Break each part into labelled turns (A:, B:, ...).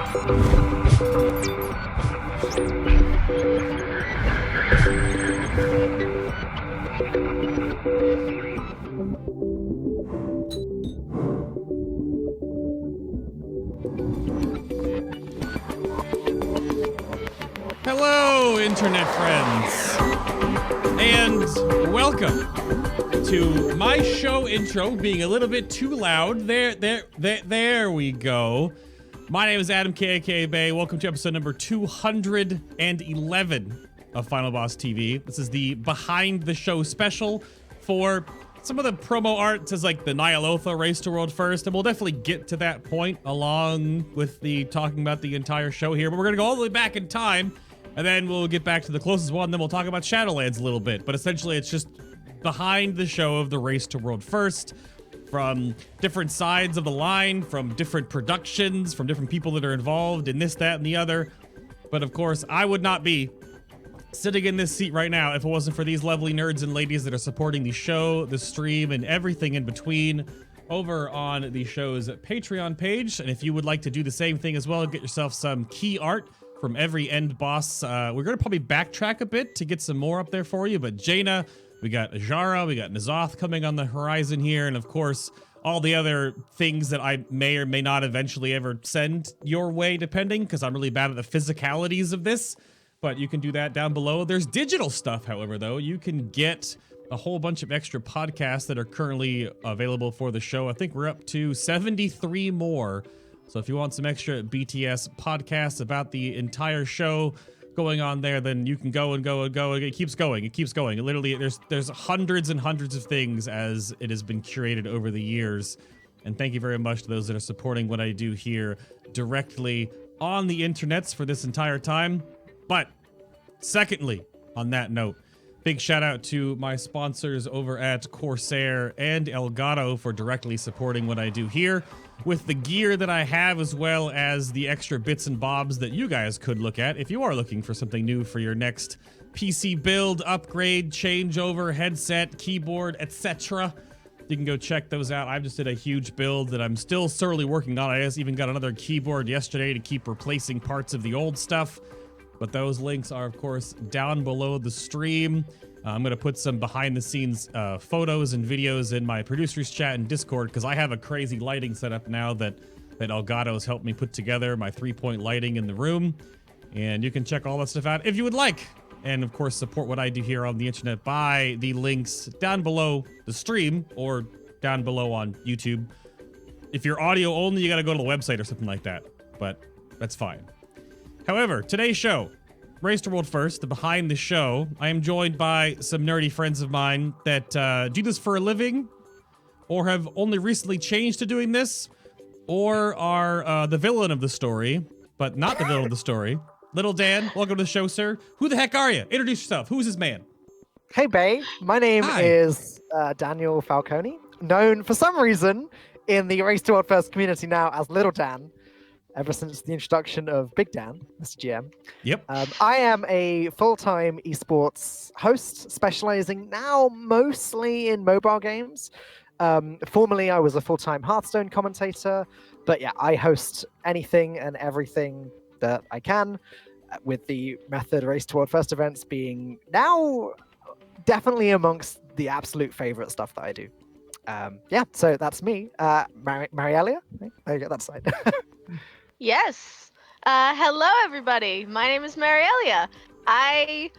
A: Hello, internet friends, and welcome to my show intro being a little bit too loud. There we go. My name is Adam K.A.K. Bay. Welcome to episode number 211 of FinalBossTV. This is the behind the show special for some of the promo art. Says like the Ny'alotha race to world first, and we'll definitely get to that point along with the talking about the entire show here. But we're gonna go all the way back in time. And then we'll get back to the closest one, then we'll talk about Shadowlands a little bit. But essentially, it's just behind the show of the Race to World First, from different sides of the line, from different productions, from different people that are involved in this, that, and the other. But of course, I would not be sitting in this seat right now if it wasn't for these lovely nerds and ladies that are supporting the show, the stream, and everything in between over on the show's Patreon page. And if you would like to do the same thing as well, get yourself some key art from every end boss. We're gonna probably backtrack a bit to get some more up there for you, but Jaina, we got Ajara, we got Ny'alotha coming on the horizon here, and of course, all the other things that I may or may not eventually ever send your way, depending, because I'm really bad at the physicalities of this, but you can do that down below. There's digital stuff, however, though. You can get a whole bunch of extra podcasts that are currently available for the show. I think we're up to 73 more. So if you want some extra BTS podcasts about the entire show going on there, then you can go and go and go. It keeps going. It keeps going. Literally, there's hundreds and hundreds of things as it has been curated over the years. And thank you very much to those that are supporting what I do here directly on the internets for this entire time. But secondly, on that note, big shout out to my sponsors over at Corsair and Elgato for directly supporting what I do here with the gear that I have, as well as the extra bits and bobs that you guys could look at if you are looking for something new for your next PC build, upgrade, changeover, headset, keyboard, etc. You can go check those out. I've just did a huge build that I'm still thoroughly working on. I just even got another keyboard yesterday to keep replacing parts of the old stuff. But those links are, of course, down below the stream. I'm going to put some behind-the-scenes photos and videos in my producers chat and Discord, because I have a crazy lighting setup now that Elgato has helped me put together, my 3-point lighting in the room. And you can check all that stuff out if you would like. And, of course, support what I do here on the internet by the links down below the stream or down below on YouTube. If you're audio only, you got to go to the website or something like that. But that's fine. However, today's show, Race to World First, the behind the show, I am joined by some nerdy friends of mine that do this for a living, or have only recently changed to doing this, or are the villain of the story, but not the villain of the story. Little Dan, welcome to the show, sir. Who the heck are you? Introduce yourself. Who's this man?
B: Hey, Bay. My name is Daniel Falcone, known for some reason in the Race to World First community now as Little Dan. Ever since the introduction of Big Dan, Mr. GM.
A: Yep.
B: I am a full-time esports host, specializing now mostly in mobile games. Formerly, I was a full-time Hearthstone commentator, but yeah, I host anything and everything that I can, with the Method Race to World First events being now definitely amongst the absolute favorite stuff that I do. Yeah, so that's me. Mariellia? There you go, that's side.
C: Yes. Hello, everybody. My name is Mariellia. I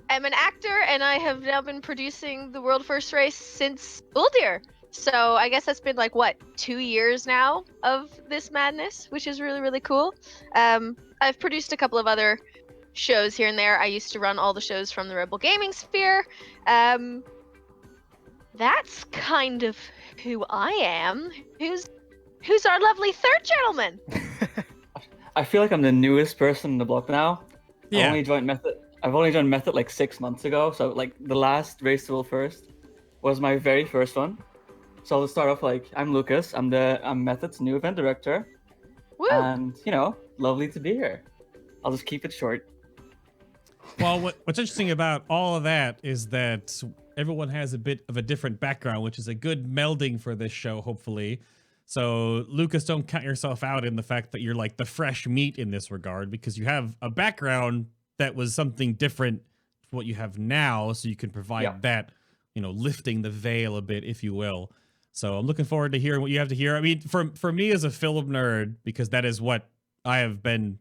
C: am an actor, and I have now been producing the World First Race since Uldir. So I guess that's been like, what, 2 years now of this madness, which is really, really cool. I've produced a couple of other shows here and there. I used to run all the shows from the Rebel Gaming Sphere. That's kind of who I am. Who's our lovely third gentleman?
D: I feel like I'm the newest person in the block now.
A: Yeah.
D: I've only joined Method like 6 months ago. So like the last Race to World First was my very first one. So I'll start off like, I'm Lucas. I'm Method's new event director.
C: Woo!
D: And you know, lovely to be here. I'll just keep it short.
A: Well, what's interesting about all of that is that everyone has a bit of a different background, which is a good melding for this show, hopefully. So Lucas, don't count yourself out in the fact that you're like the fresh meat in this regard, because you have a background that was something different to what you have now, so you can provide that, lifting the veil a bit, if you will. So I'm looking forward to hearing what you have to hear. I mean, for me as a film nerd, because that is what I have been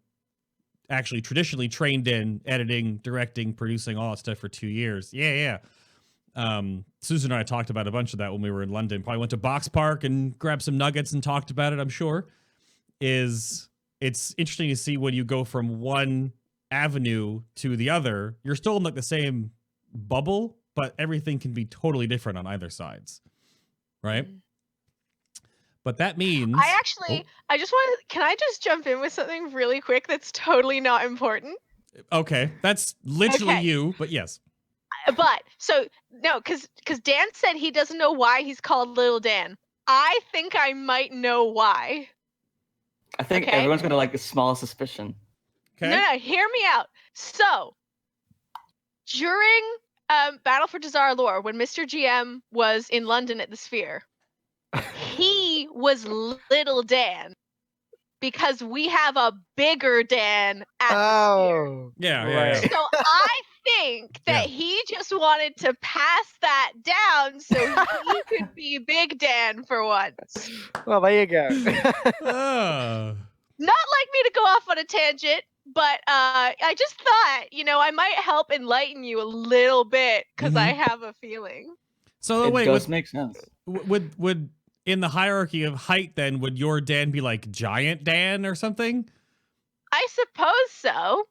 A: actually traditionally trained in, editing, directing, producing, all that stuff for 2 years. Yeah. Susan and I talked about a bunch of that when we were in London. Probably went to Box Park and grabbed some nuggets and talked about it, I'm sure. It's interesting to see when you go from one avenue to the other. You're still in like the same bubble, but everything can be totally different on either sides. Right? But that means
C: I just want to, can I just jump in with something really quick that's totally not important?
A: Okay, that's literally you, but yes.
C: But so no, because Dan said he doesn't know why he's called Little Dan. I think I might know why.
D: I think everyone's gonna like a small suspicion.
A: Okay.
C: No, hear me out. So during Battle for Dazar'alor, when Mr. GM was in London at the Sphere, he was Little Dan because we have a bigger Dan at the Sphere.
A: Yeah.
C: So I think that he just wanted to pass that down so he could be Big Dan for once.
B: Well, there you go.
C: Not like me to go off on a tangent, but I just thought, I might help enlighten you a little bit because I have a feeling.
A: So
D: it does make sense.
A: Would in the hierarchy of height, then, would your Dan be like Giant Dan or something?
C: I suppose so.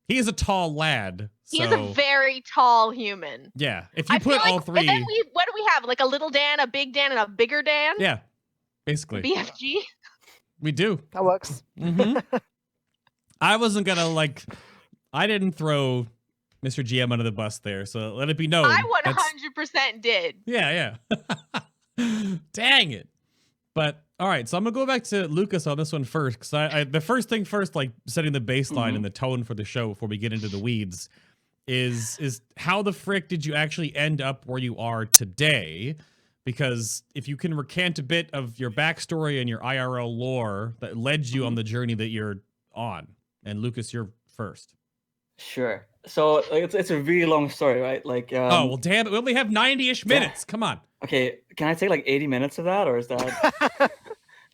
A: He is a tall lad.
C: He is a very tall human.
A: Yeah. If you put all three.
C: And then what do we have? Like a little Dan, a big Dan, and a bigger Dan?
A: Yeah. Basically.
C: BFG?
A: We do.
B: That works.
A: I wasn't going to I didn't throw Mr. GM under the bus there, so let it be known.
C: I 100% did.
A: Yeah. Dang it. But all right, so I'm gonna go back to Lucas on this one first, because I the first thing first, like setting the baseline and the tone for the show before we get into the weeds, is how the frick did you actually end up where you are today? Because if you can recant a bit of your backstory and your IRL lore that led you on the journey that you're on, and Lucas, you're first.
D: Sure. So it's a really long story, right? Like.
A: Oh well, damn it! We only have 90-ish minutes. Come on.
D: Okay, can I take like 80 minutes of that, or is that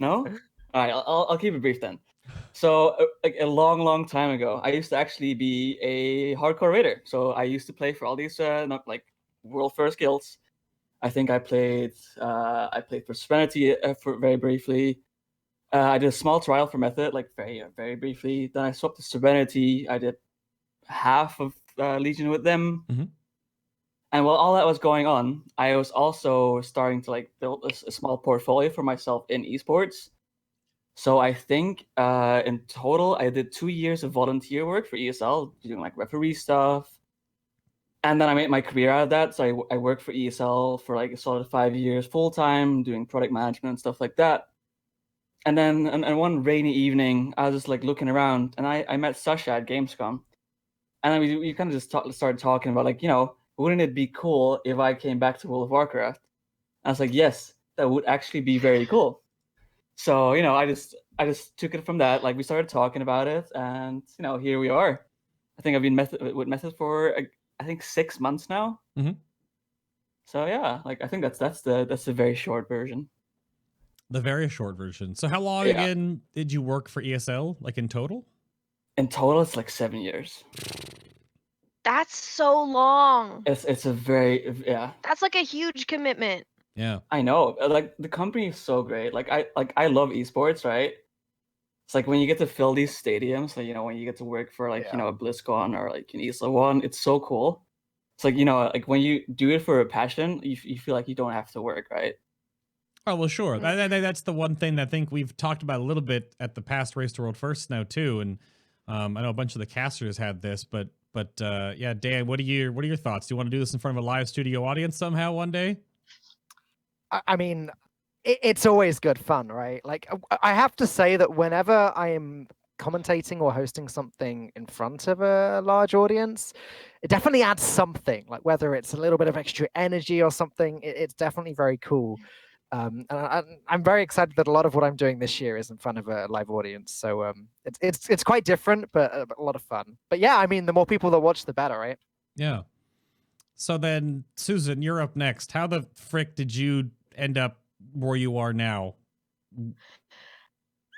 D: no? All right, I'll keep it brief then. So a long time ago, I used to actually be a hardcore raider. So I used to play for all these not like world first guilds. I think I played for Serenity for very briefly. I did a small trial for Method, like very briefly. Then I swapped to Serenity. I did half of Legion with them. And while all that was going on, I was also starting to build a small portfolio for myself in esports. So I think in total, I did 2 years of volunteer work for ESL, doing referee stuff. And then I made my career out of that. So I worked for ESL for a solid 5 years full time, doing product management and stuff like that. And then and one rainy evening, I was just looking around, and I met Sasha at Gamescom. And then we kind of just started talking about wouldn't it be cool if I came back to World of Warcraft? I was like, yes, that would actually be very cool. So, I just took it from that. We started talking about it, and, here we are. I think I've been with Method for, I think 6 months now. So, yeah, I think that's the very short version.
A: The very short version. So how long again did you work for ESL, in total?
D: In total, it's 7 years.
C: That's so long.
D: It's a very
C: That's a huge commitment.
A: Yeah.
D: I know. The company is so great. I love esports, right? It's when you get to fill these stadiums, when you get to work for a BlizzCon or an ESL one, it's so cool. It's when you do it for a passion, you feel like you don't have to work, right?
A: Oh, well, sure. That's the one thing that I think we've talked about a little bit at the past Race to World First now too, and I know a bunch of the casters had this, but yeah, Dan, what are your thoughts? Do you want to do this in front of a live studio audience somehow one day?
B: I mean, it's always good fun, right? I have to say that whenever I am commentating or hosting something in front of a large audience, it definitely adds something. Whether it's a little bit of extra energy or something, it's definitely very cool. I'm very excited that a lot of what I'm doing this year is in front of a live audience. So it's quite different, but a lot of fun. But yeah, I mean, the more people that watch, the better, right?
A: Yeah. So then, Susan, you're up next. How the frick did you end up where you are now?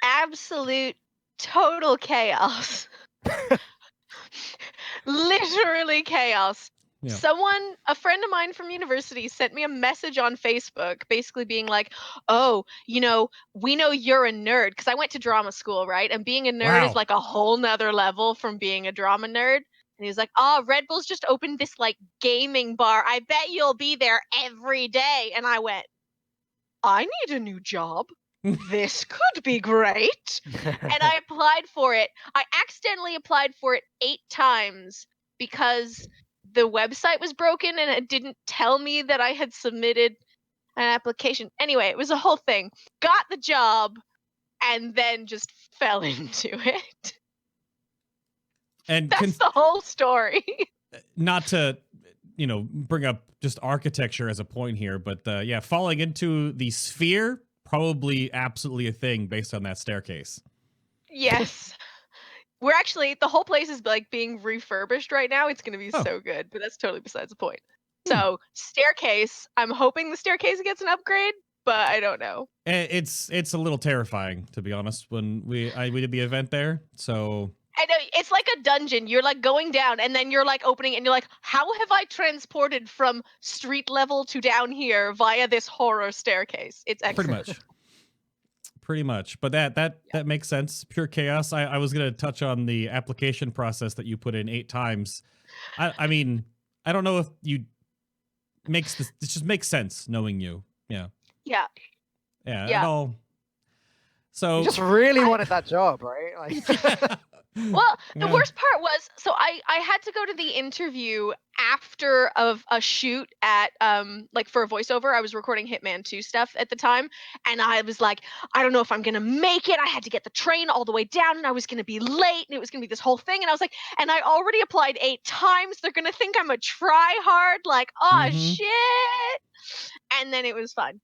C: Absolute total chaos. Literally chaos.
A: Yeah.
C: A friend of mine from university sent me a message on Facebook basically being like, oh, we know you're a nerd, because I went to drama school, right? And being a nerd is
A: Wow.
C: like a whole nother level from being a drama nerd. And he was like, oh, Red Bull's just opened this like gaming bar. I bet you'll be there every day. And I went, I need a new job. This could be great. And I applied for it. I accidentally applied for it 8 times because the website was broken and it didn't tell me that I had submitted an application. Anyway, it was a whole thing. Got the job and then just fell into it.
A: And
C: that's the whole story.
A: Not to, bring up just architecture as a point here, but yeah, falling into the sphere, probably absolutely a thing based on that staircase.
C: Yes. We're actually, the whole place is like being refurbished right now. It's going to be so good, but that's totally besides the point. So staircase, I'm hoping the staircase gets an upgrade, but I don't know.
A: It's a little terrifying, to be honest, when we did the event there. So
C: I know, it's like a dungeon. You're like going down and then you're like opening and you're like, how have I transported from street level to down here via this horror staircase? It's excellent.
A: Pretty much. But that makes sense. Pure chaos. I was going to touch on the application process that you put in 8 times. I mean, I don't know if you this just makes sense knowing you. Yeah.
C: Yeah.
A: Yeah. All. So
B: you just really wanted that job, right? Like
C: well, the worst part was, so I had to go to the interview after of a shoot at like for a voiceover. I was recording Hitman 2 stuff at the time, and I was like, I don't know if I'm gonna make it. I had to get the train all the way down, and I was gonna be late, and it was gonna be this whole thing. And I was like, and I already applied 8 times. They're gonna think I'm a try-hard, like, oh shit. And then it was fun.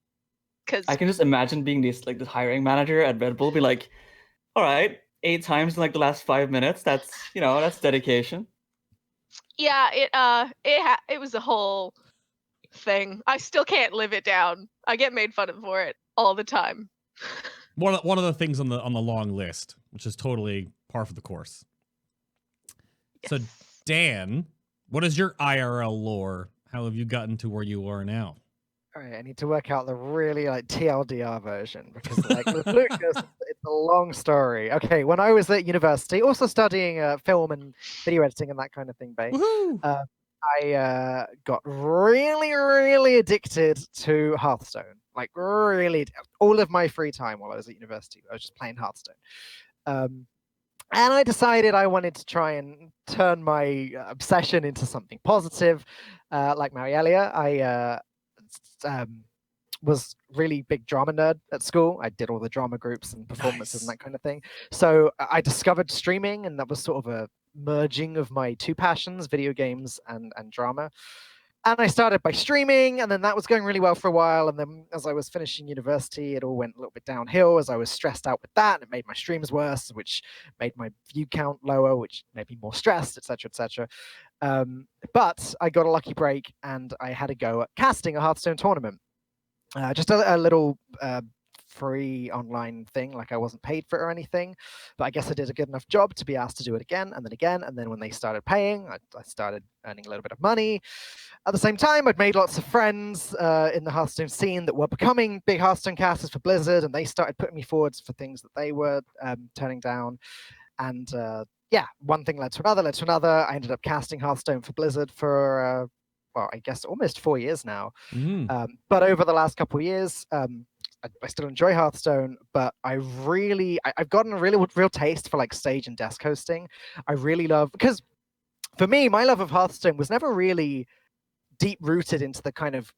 C: Cause
D: I can just imagine being this hiring manager at Red Bull, be like, all right, 8 times in like the last 5 minutes. That's that's dedication.
C: Yeah, it was a whole thing. I still can't live it down. I get made fun of for it all the time.
A: One of the things on the long list, which is totally par for the course. Yes. So Dan, what is your IRL lore? How have you gotten to where you are now?
B: All right, I need to work out the really TLDR version because with Lucas, it's a long story. Okay, when I was at university, also studying film and video editing and that kind of thing, I got really, really addicted to Hearthstone. Like really, all of my free time while I was at university, I was just playing Hearthstone. And I decided I wanted to try and turn my obsession into something positive. Like Mariellia, I was really big drama nerd at school. I did all the drama groups and performances and that kind of thing. So I discovered streaming, and that was sort of a merging of my 2 passions, video games and drama. And I started by streaming, and then that was going really well for a while. And then as I was finishing university, it all went a little bit downhill as I was stressed out with that. And it made my streams worse, which made my view count lower, which made me more stressed, etc., etc. But I got a lucky break, and I had a go at casting a Hearthstone tournament. Just a little free online thing, like I wasn't paid for it or anything, but I guess I did a good enough job to be asked to do it again, and then when they started paying, I started earning a little bit of money. At the same time, I'd made lots of friends in the Hearthstone scene that were becoming big Hearthstone casters for Blizzard, and they started putting me forwards for things that they were turning down. And yeah, one thing led to another. I ended up casting Hearthstone for Blizzard for well, I guess almost 4 years now. But over the last couple of years, I still enjoy Hearthstone, but I've gotten a real taste for like stage and desk hosting. I really love, because for me, my love of Hearthstone was never really deep rooted into the kind of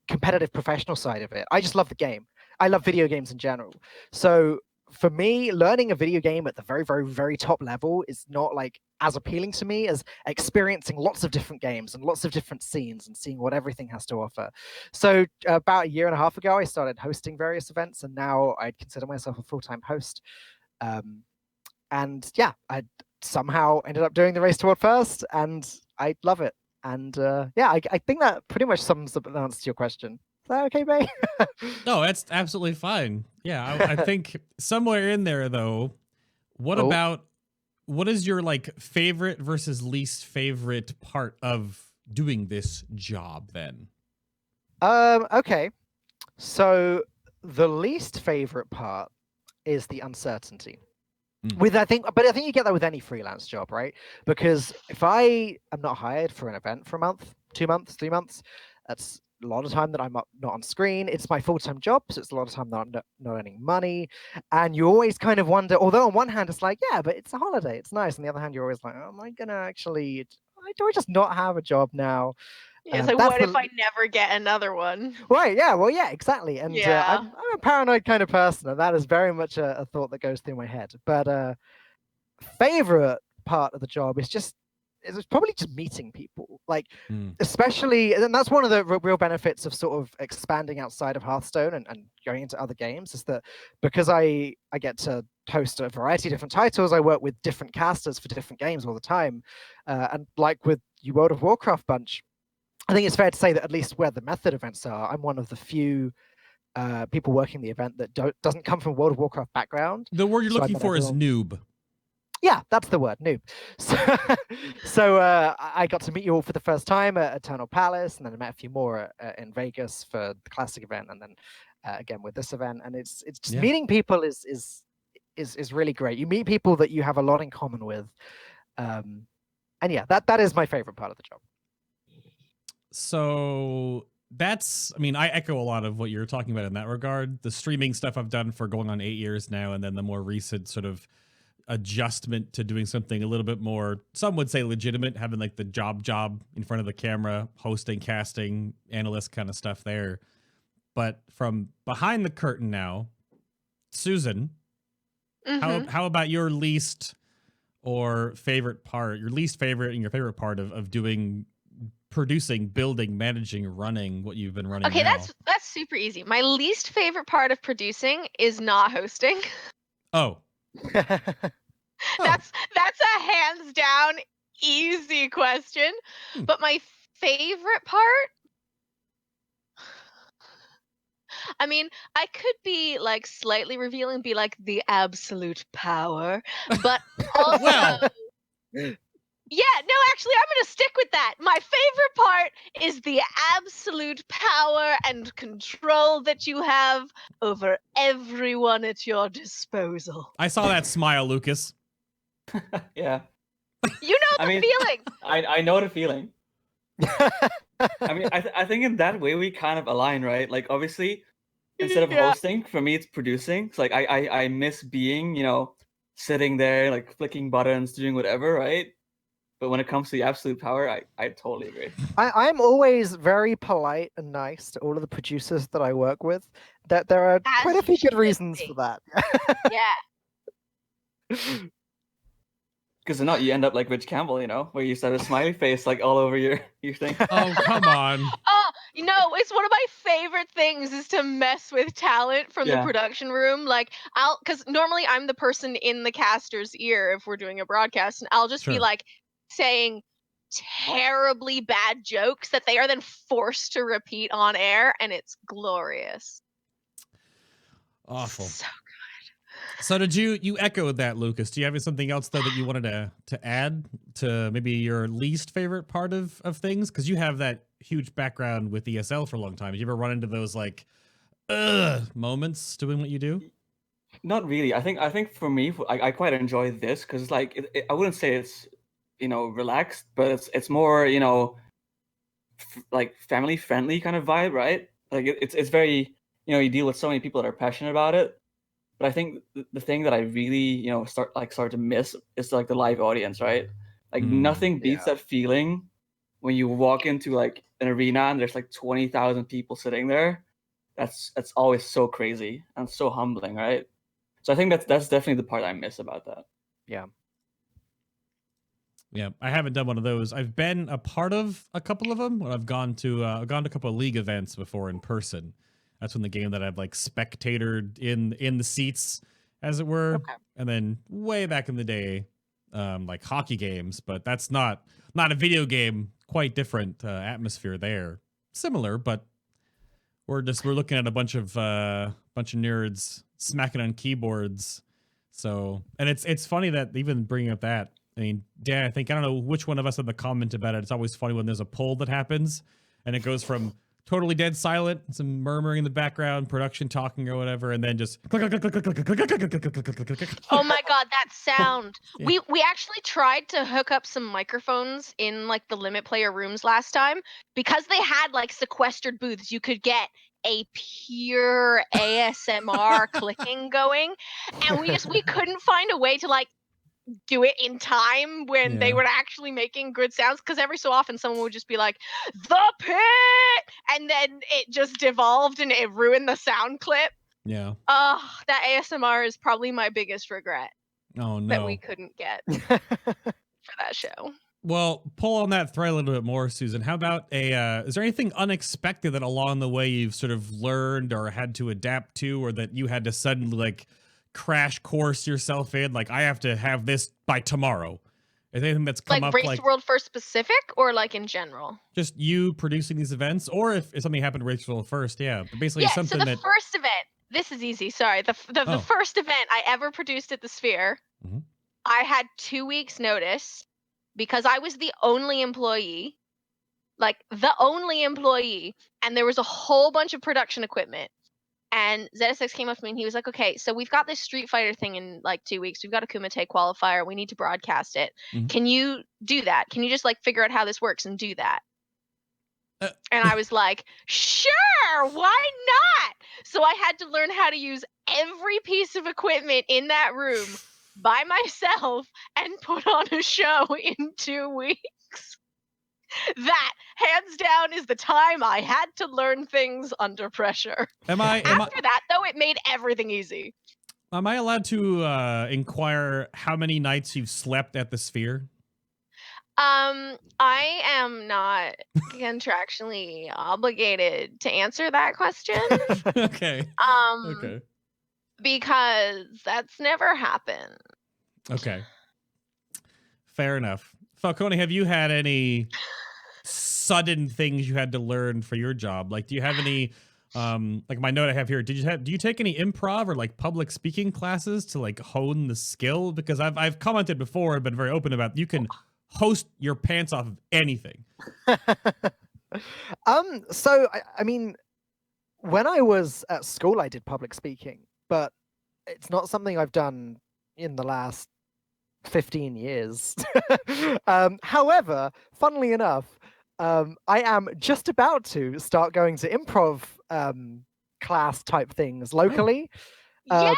B: competitive professional side of it. I just love the game. I love video games in general. So for me, learning a video game at the very, very, very top level is not like as appealing to me as experiencing lots of different games and lots of different scenes and seeing what everything has to offer. So about a year and a half ago, I started hosting various events, and now I consider myself a full-time host. And yeah, I somehow ended up doing the Race to World First, and I love it. And yeah, I think that pretty much sums up the answer to your question. Is that okay, Bay?
A: No, that's absolutely fine. Yeah, I think somewhere in there though, what
B: Oh.
A: about what is your like favorite versus least favorite part of doing this job then?
B: Okay. So the least favorite part is the uncertainty.
A: Mm.
B: I think you get that with any freelance job, right? Because if I am not hired for an event for a month, 2 months, 3 months, that's a lot of time that I'm not on screen. It's my full-time job, so it's a lot of time that I'm not earning money. And you always kind of wonder, although on one hand it's like, yeah, but it's a holiday, it's nice. On the other hand, you're always like, oh, am I gonna actually, do I just not have a job now?
C: Yeah, it's like,
B: That's
C: what if I never get another one?
B: Right, yeah, well, yeah, exactly. And
C: Yeah.
B: I'm a paranoid kind of person, and that is very much a thought that goes through my head. But favorite part of the job is it's probably just meeting people, like especially, and that's one of the real benefits of sort of expanding outside of Hearthstone and going into other games, is that because I get to host a variety of different titles, I work with different casters for different games all the time, and like with you World of Warcraft bunch, I think it's fair to say that at least where the Method events are, I'm one of the few people working the event that doesn't come from a World of Warcraft background.
A: The word you're
B: So I
A: looking
B: met
A: for is
B: everyone.
A: noob.
B: Yeah, that's the word, noob. So I got to meet you all for the first time at Eternal Palace, and then I met a few more in Vegas for the classic event, and then again with this event. And it's just meeting people is really great. You meet people that you have a lot in common with, and yeah, that is my favorite part of the job.
A: So that's, I mean, I echo a lot of what you're talking about in that regard. The streaming stuff I've done for going on 8 years now, and then the more recent sort of adjustment to doing something a little bit more, some would say legitimate, having like the job in front of the camera, hosting, casting, analyst kind of stuff there. But from behind the curtain now, Susan, how about your least or favorite part, your least favorite and your favorite part of doing producing, building, managing, running what you've been running?
C: Okay,
A: now?
C: that's super easy. My least favorite part of producing is not hosting.
A: Oh.
C: That's a hands down easy question. But my favorite part, I mean, I could be like slightly revealing, be like the absolute power, but also
A: Well.
C: Yeah, no, actually, I'm going to stick with that. My favorite part is the absolute power and control that you have over everyone at your disposal.
A: I saw that smile, Lucas.
D: Yeah.
C: You know the feeling.
D: I know the feeling. I mean, I think in that way we kind of align, right? Like, obviously, instead of hosting, for me, it's producing. It's like I miss being, sitting there, like flicking buttons, doing whatever, right? But when it comes to the absolute power, I totally agree.
B: I'm always very polite and nice to all of the producers that I work with. That there are quite a few good reasons for that.
C: Yeah.
D: Because if not, you end up like Rich Campbell, where you just have a smiley face like all over your thing.
A: Oh, come on.
C: Oh, it's one of my favorite things is to mess with talent from the production room. Like, because normally I'm the person in the caster's ear if we're doing a broadcast, and I'll just be like saying terribly bad jokes that they are then forced to repeat on air, and it's glorious.
A: Awful.
C: So
A: So did you echoed that, Lucas? Do you have something else though that you wanted to add to maybe your least favorite part of things? Because you have that huge background with ESL for a long time. Did you ever run into those like moments doing what you do?
D: Not really. I think for me, I quite enjoy this because like I wouldn't say it's relaxed, but it's more like family friendly kind of vibe, right? Like it's very you deal with so many people that are passionate about it. But I think the thing that I really, start to miss is like the live audience, right? Like nothing beats that feeling when you walk into like an arena and there's like 20,000 people sitting there. That's always so crazy and so humbling, right? So I think that's definitely the part I miss about that.
A: Yeah, I haven't done one of those. I've been a part of a couple of them. When I've gone to a couple of league events before in person. That's when the game that I've like spectatored in the seats, as it were.
B: Okay.
A: And then way back in the day, like hockey games, but that's not a video game. Quite different atmosphere there. Similar, but we're looking at a bunch of nerds smacking on keyboards. So, and it's funny that even bringing up that. I mean, Dan, I don't know which one of us had the comment about it. It's always funny when there's a poll that happens and it goes from totally dead silent, some murmuring in the background, production talking or whatever, and then just click, click, click, click, click, click, click, click, click, click, click, click.
C: Oh my god, that sound.
A: Yeah.
C: We actually tried to hook up some microphones in like the limit player rooms last time because they had like sequestered booths. You could get a pure ASMR clicking going, and we couldn't find a way to like do it in time when they
A: Yeah.
C: were actually making good sounds, because every so often someone would just be like, "The pit," and then it just devolved and it ruined the sound clip.
A: Yeah.
C: That ASMR is probably my biggest regret
A: Oh no.
C: that we couldn't get for that show.
A: Well, pull on that thread a little bit more, Susan. How about is there anything unexpected that along the way you've sort of learned or had to adapt to, or that you had to suddenly like crash course yourself in? Like, I have to have this by tomorrow. Is there anything that's come
C: Like
A: up
C: Race
A: like
C: World First specific, or like in general?
A: just you producing these events, or if something happened to Race World First? Yeah, but basically
C: Yeah,
A: something
C: so the
A: that
C: first event, this is easy, sorry. The
A: Oh.
C: first event I ever produced at the Sphere,
A: Mhm.
C: I had 2 weeks notice because I was the only employee, and there was a whole bunch of production equipment. And ZSX came up to me and he was like, "Okay, so we've got this Street Fighter thing in like 2 weeks. We've got a Kumite qualifier. We need to broadcast it.
A: Mhm.
C: Can you do that? Can you just like figure out how this works and do that?" And I was like, "Sure, why not?" So I had to learn how to use every piece of equipment in that room by myself and put on a show in 2 weeks. That, hands down, is the time I had to learn things under pressure. After that, though, it made everything easy.
A: Am I allowed to inquire how many nights you've slept at the Sphere?
C: I am not contractually obligated to answer that question.
A: Okay. Okay.
C: Because that's never happened.
A: Okay. Fair enough. Falcone, have you had any sudden things you had to learn for your job? Like, do you have any, like my note I have here, do you take any improv or like public speaking classes to like hone the skill? Because I've commented before and been very open about, you can host your pants off of anything.
B: So I mean, when I was at school, I did public speaking, but it's not something I've done in the last 15 years. However, funnily enough, I am just about to start going to improv class type things locally.
C: Yes!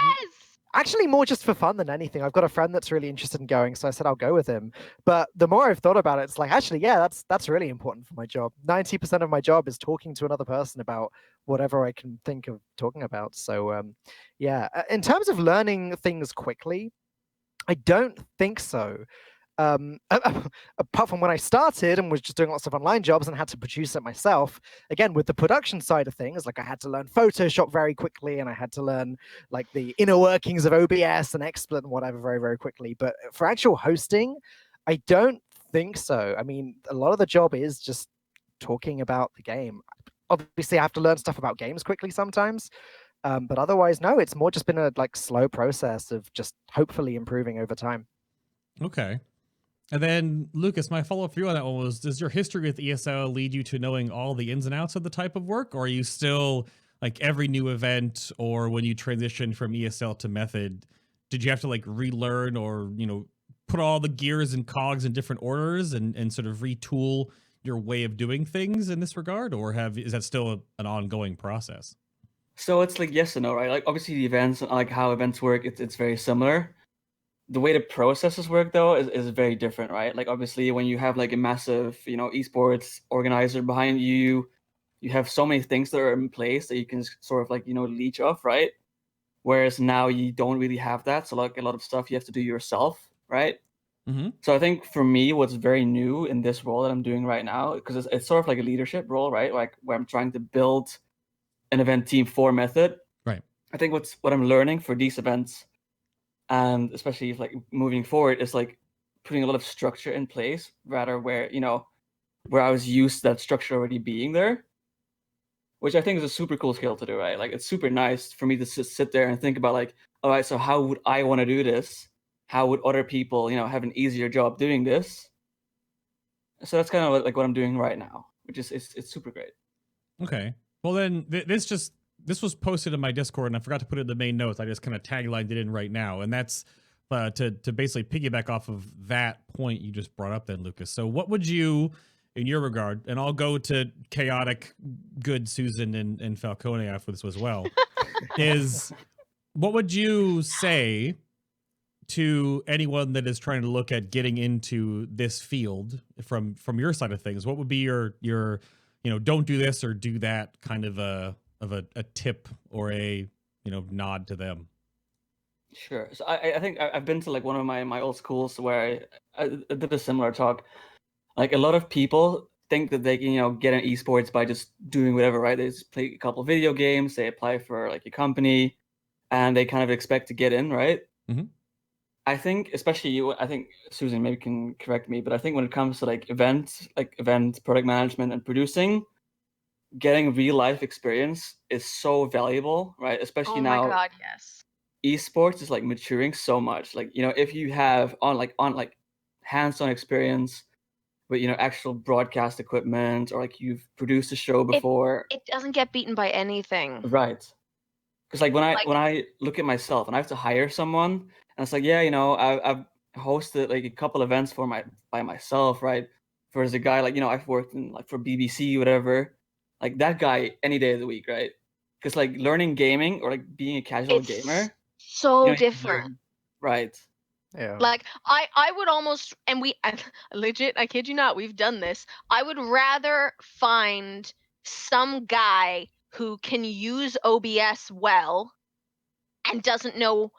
B: Actually, more just for fun than anything. I've got a friend that's really interested in going, so I said I'll go with him. But the more I've thought about it, it's like, actually, yeah, that's really important for my job. 90% of my job is talking to another person about whatever I can think of talking about. So, yeah, in terms of learning things quickly, I don't think so. Apart from when I started and was just doing lots of online jobs and had to produce it myself, again, with the production side of things, like I had to learn Photoshop very quickly and I had to learn like the inner workings of OBS and XSplit and whatever very, very quickly. But for actual hosting, I don't think so. I mean, a lot of the job is just talking about the game. Obviously, I have to learn stuff about games quickly sometimes. But otherwise, no, it's more just been a like slow process of just hopefully improving over time.
A: Okay. And then, Lucas, my follow-up for you on that one was, does your history with ESL lead you to knowing all the ins and outs of the type of work? Or are you still, like, every new event or when you transition from ESL to Method, did you have to, like, relearn or, you know, put all the gears and cogs in different orders and sort of retool your way of doing things in this regard? Or is that still an ongoing process?
D: So it's like yes and no, right? Like obviously the events, like how events work, it's very similar. The way the processes work though is very different, right? Like obviously when you have like a massive, esports organizer behind you, you have so many things that are in place that you can sort of like, leech off, right? whereas now you don't really have that. So like a lot of stuff you have to do yourself, right?
A: Mm-hmm.
D: So I think for me, what's very new in this role that I'm doing right now, because it's sort of like a leadership role, right? Like where I'm trying to build an event team for Method.
A: Right.
D: I think what I'm learning for these events, and especially if, like moving forward, is like putting a lot of structure in place, rather where where I was used to that structure already being there, which I think is a super cool skill to do, right? Like it's super nice for me to sit there and think about like, all right, so how would I want to do this? How would other people, have an easier job doing this? So that's kind of like what I'm doing right now, which is it's super great.
A: Okay. Well, then this was posted in my Discord, and I forgot to put it in the main notes. I just kind of taglined it in right now, and that's to basically piggyback off of that point you just brought up, then, Lucas. So, what would you, in your regard, and I'll go to chaotic, good Susan and Falcone after this as well, is what would you say to anyone that is trying to look at getting into this field from your side of things? What would be your don't do this or do that kind of a tip or a nod to them?
D: Sure. So I think I've been to like one of my old schools where I did a similar talk. Like a lot of people think that they can get an esports by just doing whatever, right? They just play a couple video games, they apply for like a company, and they kind of expect to get in, right?
A: Mm-hmm.
D: I think, especially you, I think Susan maybe can correct me, but I think when it comes to like event product management and producing, getting real life experience is so valuable, right? Especially
C: Oh my
D: now,
C: god, yes.
D: esports is like maturing so much. Like if you have on hands-on experience with actual broadcast equipment, or like you've produced a show before,
C: It doesn't get beaten by anything.
D: right? Because like when I look at myself and I have to hire someone, and it's like, yeah, I've hosted like a couple events by myself, right? Versus a guy like I've worked in like for BBC, whatever, like that guy any day of the week, right? Because like learning gaming or like being a casual gamer,
C: so
D: you
C: different.
D: learn, right?
B: Yeah.
C: Like I would almost, and legit, I kid you not, we've done this. I would rather find some guy who can use OBS well and doesn't know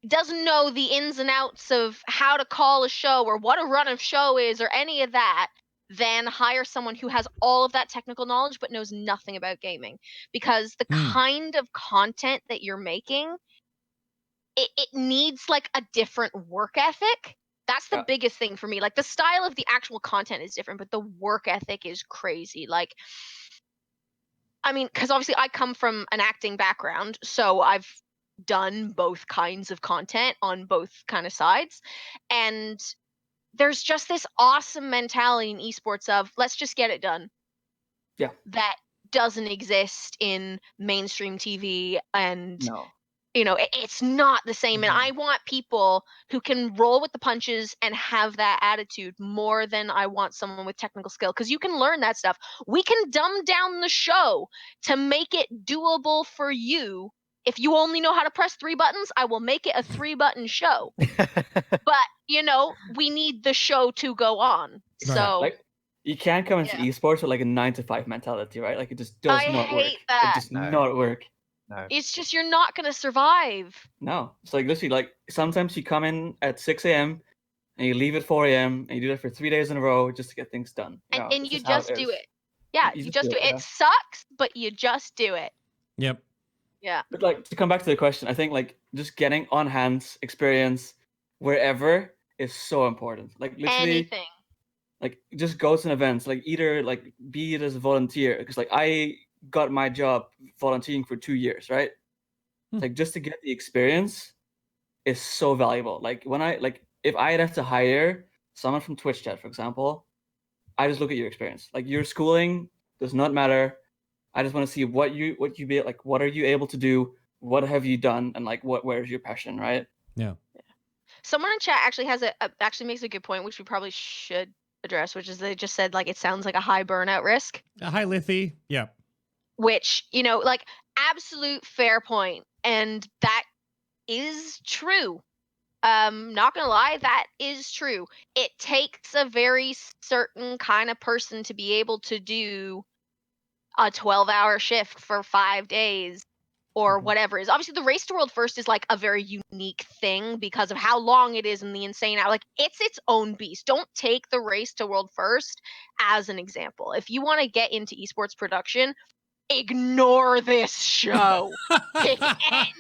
C: the ins and outs of how to call a show or what a run of show is or any of that, than hire someone who has all of that technical knowledge but knows nothing about gaming. Because the kind of content that you're making, it needs like a different work ethic. That's the biggest thing for me. Like the style of the actual content is different, but the work ethic is crazy. Like, I mean, because obviously I come from an acting background, so I've done both kinds of content on both kind of sides. And there's just this awesome mentality in esports of let's just get it done.
D: Yeah.
C: That doesn't exist in mainstream TV, and
D: No.
C: it's not the same. And I want people who can roll with the punches and have that attitude more than I want someone with technical skill, because you can learn that stuff. We can dumb down the show to make it doable for you. If you only know how to press 3 buttons, I will make it a 3-button show. But we need the show to go on.
A: Right.
C: So
D: like you can't come into esports with like a 9-to-5 mentality, right? Like it just does not work.
C: That.
D: It does not work.
B: No.
C: It's just you're not gonna survive.
D: No, it's like literally like sometimes you come in at 6 a.m. and you leave at 4 a.m. and you do that for 3 days in a row just to get things done.
C: And you just do it. Yeah, you just do it.
D: Yeah.
C: It sucks, but you just do it.
A: Yep.
C: Yeah.
D: But like to come back to the question, I think like just getting on hands experience wherever is so important. Like literally,
C: Anything.
D: like just go to an event, like either like be it as a volunteer, because like I got my job volunteering for 2 years, right? Like just to get the experience is so valuable. Like if I'd have to hire someone from Twitch chat, for example, I just look at your experience. Like your schooling does not matter. I just want to see what you be like. What are you able to do? What have you done? And like where's your passion, right?
A: Yeah.
C: Someone in chat actually actually makes a good point, which we probably should address, which is they just said like it sounds like a high burnout risk.
A: Hi, Lithy. Yeah.
C: Which like absolute fair point, and that is true. Not gonna lie, that is true. It takes a very certain kind of person to be able to do a 12-hour shift for 5 days or whatever is. Obviously, the Race to World First is like a very unique thing because of how long it is and the insane like it's its own beast. Don't take the Race to World First as an example. If you want to get into esports production, ignore this show. Pick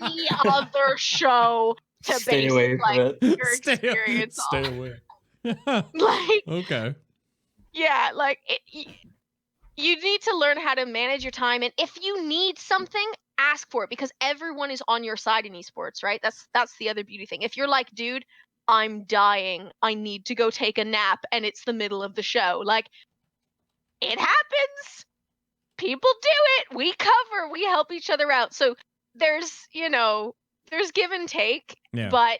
C: any other show to
D: Stay
C: base
D: away from
C: like
D: it.
C: your experience
A: Stay
C: on.
A: away.
C: Like,
A: Okay.
C: yeah, like you need to learn how to manage your time, and if you need something, ask for it because everyone is on your side in esports, right? That's the other beauty thing. If you're like, dude, I'm dying, I need to go take a nap, and it's the middle of the show, like, it happens. People do it. We cover. We help each other out. So there's give and take,
A: Yeah.
C: but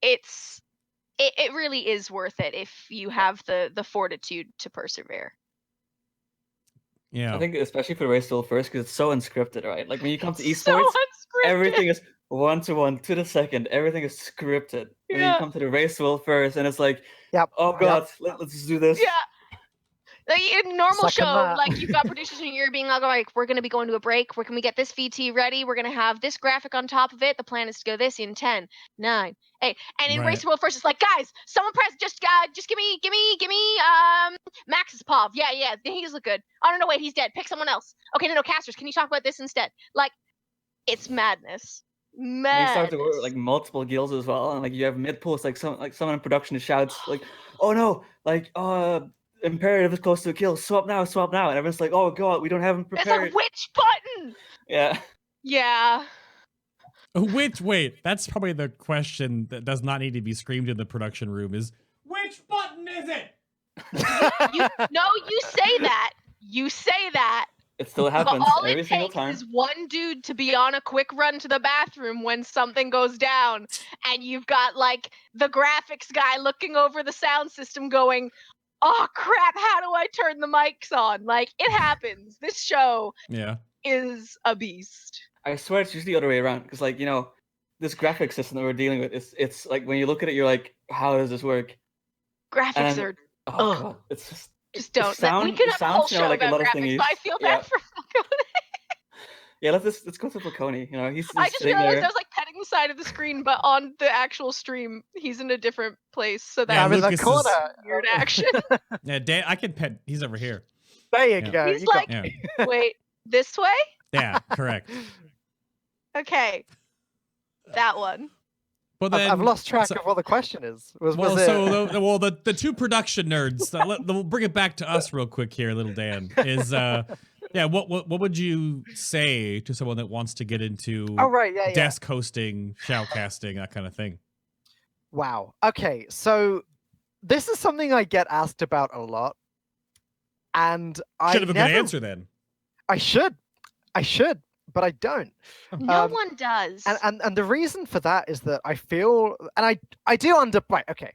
C: it really is worth it if you have the fortitude to persevere.
A: Yeah.
D: I think especially for Race to World First, because it's so unscripted, right? Like when you come to esports,
C: So unscripted.
D: everything is 1-to-1 to the second. Everything is scripted. And then you
C: Yeah.
D: come to the Race to World First, and it's like,
B: Yep.
D: oh god, let's just do this.
C: Yeah. Like in normal
B: Second
C: show,
B: that.
C: like you've got producers in your ear being like, we're gonna be going to a break. Where can we get this VT ready? We're gonna have this graphic on top of it. The plan is to go this in 10, 9, 8. And in
A: Right.
C: Race to World First, it's like, guys, someone press just give me Max's POV. Yeah, he's look good. Oh no, wait, he's dead. Pick someone else. Okay, no, casters, can you talk about this instead? Like, it's madness.
D: And you start to work with, like multiple guilds as well, and like you have mid pulls, like someone in production shouts like, "Oh no, like Imperative is close to a kill. Swap now, and everyone's like, "Oh god, we don't have him
C: There's
D: prepared."
C: a witch button.
D: Yeah.
C: Yeah.
A: Wait, that's probably the question that does not need to be screamed in the production room is, which button is it?
C: You say that. You say that.
D: It still
C: But
D: happens
C: all
D: every
C: it
D: single
C: takes
D: time.
C: is one dude to be on a quick run to the bathroom when something goes down, and you've got like the graphics guy looking over the sound system going, oh crap, how do I turn the mics on? Like, it happens. This show
A: Yeah.
C: is a beast.
D: I swear it's usually the other way around, because like, you know, this graphic system that we're dealing with, it's like when you look at it, you're like, how does this work?
C: Graphics
D: And-
C: are
D: Oh
C: Ugh.
D: god, it's just
C: don't.
D: sound-
C: we could have a whole
D: sounds, you know,
C: show
D: like a
C: about
D: lot of
C: graphics,
D: thingies.
C: but I feel
D: Yeah.
C: bad for Falcone.
D: Yeah, let's go to Falcone. You know, he's
C: I just
D: sitting
C: realized
D: there.
C: I was like petting the side of the screen, but on the actual stream, he's in a different place. So
A: Yeah,
C: that's
B: I'm in the
A: Lucas is-
B: corner.
C: weird action.
A: Yeah, Dan, I can pet. He's over here.
B: There you
A: Yeah.
B: go.
C: He's
B: you got
C: like,
A: Yeah.
C: wait, this way?
A: Yeah, correct.
C: Okay. That one.
A: But
B: I've
A: then
B: I've lost track
A: so-
B: of what the question is. Was
A: Well,
B: it?
A: so the two production nerds. We'll bring it back to us real quick here, little Dan. Is yeah, what would you say to someone that wants to get into
B: Oh right, yeah.
A: desk hosting, shoutcasting, that kind of thing?
B: Wow. Okay, so this is something I get asked about a lot, and I
A: Should have a
B: never.
A: good answer then.
B: I should, but I don't.
C: No one does.
B: And the reason for that is that I feel, and I do right, okay.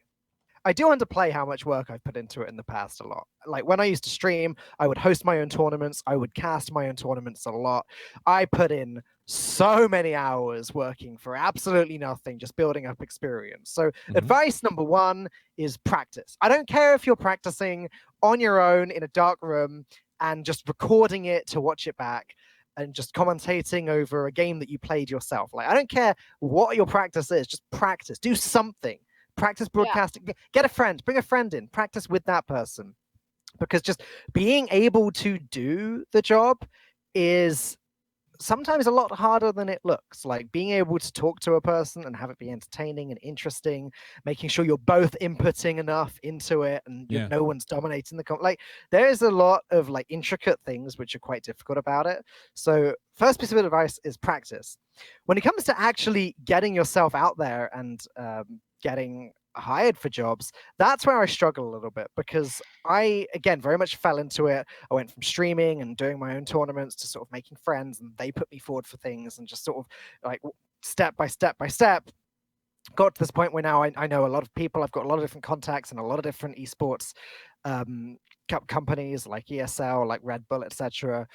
B: I do underplay how much work I've put into it in the past a lot. Like when I used to stream, I would host my own tournaments. I would cast my own tournaments a lot. I put in so many hours working for absolutely nothing, just building up experience. So advice number one is practice. I don't care if you're practicing on your own in a dark room and just recording it to watch it back and just commentating over a game that you played yourself. Like, I don't care what your practice is, just practice. Do something. Practice broadcasting. Get a friend. Bring a friend in. Practice with that person. Because just being able to do the job is sometimes a lot harder than it looks. Like being able to talk to a person and have it be entertaining and interesting, making sure you're both inputting enough into it and no one's dominating the like there's a lot of like intricate things which are quite difficult about it. So first piece of advice is practice. When it comes to actually getting yourself out there and getting hired for jobs, that's where I struggle a little bit, because I, again, very much fell into it. I went from streaming and doing my own tournaments to sort of making friends, and they put me forward for things, and just sort of like step by step got to this point where now I know a lot of people. I've got a lot of different contacts and a lot of different esports companies like ESL, like Red Bull, etc.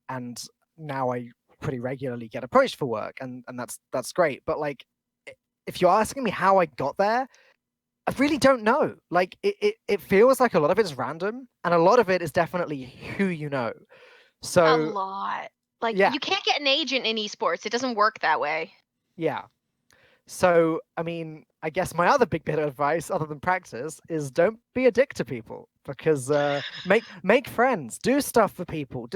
B: And now I pretty regularly get approached for work, and that's great. But like, if you're asking me how I got there, I really don't know. Like it feels like a lot of it is random, and a lot of it is definitely who you know. So
C: a lot. Like,
B: Yeah.
C: you can't get an agent in esports. It doesn't work that way.
B: Yeah. So, I mean, I guess my other big bit of advice, other than practice, is don't be a dick to people, because make friends, do stuff for people.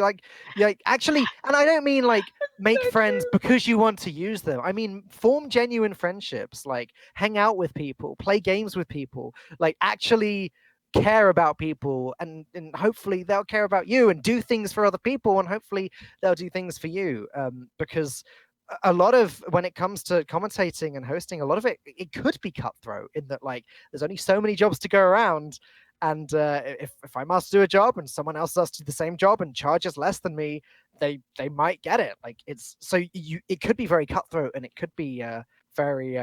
B: Actually, and I don't mean like make
C: So
B: friends
C: true.
B: because you want to use them. I mean, form genuine friendships, like hang out with people, play games with people, like actually care about people, and hopefully they'll care about you and do things for other people, and hopefully they'll do things for you, because a lot of, when it comes to commentating and hosting, a lot of it could be cutthroat, in that like there's only so many jobs to go around, and if I must do a job and someone else does do the same job and charges less than me, they might get it. Like, it's so it could be very cutthroat, and it could be very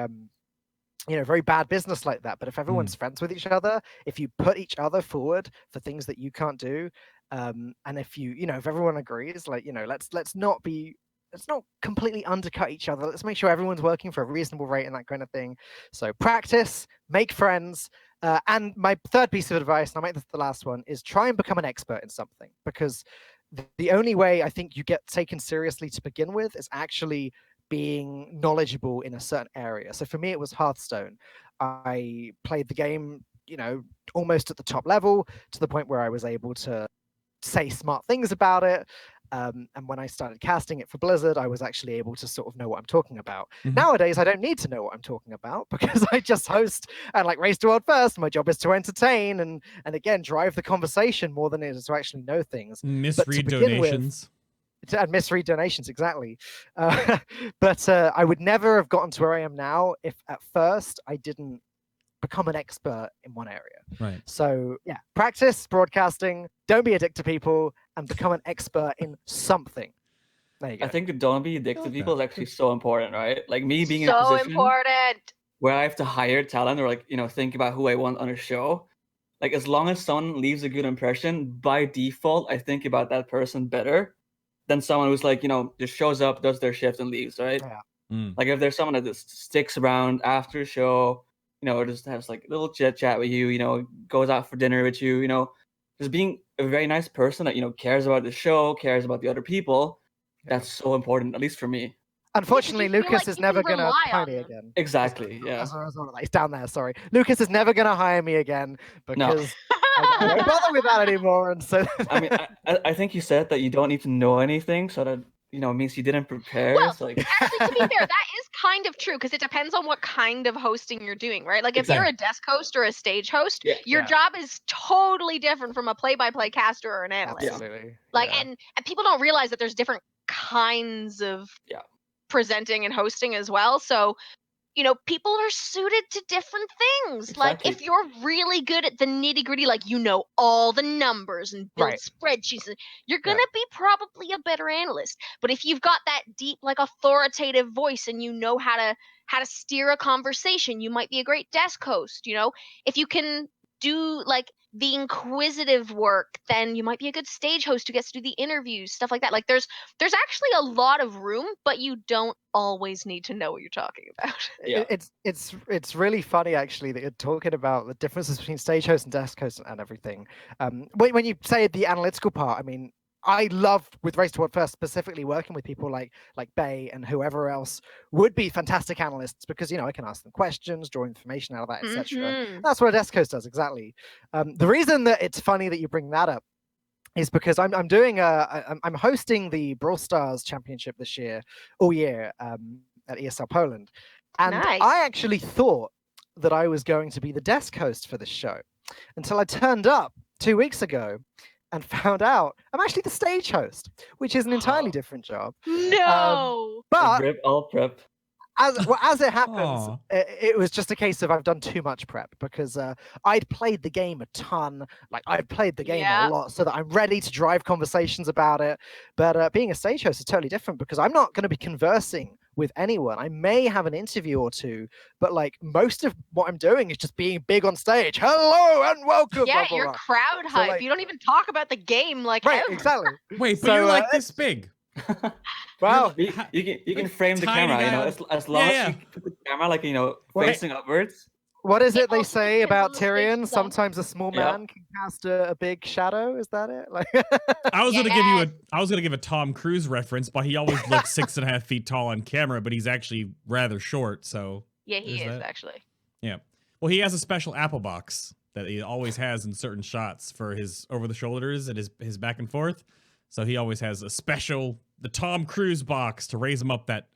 B: very bad business like that. But if everyone's friends with each other, if you put each other forward for things that you can't do, and if if everyone agrees, like, let's not completely undercut each other. Let's make sure everyone's working for a reasonable rate and that kind of thing. So practice, make friends. And my third piece of advice, and I'll make this the last one, is try and become an expert in something. Because the only way I think you get taken seriously to begin with is actually being knowledgeable in a certain area. So for me, it was Hearthstone. I played the game, almost at the top level, to the point where I was able to say smart things about it. And when I started casting it for Blizzard, I was actually able to sort of know what I'm talking about. Nowadays, I don't need to know what I'm talking about, because I just host and like Race to World First. My job is to entertain and again drive the conversation more than it is to actually know things.
A: Misread donations.
B: And misread donations, exactly. But I would never have gotten to where I am now if at first I didn't become an expert in one area.
A: Right.
B: So yeah, practice broadcasting, don't be a dick to people, and become an expert in something. There you go.
D: I think don't be a dick to people is actually so important, right? Like me being in a
C: So
D: position
C: important.
D: where I have to hire talent, or like, think about who I want on a show. Like, as long as someone leaves a good impression, by default, I think about that person better than someone who's like, just shows up, does their shift, and leaves, right?
B: Yeah.
D: Like, if there's someone that just sticks around after a show, or just has like a little chit chat with you, goes out for dinner with you, just being a very nice person that, cares about the show, cares about the other people. That's so important, at least for me.
B: Unfortunately,
C: you feel
B: Lucas
C: like
B: is
C: you
B: never
C: can
B: going to
C: rely
B: hire
C: on
B: me
C: them.
B: again.
D: Exactly, yeah.
B: It's down there, sorry. Lucas is never going to hire me again, because I don't bother with that anymore. And so
D: I mean, I think you said that you don't need to know anything, so that means you didn't prepare.
C: Well,
D: so, like...
C: actually, to be fair, that is kind of true, because it depends on what kind of hosting you're doing, right? Like, if you're a desk host or a stage host, your job is totally different from a play-by-play caster or an analyst.
B: Absolutely.
C: Like, and people don't realize that there's different kinds of presenting and hosting as well. So, people are suited to different things.
D: Exactly.
C: Like, if you're really good at the nitty gritty, like, all the numbers and build spreadsheets, you're going to be probably a better analyst. But if you've got that deep, like, authoritative voice and you know how to steer a conversation, you might be a great desk host. If you can do like the inquisitive work, then you might be a good stage host who gets to do the interviews, stuff like that. Like, there's actually a lot of room, but you don't always need to know what you're talking about.
B: It's really funny, actually, that you're talking about the differences between stage host and desk host and everything. When you say the analytical part, I mean, I love with Race to World First specifically working with people like Bay and whoever else would be fantastic analysts, because I can ask them questions, draw information out of that, etc. That's what a desk host does, exactly. The reason that it's funny that you bring that up is because I'm hosting the Brawl Stars Championship this year, all year, at ESL Poland, and I actually thought that I was going to be the desk host for this show until I turned up 2 weeks ago and found out I'm actually the stage host, which is an entirely different job.
C: No.
B: But
D: all prep.
B: As it happens, it was just a case of I've done too much prep, because I'd played the game a ton. Like, I'd played the game a lot, so that I'm ready to drive conversations about it. But being a stage host is totally different, because I'm not going to be conversing with anyone. I may have an interview or two, but like most of what I'm doing is just being big on stage. Hello and welcome.
C: Yeah,
B: blah, blah,
C: you're
B: blah.
C: crowd hype.
B: Like,
C: you don't even talk about the game, like,
B: right,
C: ever.
B: exactly.
A: Wait, but you're like this big.
B: Well,
D: you can frame the
A: tiny
D: camera,
A: guy.
D: as long as you put the camera like facing upwards.
B: What is
C: It
B: it they
C: also
B: say
C: depends
B: about
C: on the stage
B: Tyrion?
C: she's on.
B: Sometimes a small
D: Yeah.
B: man can cast a big shadow. Is that it? Like,
A: I was
C: Yes.
A: gonna give a Tom Cruise reference, but he always looks 6.5 feet tall on camera, but he's actually rather short. So
C: Yeah, he
A: there's
C: is
A: that.
C: actually.
A: Yeah. Well, he has a special apple box that he always has in certain shots for his over the shoulders and his back and forth. So he always has the Tom Cruise box to raise him up that.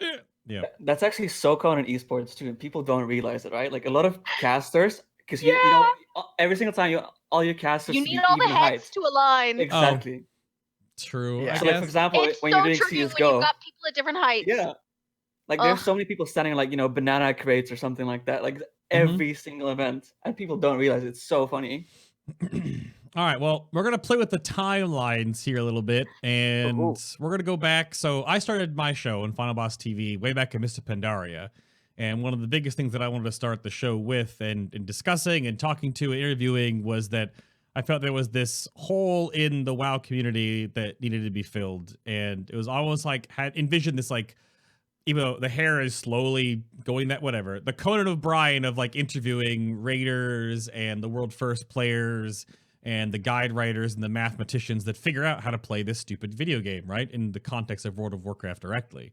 A: Yeah.
D: That's actually so common in esports too. People don't realize it, right? Like a lot of casters, because you
C: Yeah.
D: know every single time all your casters
C: You
D: to
C: need
D: be
C: all the
D: even
C: heads
D: height.
C: to align.
D: Exactly.
A: True.
B: Yeah.
A: I
D: So like for
A: guess.
D: example,
C: It's
D: when
C: so
D: you're doing
C: tricky when you've
D: CS:GO,
C: got people at different heights.
D: yeah, like there's
C: Ugh.
D: so many people standing like banana crates or something like that, like every single event, and people don't realize it's so funny.
A: All right, well, we're going to play with the timelines here a little bit, and
B: Ooh.
A: we're going to go back. So I started my show in Final Boss TV way back in Mr. Pandaria, and one of the biggest things that I wanted to start the show with and discussing and talking to and interviewing was that I felt there was this hole in the WoW community that needed to be filled, and it was almost like had envisioned this like, even though the hair is slowly going that whatever, the Conan O'Brien of like interviewing raiders and the world first players and the guide writers and the mathematicians that figure out how to play this stupid video game, right? In the context of World of Warcraft directly.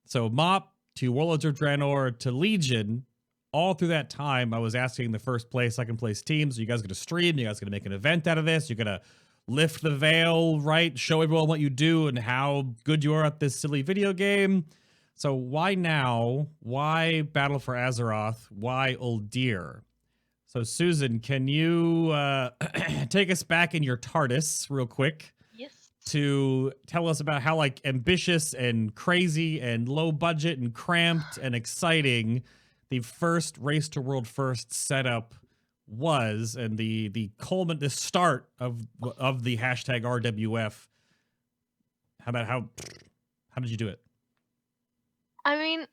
A: So MOP to Warlords of Draenor to Legion, all through that time, I was asking the first place, second place teams, are you guys going to stream? Are you guys going to make an event out of this? You're going to lift the veil, right? Show everyone what you do and how good you are at this silly video game. So why now? Why Battle for Azeroth? Why Uldir? So Susan, can you take us back in your TARDIS real quick
C: Yes.
A: to tell us about how like ambitious and crazy and low budget and cramped and exciting the first Race to World First setup was, and the start of the hashtag RWF. How did you do it?
C: I mean,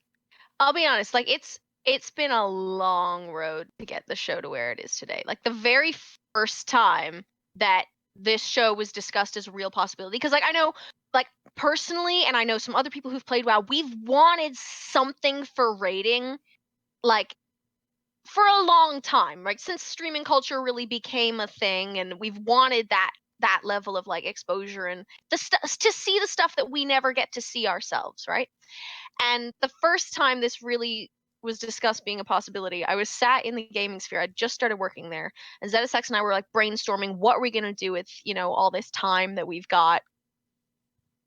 C: I'll be honest, like it's been a long road to get the show to where it is today. Like the very first time that this show was discussed as a real possibility, because like I know like personally, and I know some other people who've played WoW, we've wanted something for rating like for a long time, right? Since streaming culture really became a thing, and we've wanted that level of like exposure and to see the stuff that we never get to see ourselves, right? And the first time this really was discussed being a possibility, I was sat in the gaming sphere. I just started working there, and ZSX and I were like brainstorming what are we going to do with all this time that we've got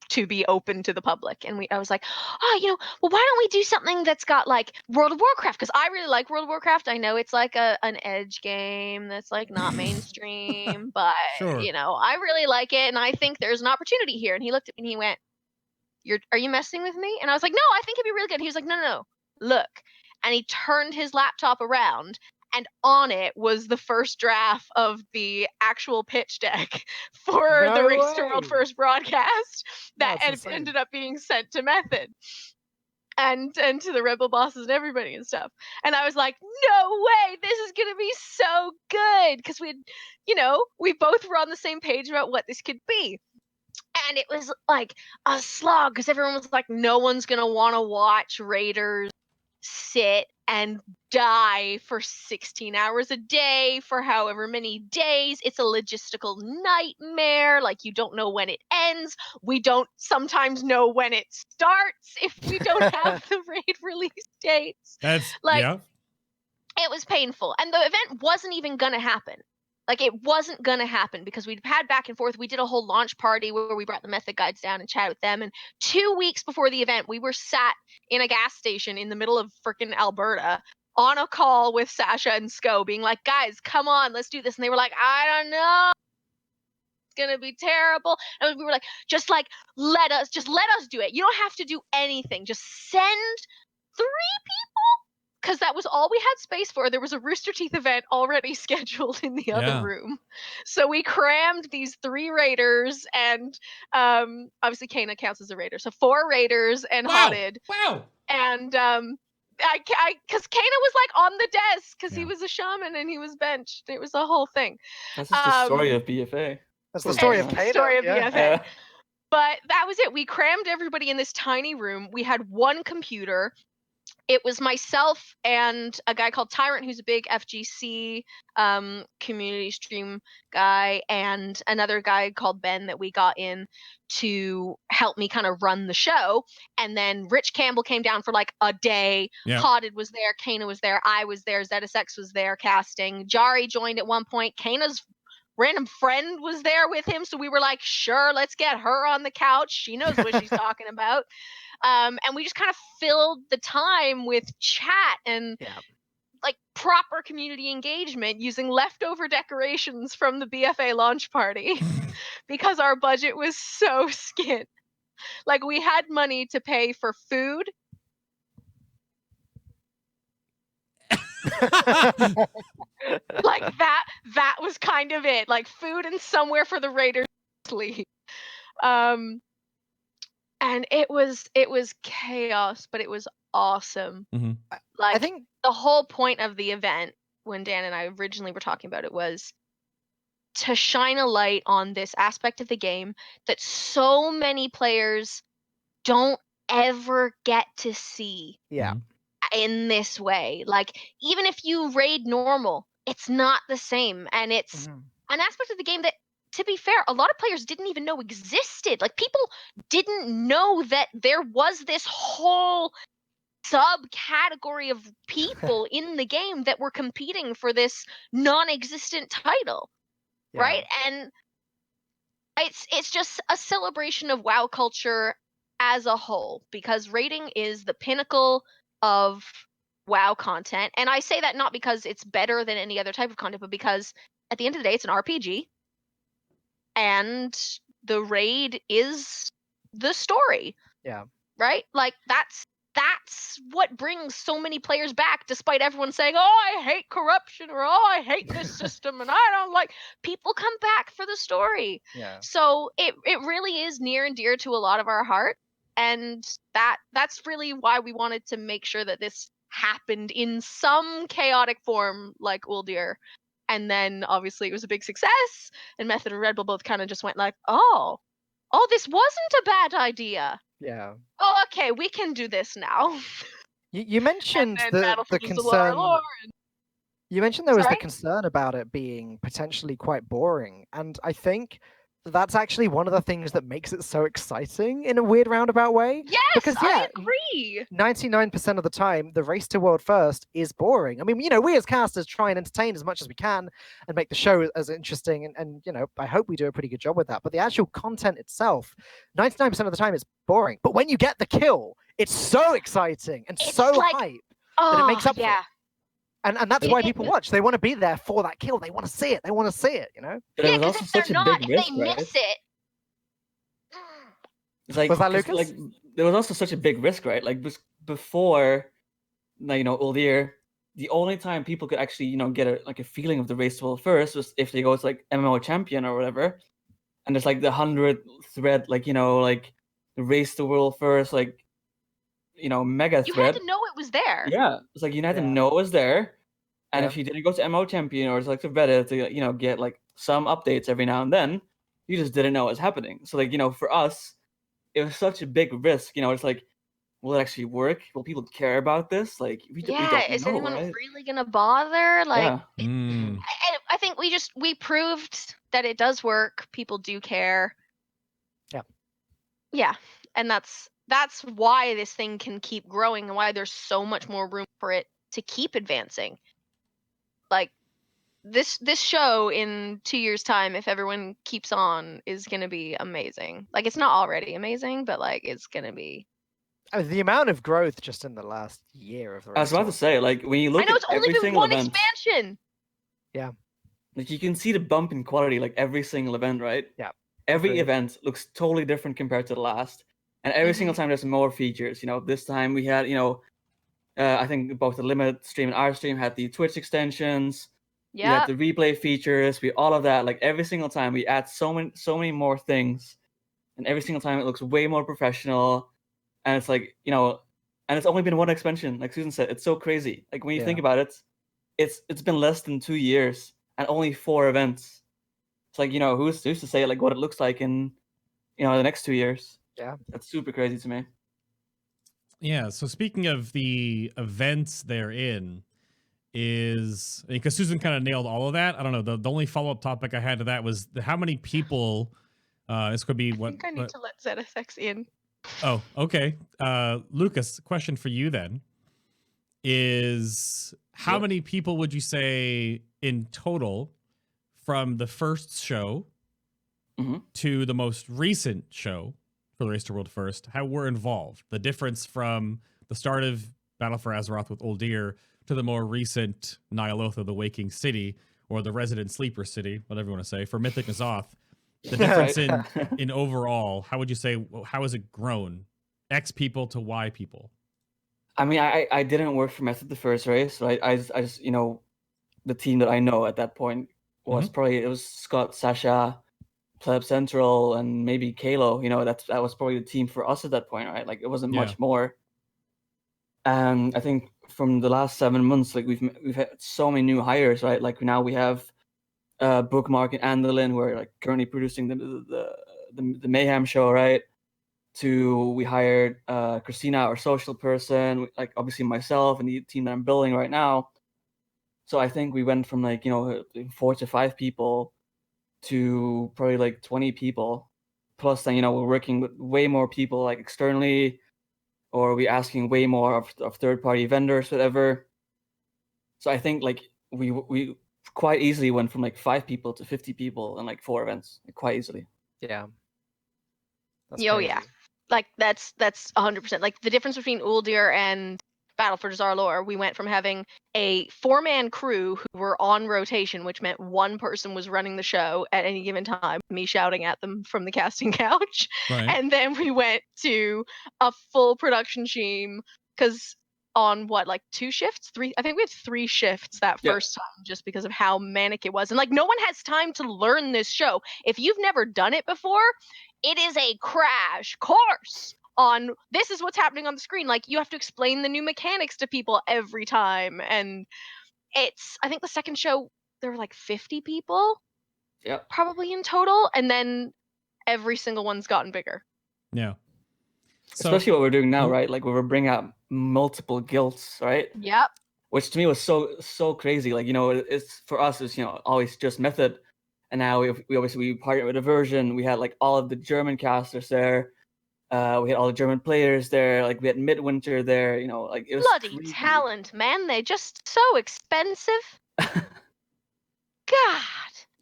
C: to be open to the public. And I was like, well, why don't we do something that's got like World of Warcraft? Because I really like World of Warcraft. I know it's like an edge game that's like not mainstream, but
A: Sure.
C: I really like it, and I think there's an opportunity here. And he looked at me and he went, are you messing with me? And I was like, no, I think it'd be really good. He was like, no, look. And he turned his laptop around, and on it was the first draft of the actual pitch deck for
B: No
C: the Race to World
B: way.
C: First broadcast that
B: That's insane.
C: ended up being sent to Method and to the Rebel bosses and everybody and stuff. And I was like, no way, this is gonna be so good, because we both were on the same page about what this could be. And it was like a slog, because everyone was like, no one's going to want to watch Raiders sit and die for 16 hours a day for however many days. It's a logistical nightmare. Like, you don't know when it ends. We don't sometimes know when it starts if we don't have the raid release dates.
A: That's
C: like,
A: yeah.
C: It was painful. And the event wasn't even going to happen. Like, it wasn't going to happen because we'd had back and forth. We did a whole launch party where we brought the Method guides down and chatted with them. And 2 weeks before the event, we were sat in a gas station in the middle of freaking Alberta on a call with Sasha and Sko being like, guys, come on, let's do this. And they were like, I don't know. It's going to be terrible. And we were like, just let us do it. You don't have to do anything. Just send 3 people. Because that was all we had space for. There was a Rooster Teeth event already scheduled in the other room. So we crammed these 3 raiders, and obviously Kana counts as a raider. So 4 raiders and Hotted.
A: Wow.
C: And because Kana was like on the desk because he was a shaman and he was benched. It was a whole thing.
D: That's just the story of BFA.
B: That's the story of
C: It's the
B: Kana.
C: story of
B: yeah.
C: BFA. But that was it. We crammed everybody in this tiny room. We had 1 computer. it was myself and a guy called Tyrant, who's a big FGC community stream guy, and another guy called Ben that we got in to help me kind of run the show. And then Rich Campbell came down for like a day.
A: Yeah.
C: Potted was there, Kana was there, I was there, ZSX was there casting. Jari joined at one point. Kana's random friend was there with him, so we were like, sure, let's get her on the couch. She knows what she's talking about. And we just kind of filled the time with chat and like proper community engagement using leftover decorations from the BFA launch party because our budget was so skint. Like, we had money to pay for food. Like that was kind of it. Like, food and somewhere for the Raiders to sleep. And it was chaos, but it was awesome.
A: Mm-hmm.
C: Like,
B: I think
C: the whole point of the event, when Dan and I originally were talking about it, was to shine a light on this aspect of the game that so many players don't ever get to see in this way. Like, even if you raid normal, it's not the same. And it's an aspect of the game that, to be fair, a lot of players didn't even know existed. Like, people didn't know that there was this whole subcategory of people in the game that were competing for this non-existent title, right? And it's just a celebration of WoW culture as a whole, because raiding is the pinnacle of WoW content. And I say that not because it's better than any other type of content, but because at the end of the day, it's an RPG. And the raid is the story. Yeah. Right? Like, that's what brings so many players back, despite everyone saying, oh, I hate corruption, or oh, I hate this system, and I don't like. People come back for the story. Yeah. So it really is near and dear to a lot of our heart. And that's really why we wanted to make sure that this happened in some chaotic form, like Uldir. And then obviously it was a big success, and Method and Red Bull both kind of just went like, oh, this wasn't a bad idea. Yeah. Oh, okay, we can do this now.
B: You mentioned the concern. You mentioned there was the concern about it being potentially quite boring, and I think that's actually one of the things that makes it so exciting in a weird roundabout way.
C: Yes, because, I agree.
B: 99% of the time, the race to world first is boring. I mean, we as casters try and entertain as much as we can and make the show as interesting, and I hope we do a pretty good job with that. But the actual content itself, 99% of the time, it's boring. But when you get the kill, it's so exciting and it's so like, hype that it makes up for it. And that's why people watch. They want to be there for that kill. They want to see it. They want to see it,
D: But it was also such a big risk,
C: right? Miss it.
D: It's like,
B: was that Lucas?
D: Like, there was also such a big risk, right? Like, before, Uldir, the only time people could actually, get a feeling of the race to world first was if they go to like MMO champion or whatever, and there's like the 100 thread, the race to world first, mega thread.
C: You had to know it was there.
D: Yeah, it's like you had to know it was there, and if you didn't go to MMO champion or to Reddit to get like some updates every now and then, you just didn't know what was happening. So for us, it was such a big risk. It's like, will it actually work? Will people care about this? Like, we don't
C: is
D: know,
C: anyone
D: right?
C: really gonna bother? Like,
A: Yeah.
C: I think we proved that it does work. People do care.
B: Yeah.
C: Yeah, and that's why this thing can keep growing and why there's so much more room for it to keep advancing. Like, this show in 2 years' time, if everyone keeps on, is gonna be amazing. Like, it's not already amazing, but like, it's gonna be.
B: The amount of growth just in the last year of the race.
D: I was about to say, like, when you look at every single event,
C: it's only been one expansion.
B: Yeah.
D: Like, you can see the bump in quality, like every single event, right?
B: Yeah.
D: Every event looks totally different compared to the last. And every single time there's more features. This time we had, I think both the Limit stream and our stream had the Twitch extensions. Yeah. We had the replay features. All of that. Like, every single time we add so many more things, and every single time it looks way more professional. And it's like, and it's only been one expansion. Like Susan said, it's so crazy. Like, when you think about it, it's been less than 2 years and only 4 events. It's like, who's to say like what it looks like in the next 2 years?
B: Yeah,
D: that's super crazy to me.
A: Yeah. So speaking of the events they're in, is because Susan kind of nailed all of that. I don't know. The only follow up topic I had to that was how many people. This could be
C: I think I need to let ZFX in.
A: Oh, okay. Lucas, question for you then is how many people would you say in total from the first show to the most recent show for the Race to World First, how were involved? The difference from the start of Battle for Azeroth with Uldir to the more recent Ny'alotha, the Waking City, or the Resident Sleeper City, whatever you want to say, for Mythic N'Zoth. The difference in overall, how would you say, how has it grown? X people to Y people?
D: I mean, I didn't work for Method the first race, so I just, you know, the team that I know at that point was probably, it was Scott, Sasha, Pleb Central, and maybe Kalo. You know, that was probably the team for us at that point, right? Like, it wasn't much more. And I think from the last 7 months, like we've had so many new hires, right? Like now we have Bookmark and Andolin, who are like currently producing the Mayhem show, right? We hired Christina, our social person, like obviously myself and the team that I'm building right now. So I think we went from like, you know, 4 to 5 people to probably like 20 people. Plus then, you know, we're working with way more people like externally, or we asking way more of third-party vendors, whatever. So I think like we quite easily went from like 5 people to 50 people in like 4 events, like, quite easily.
B: Yeah.
C: Yeah. Like that's 100%. Like the difference between Uldir and Battle for Zarlor, we went from having a 4-man crew who were on rotation, which meant one person was running the show at any given time, me shouting at them from the casting couch.
A: Right.
C: And then we went to a full production team, because on like 2 shifts, 3, I think we had 3 shifts that first time, just because of how manic it was. And like no one has time to learn this show. If you've never done it before, it is a crash course on this is what's happening on the screen. Like you have to explain the new mechanics to people every time. And I think the second show, there were like 50 people probably in total. And then every single one's gotten bigger.
A: Yeah. So,
D: especially what we're doing now, right? Like we're bringing out multiple guilds, right?
C: Yep.
D: Which to me was so crazy. Like, you know, it's for us, it's, you know, always just Method. And now we obviously partnered with Aversion. We had like all of the German casters there. We had all the German players there. Like we had Midwinter there. You know, like it was
C: bloody
D: crazy.
C: talent, man. They just so expensive. God.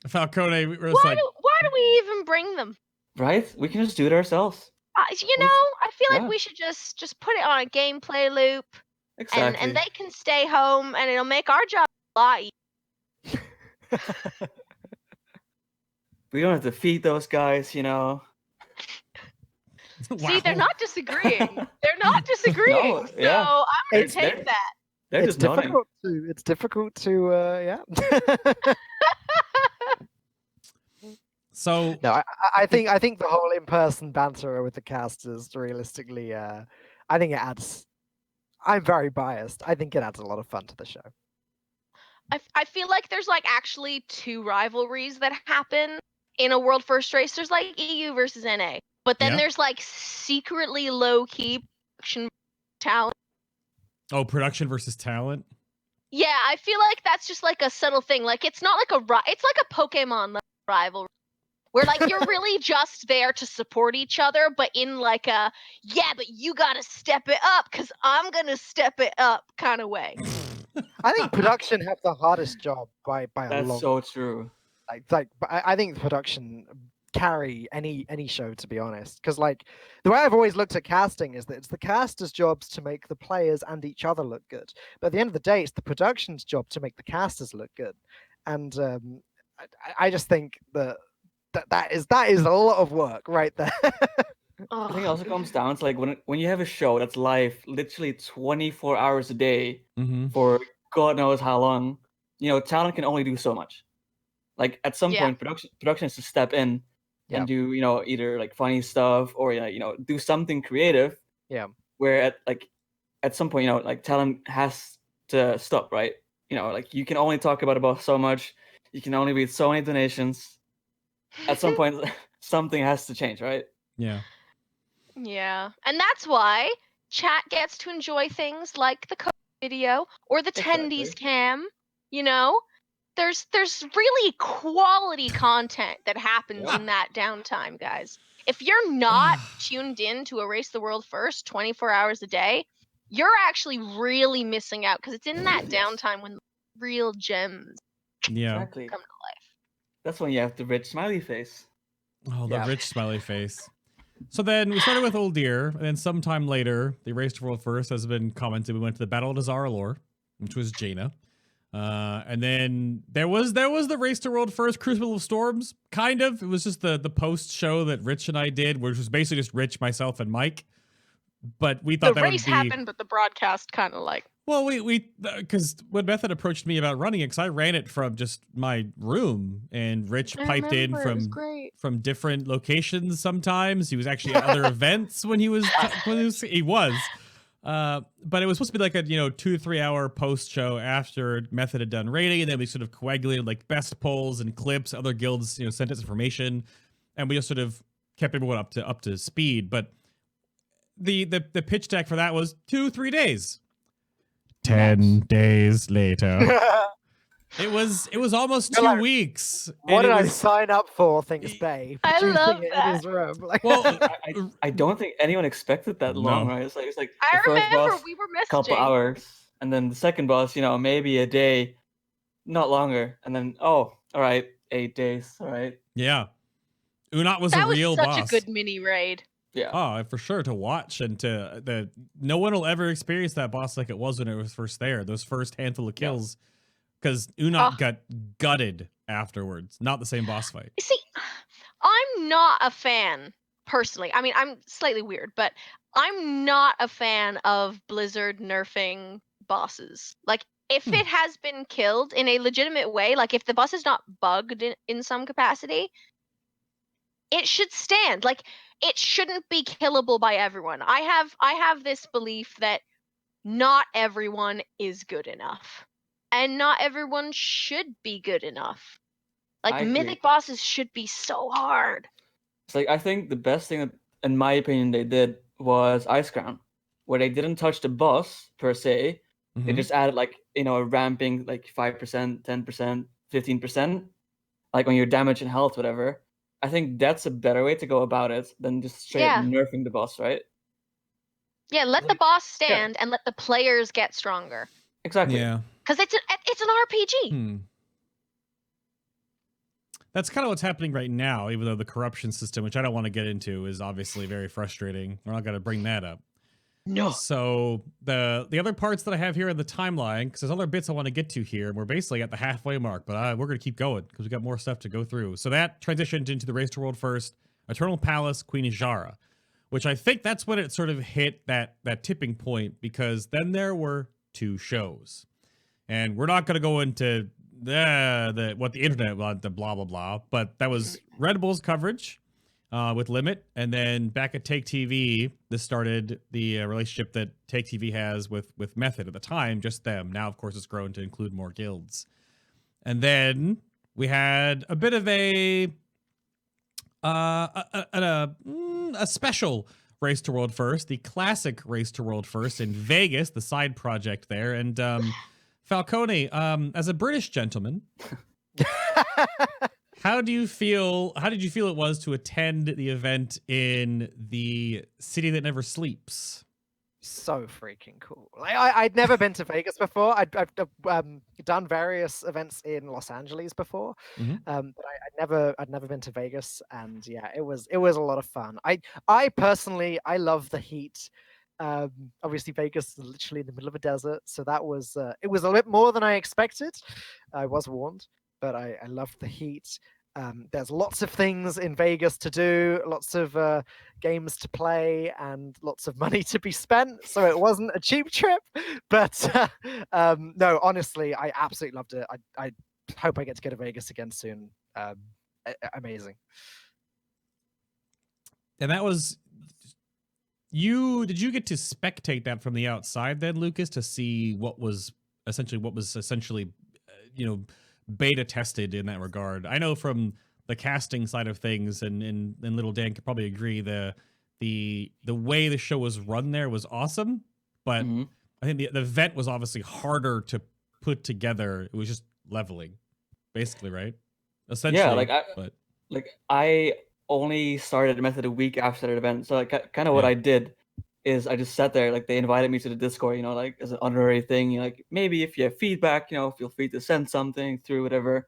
A: Falcone,
C: why do we even bring them?
D: Right? We can just do it ourselves.
C: You know, I feel like we should just put it on a gameplay loop.
D: Exactly.
C: And they can stay home, and it'll make our job a lot easier.
D: We don't have to feed those guys, you know.
A: Wow.
C: See, they're not disagreeing. They're not disagreeing.
D: No, yeah.
C: So I'm gonna take that.
D: It's
B: difficult to
A: So
B: no, I think the whole in-person banter with the casters, realistically, I think it adds. I'm very biased. I think it adds a lot of fun to the show.
C: I feel like there's like actually 2 rivalries that happen in a world first race. There's like EU versus NA, but then there's like secretly low key production talent.
A: Oh, production versus talent.
C: Yeah, I feel like that's just like a subtle thing. Like it's not like it's like a Pokemon rivalry, where like you're really just there to support each other, but in like a but you gotta step it up because I'm gonna step it up kind of way.
B: I think production have the hardest job by a lot.
D: That's so true.
B: Like I think the production carry any show, to be honest, because like the way I've always looked at casting is that it's the casters' jobs to make the players and each other look good, but at the end of the day, it's the production's job to make the casters look good. And I just think that is a lot of work right there.
D: I think it also comes down to like when you have a show that's live literally 24 hours a day for God knows how long, you know, talent can only do so much. Like at some point, production has to step in and do, you know, either like funny stuff or, you know, do something creative.
B: Yeah.
D: Where at some point, you know, like talent has to stop, right? You know, like you can only talk about so much. You can only read so many donations. At some point, something has to change, right?
A: Yeah.
C: Yeah, and that's why chat gets to enjoy things like the code video or the
D: Exactly.
C: tendies cam. You know, there's really quality content that happens in that downtime, guys. If you're not tuned in to Erase the World First 24 hours a day, you're actually really missing out because it's in that downtime when real gems
A: Yeah.
D: Exactly.
C: come to life.
D: That's when you have the rich smiley face.
A: Oh, the
B: Yeah.
A: rich smiley face. So then we started with Old Deer, and then sometime later, the Race to World First has been commented. We went to the Battle of Azaralor, which was Jaina. And then there was the Race to World First Crucible of Storms, kind of. It was just the post show that Rich and I did, which was basically just Rich, myself, and Mike. But we thought
C: The
A: that
C: race
A: would be
C: happened, but the broadcast kind of like.
A: well, we because when Method approached me about running it, because I ran it from just my room, and Rich piped in from different locations. Sometimes he was actually at other events when he was but it was supposed to be like a 2 to 3 hour post show after Method had done rating, and then we sort of coagulated like best polls and clips. Other guilds sent us information, and we just sort of kept everyone up to speed. But the pitch deck for that was 2-3 days. 10 days later. It was almost
B: You're
A: 2
B: like,
A: weeks.
B: What
A: and
B: did
A: it
B: I
A: was-
B: sign up for? Thinks Bay.
C: I
B: producing
C: love
B: it
C: that.
B: in his room. Like,
A: Well,
D: I don't think anyone expected that long,
A: No.
D: right? It's like
C: I
D: the first
C: remember
D: boss,
C: we were
D: couple
C: messaging.
D: hours, and then the second boss, maybe a day, not longer, and then all right, 8 days, all right,
A: yeah. Unat was
C: That
A: a
C: was
A: real
C: such
A: boss.
C: a good mini raid.
D: yeah.
A: Oh, for sure, to watch, and no one will ever experience that boss like it was when it was first there. Those first handful of kills, because Unat got gutted afterwards. Not the same boss fight.
C: You see, I'm not a fan personally. I mean, I'm slightly weird, but I'm not a fan of Blizzard nerfing bosses. Like, if it has been killed in a legitimate way, like if the boss is not bugged in some capacity, it should stand. Like, it shouldn't be killable by everyone. I have this belief that not everyone is good enough, and not everyone should be good enough.
D: I
C: Like,
D: agree.
C: mythic bosses should be so hard.
D: It's like I think the best thing that, in my opinion, they did was Ice Crown, where they didn't touch the boss per se. They
A: Mhm.
D: just added a ramping like 5%, 10%, 15%, like on your damage and health, whatever. I think that's a better way to go about it than just straight up nerfing the boss, right?
C: Yeah, let the boss stand and let the players get stronger.
D: Exactly.
A: Yeah.
C: Because it's an RPG.
A: That's kind of what's happening right now, even though the corruption system, which I don't want to get into, is obviously very frustrating. We're not going to bring that up.
C: No.
A: So the other parts that I have here in the timeline, because there's other bits I want to get to here, and we're basically at the halfway mark, but we're going to keep going because we got more stuff to go through. So that transitioned into the Race to World First, Eternal Palace, Queen Ijara, which I think that's when it sort of hit that tipping point, because then there were 2 shows. And we're not going to go into what the internet, the blah, blah, blah, but that was Red Bull's coverage with Limit, and then back at Take TV, this started the relationship that Take TV has with Method at the time, just them. Now, of course, it's grown to include more guilds. And then we had a bit of a special Race to World First, the classic Race to World First in Vegas, the side project there. And Falcone, as a British gentleman, how did you feel it was to attend the event in the city that never sleeps?
B: so freaking cool. Like, I'd never been to Vegas before. I've done various events in Los Angeles before,
A: Mhm.
B: but I'd never been to Vegas, and yeah, it was a lot of fun. I personally love the heat. Obviously, Vegas is literally in the middle of a desert, so that was it was a bit more than I expected. I was warned, but I loved the heat. There's lots of things in Vegas to do, lots of games to play, and lots of money to be spent. So it wasn't a cheap trip, but no, honestly, I absolutely loved it. I hope I get to go to Vegas again soon. Amazing.
A: And that was did you get to spectate that from the outside then, Lucas, to see what was essentially beta tested in that regard? I know from the casting side of things, and little Dan could probably agree, the the way the show was run there was awesome, but
D: Mhm.
A: I think the event was obviously harder to put together. It was just leveling, basically, right? Essentially,
D: Yeah, like
A: but
D: I only started Method a week after that event, so like kind of what
A: Yeah.
D: I did is I just sat there. Like they invited me to the Discord, you know, like as an honorary thing. You know, like maybe if you have feedback, you know, feel free to send something through whatever.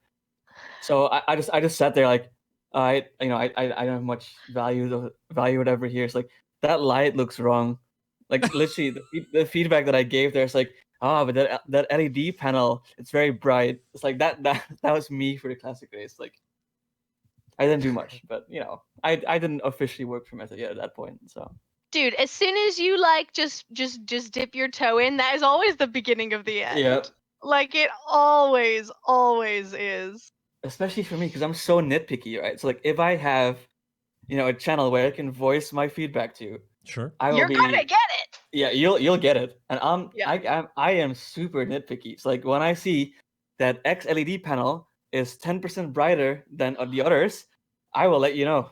D: So I just sat there like I don't have much value whatever here. It's like that light looks wrong. Like literally the feedback that I gave there is like, but that LED panel, it's very bright. It's like that was me for the classic race. Like I didn't do much, but you know, I didn't officially work for Method yet at that point. So
C: Dude, as soon as you like just dip your toe in, that is always the beginning of the end.
D: yeah,
C: Like it always is.
D: especially for me because I'm so nitpicky, right? So like if I have, you know, a channel where I can voice my feedback to,
A: sure.
D: I will
C: You're
D: be.
C: gonna get it.
D: Yeah, you'll get it. And
C: Yeah.
D: I am super nitpicky. It's like when I see that X LED panel is 10% brighter than the others, I will let you know.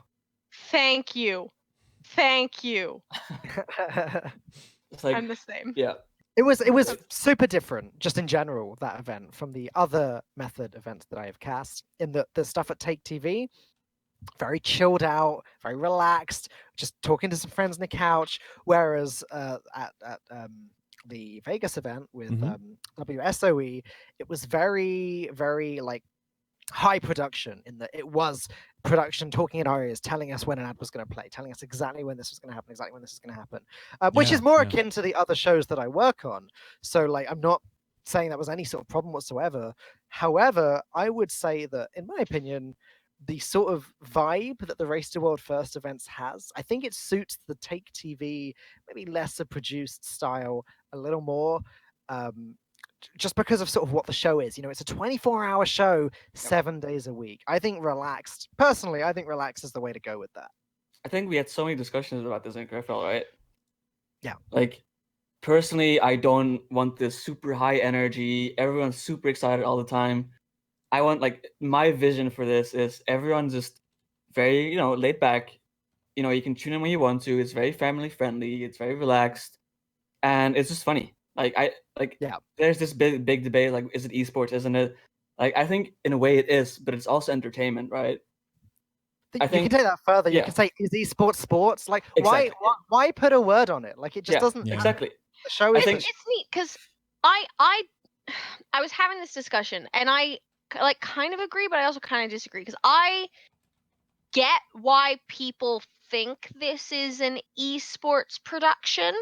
C: Thank you. Thank you.
D: It's like
C: I'm the same.
D: yeah.
B: It was super different, just in general, that event from the other Method events that I have cast. In the stuff at Take TV, very chilled out, very relaxed, just talking to some friends on the couch. Whereas at the Vegas event with WSOE, it was very like high production in that it was production talking in our ears, telling us when an ad was going to play, telling us exactly when this was going to happen, exactly when this is going to happen, which is more akin to the other shows that I work on. So like, I'm not saying that was any sort of problem whatsoever. However, I would say that, in my opinion, the sort of vibe that the Race to World First events has, I think it suits the Take TV, maybe lesser produced style a little more. Just because of sort of what the show is, you know, it's a 24-hour show, 7 days a week. I think relaxed is the way to go with that.
D: I think we had so many discussions about this in Grefel, right?
B: Yeah.
D: Like personally, I don't want this super high energy, everyone's super excited all the time. I want like my vision for this is everyone's just very, you know, laid back. You know, you can tune in when you want to. It's very family friendly. It's very relaxed, and it's just funny.
B: Yeah.
D: There's this big debate. Like, is it esports? Isn't it? Like, I think in a way it is, but it's also entertainment, right? I
B: You
D: think
B: can take that further. You
D: yeah.
B: can say, is esports sports? Like,
D: Exactly,
B: why put a word on it? Like, it just doesn't.
D: exactly.
B: The show is.
C: It's neat because I was having this discussion and I like kind of agree, but I also kind of disagree because I get why people think this is an esports production,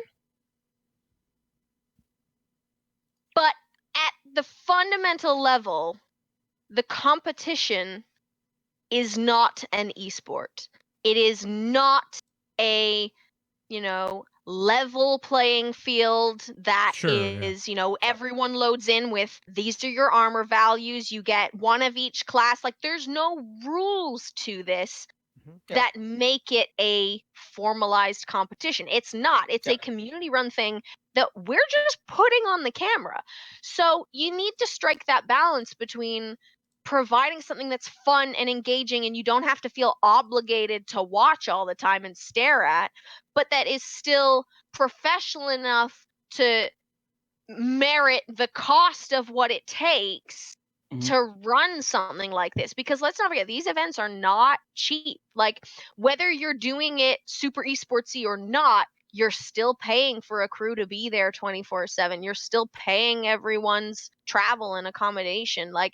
C: but at the fundamental level, the competition is not an esport. It is not a, you know, level playing field that is, you know, everyone loads in with these are your armor values, you get one of each class. Like there's no rules to this that make it a formalized competition. It's not. It's a community run thing that we're just putting on the camera. So you need to strike that balance between providing something that's fun and engaging and you don't have to feel obligated to watch all the time and stare at, but that is still professional enough to merit the cost of what it takes to run something like this. Because let's not forget, these events are not cheap. Like whether you're doing it super esportsy or not, you're still paying for a crew to be there 24/7. You're still paying everyone's travel and accommodation. Like,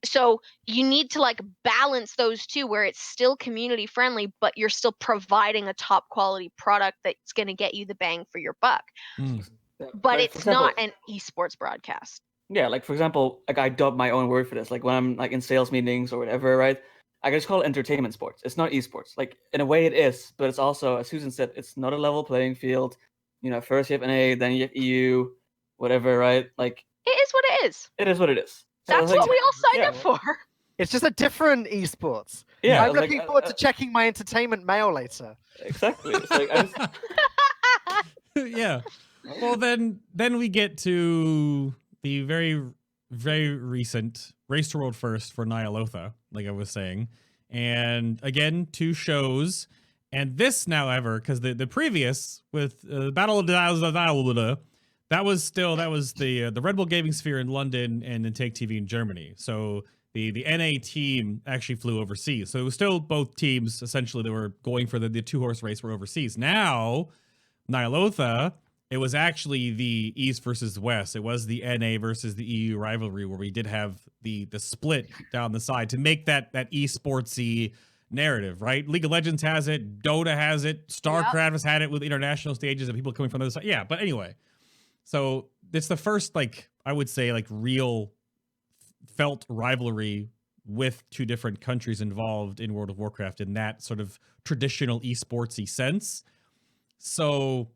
C: so you need to like balance those two where it's still community friendly, but you're still providing a top quality product that's going to get you the bang for your buck. But
D: Like,
C: it's not an esports broadcast.
D: Yeah, like for example, like I dub my own word for this. Like when I'm like in sales meetings or whatever, right? I just call it entertainment sports. It's not esports. Like in a way it is, but it's also, as Susan said, it's not a level playing field. You know, first you have NA, then you have EU, whatever, right? Like
C: it is what it is.
D: It is what it is.
C: That's
D: like,
C: what we all signed up for.
B: It's just a different esports.
D: Yeah,
B: I'm looking forward to checking my entertainment mail later.
D: Exactly. It's like
A: yeah. Well, then we get to the very recent Race to World First for Ny'alotha, like I was saying, and again 2 shows, And this now ever, because the previous with Battle of Ny'alotha, that was the Red Bull Gaming Sphere in London and then Take TV in Germany. So the NA team actually flew overseas. So it was still both teams essentially that were going for the 2-horse race were overseas. Now, Ny'alotha, it was actually the East versus West. It was the NA versus the EU rivalry where we did have the split down the side to make that esportsy narrative, right? League of Legends has it, Dota has it, StarCraft has had it with international stages and people coming from the other side. Yeah, but anyway, so it's the first, like, I would say, like, real felt rivalry with two different countries involved in World of Warcraft in that sort of traditional esportsy sense. So,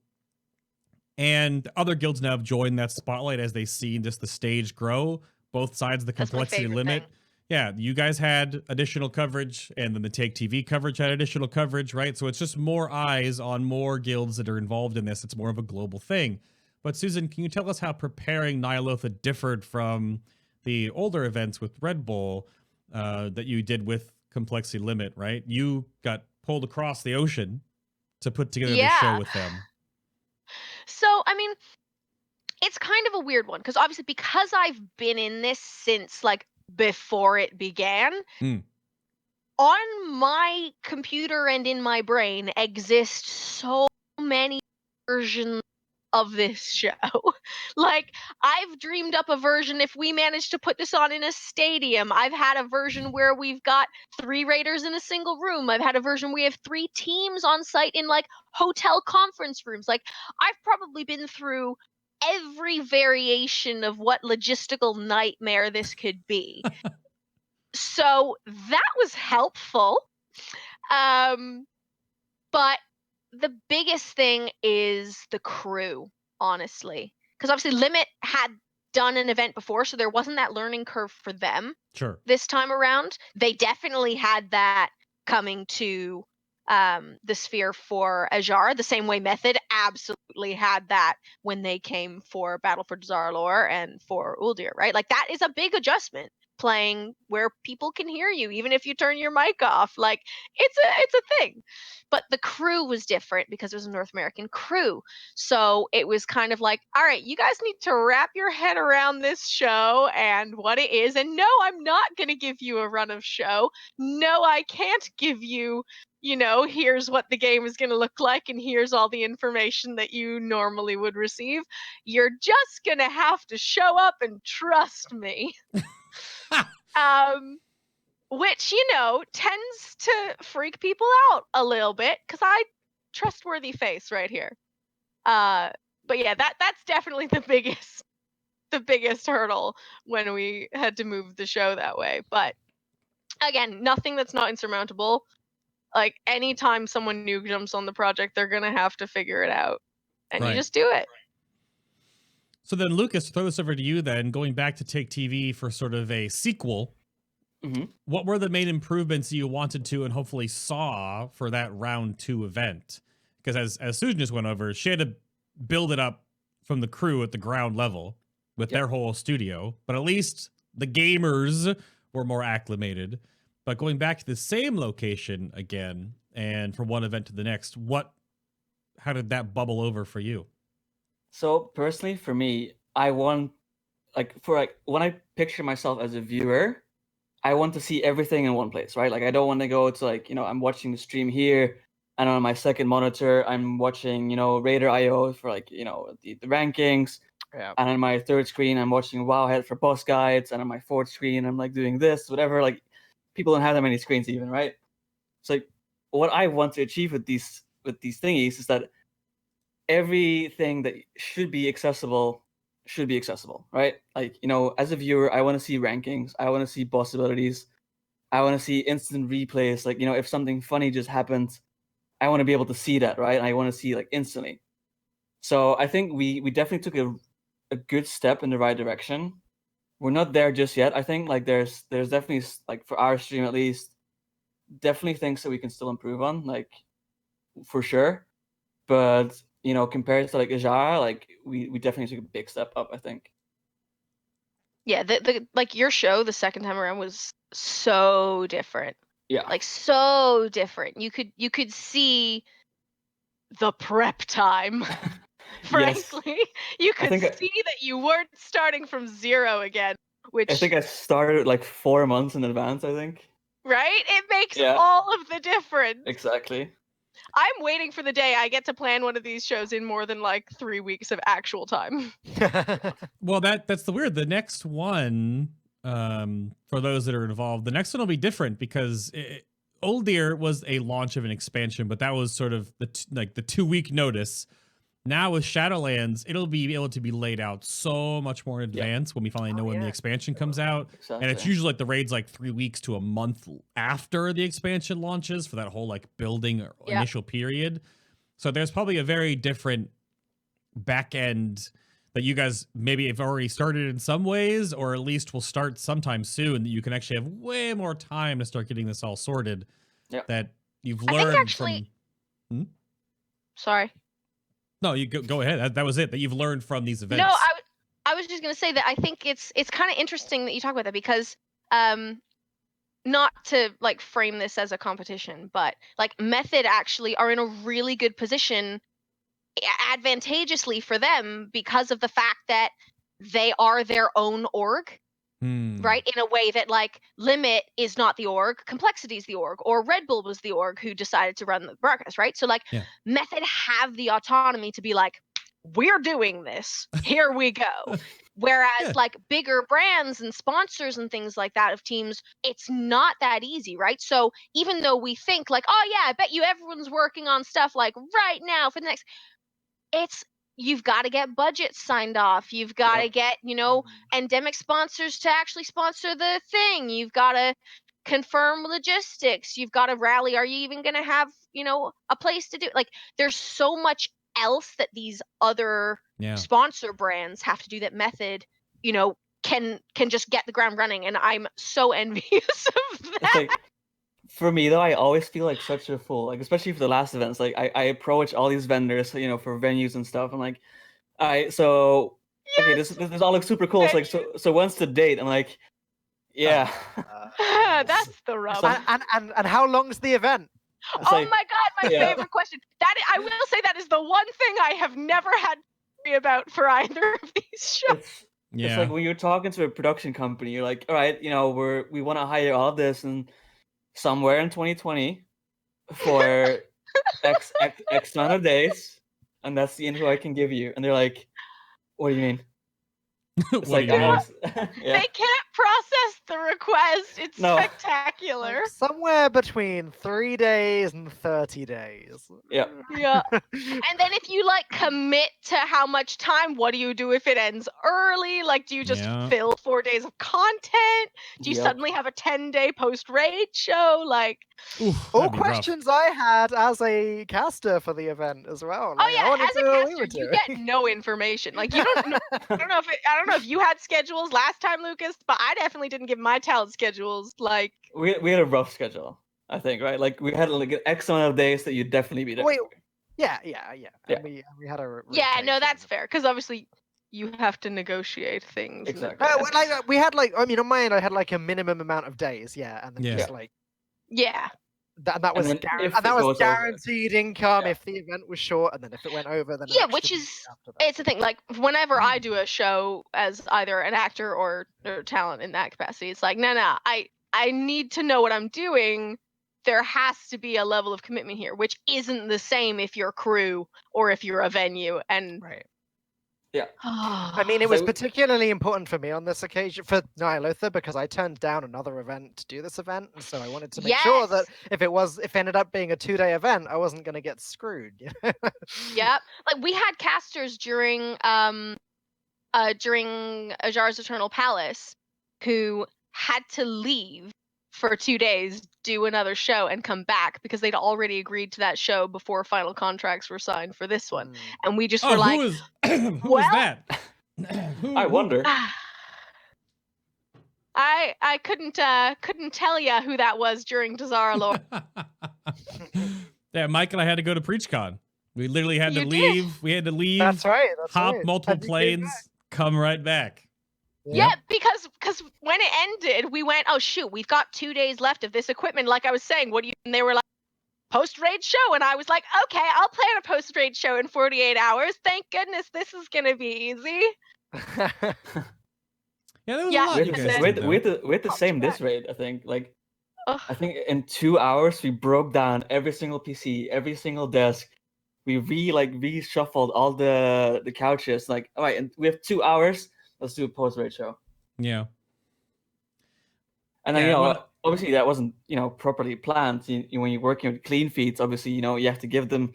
A: and other guilds now have joined that spotlight as they've seen just the stage grow, both sides of the complexity limit.
C: Thing.
A: Yeah, you guys had additional coverage, and then the Take TV coverage had additional coverage, right? So it's just more eyes on more guilds that are involved in this. It's more of a global thing. But Susan, can you tell us how preparing Ny'alotha differed from the older events with Red Bull that you did with Complexity Limit, right? You got pulled across the ocean to put together the show with them.
C: So, I mean, it's kind of a weird one because obviously because I've been in this since like before it began, on my computer and in my brain exist so many versions of this show. Like, I've dreamed up a version if we manage to put this on in a stadium. I've had a version where we've got 3 raiders in a single room. I've had a version where we have 3 teams on site in like hotel conference rooms. Like, I've probably been through every variation of what logistical nightmare this could be. So that was helpful. But the biggest thing is the crew, honestly. Because obviously Limit had done an event before, so there wasn't that learning curve for them.
A: Sure.
C: This time around. They definitely had that coming to the Sphere for Ajar, the same way Method absolutely had that when they came for Battle for Dazar'alor and for Uldir, right? Like, that is a big adjustment, playing where people can hear you even if you turn your mic off. Like, it's a thing. But the crew was different because it was a North American crew. So it was kind of like, all right, you guys need to wrap your head around this show and what it is. And no, I'm not going to give you a run of show. No, I can't give you, here's what the game is going to look like and here's all the information that you normally would receive. You're just going to have to show up and trust me. Which, tends to freak people out a little bit because I trustworthy face right here. But yeah, that's definitely the biggest hurdle when we had to move the show that way. But again, nothing that's not insurmountable. Like, anytime someone new jumps on the project, they're gonna have to figure it out, and you just do it.
A: So then, Lucas, throw this over to you then, going back to Take TV for sort of a sequel. What were the main improvements you wanted to and hopefully saw for that round 2 event? Because as Susan just went over, she had to build it up from the crew at the ground level with their whole studio, but at least the gamers were more acclimated. But going back to the same location again, and from one event to the next, how did that bubble over for you?
D: So personally, for me, I want, when I picture myself as a viewer, I want to see everything in one place, right? Like, I don't want to go to I'm watching the stream here, and on my second monitor, I'm watching, Raider.io for the rankings. Yeah. And on my third screen, I'm watching Wowhead for boss guides, and on my fourth screen, I'm doing this, whatever. Like, people don't have that many screens even, right? So what I want to achieve with these thingies is that everything that should be accessible, right? Like, as a viewer, I want to see rankings, I want to see boss abilities, I want to see instant replays. Like, if something funny just happened, I want to be able to see that, right? And I want to see instantly. So I think we definitely took a good step in the right direction. We're not there just yet. I think there's definitely, for our stream at least, definitely things that we can still improve on, for sure. But compared to Ajar, we definitely took a big step up, I think.
C: Yeah, the your show the second time around was so different.
D: Yeah.
C: Like so different. You could see the prep time. Frankly, you
D: I
C: could
D: think
C: see that you weren't starting from zero again, which
D: I think I started like 4 months in advance, I think.
C: right? It makes
D: Yeah.
C: all of the difference.
D: Exactly.
C: I'm waiting for the day I get to plan one of these shows in more than like 3 weeks of actual time.
A: Well, that's the weird. The next one, for those that are involved, the next one will be different because Old Deer was a launch of an expansion, but that was sort of the 2-week notice. Now with Shadowlands, it'll be able to be laid out so much more in advance when we finally know when the expansion comes out.
D: Exactly.
A: And it's usually like the raid's like 3 weeks to a month after the expansion launches for that whole like building or initial period. So there's probably a very different back end that you guys maybe have already started in some ways, or at least will start sometime soon, that you can actually have way more time to start getting this all sorted. That you've learned from.
C: Sorry.
A: No, you go ahead. That was it. That you've learned from these events.
C: No, I was just gonna say that I think it's kind of interesting that you talk about that because not to like frame this as a competition, but like Method actually are in a really good position advantageously for them because of the fact that they are their own org. Right, in a way that like Limit is not the org, Complexity is the org, or Red Bull was the org who decided to run the broadcast, right? So like Method have the autonomy to be like, we're doing this, here we go. Whereas like bigger brands and sponsors and things like that of teams, it's not that easy, right? So even though we think like, oh yeah, I bet you everyone's working on stuff like right now for the next, you've got to get budgets signed off. You've got to get, endemic sponsors to actually sponsor the thing. You've got to confirm logistics. You've got to rally. Are you even going to have, a place to do? Like, there's so much else that these other sponsor brands have to do that Method, can just get the ground running. And I'm so envious of that.
D: It's like, for me though, I always feel like such a fool, like especially for the last events. Like I approach all these vendors, for venues and stuff. I'm like, okay, this all looks super cool. It's like so when's the date? I'm like, yeah.
C: That's the rub.
B: And how long's the event?
C: Oh my god, my favorite question. I will say that is the one thing I have never had to worry about for either of these shows.
D: It's like when you're talking to a production company, you're like, all right, we want to hire all this and somewhere in 2020 for X amount of days, and that's the info I can give you. And they're like, what do you mean? It's like,
C: they can't process the request. It's spectacular.
B: Somewhere between 3 days and 30 days.
D: Yeah.
C: And then if you like commit to how much time, what do you do if it ends early? Like, do you just fill 4 days of content? Do you suddenly have a 10-day post-raid show? Like,
B: all questions rough. I had as a caster for the event as well. Like,
C: as a caster, you get no information. Like, you don't know. I don't know if you had schedules last time, Lucas, but I definitely didn't give my talent schedules. Like,
D: we had a rough schedule, I think, right? Like, we had like an X amount of days that you'd definitely be there.
B: Wait, yeah. And we had a rotation.
C: No, that's fair because obviously you have to negotiate things.
D: Exactly.
B: We had like, on my end, I had like a minimum amount of days, and then just like.
C: Yeah.
B: That was guaranteed income if the event was short, and then if it went over, then
C: which is it's the thing. Like whenever I do a show as either an actor or talent in that capacity, it's like no, I need to know what I'm doing. There has to be a level of commitment here, which isn't the same if you're crew or if you're a venue. And
D: yeah,
B: I mean, it was particularly important for me on this occasion for Ny'alotha because I turned down another event to do this event, and so I wanted to make sure that if it ended up being a 2-day event, I wasn't going to get screwed.
C: Yep, like we had casters during Ajar's Eternal Palace who had to leave for 2 days, do another show, and come back because they'd already agreed to that show before final contracts were signed for this one. And we just were like,
A: who was that?
D: I wonder.
C: I couldn't tell you who that was during Desire Lord.
A: Yeah, Mike and I had to go to PreachCon. We literally had to leave. We had to leave.
B: That's right.
A: Hop multiple planes, come right back.
C: Yeah, because when it ended, we went, oh shoot, we've got 2 days left of this equipment. Like I was saying, what do you? And they were like, post-raid show, and I was like, okay, I'll plan a post-raid show in 48 hours. Thank goodness this is gonna be easy.
A: Yeah, there was a lot you guys did, though.
D: we had the same this raid, I think. Like,
C: Ugh.
D: I think in 2 hours we broke down every single PC, every single desk. We reshuffled all the couches. Like, all right, and we have 2 hours. Let's do a post-raid show.
A: Yeah.
D: And then obviously that wasn't properly planned. When you're working with clean feeds, obviously you have to give them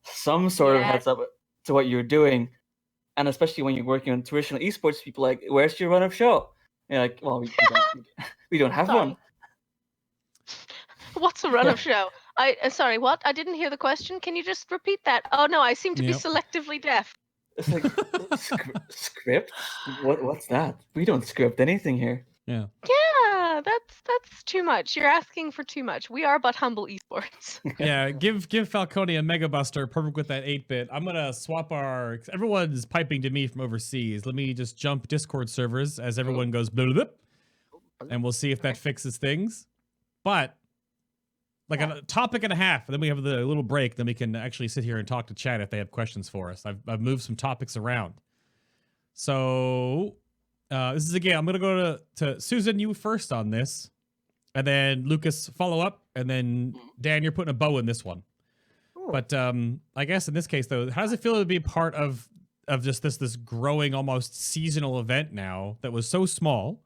D: some sort of heads up to what you're doing. And especially when you're working on traditional esports, people are like, where's your run of show? And you're like, well, we don't have one.
C: What's a run of show? Sorry, what? I didn't hear the question. Can you just repeat that? Oh no, I seem to be selectively deaf.
D: It's like script? What's that? We don't script anything here.
A: Yeah.
C: Yeah, that's too much. You're asking for too much. We are but humble esports.
A: Yeah, give Falcone a Mega Buster, perfect with that 8-bit. I'm gonna swap everyone's piping to me from overseas. Let me just jump Discord servers as everyone goes blah, blah, blah, and we'll see if that fixes things. But like a topic and a half, and then we have the little break, then we can actually sit here and talk to chat if they have questions for us. I've moved some topics around. So this is again, I'm gonna go to Susan, you first on this, and then Lucas follow up, and then Dan, you're putting a bow in this one. Ooh. But I guess in this case though, how does it feel to be part of just this growing almost seasonal event now that was so small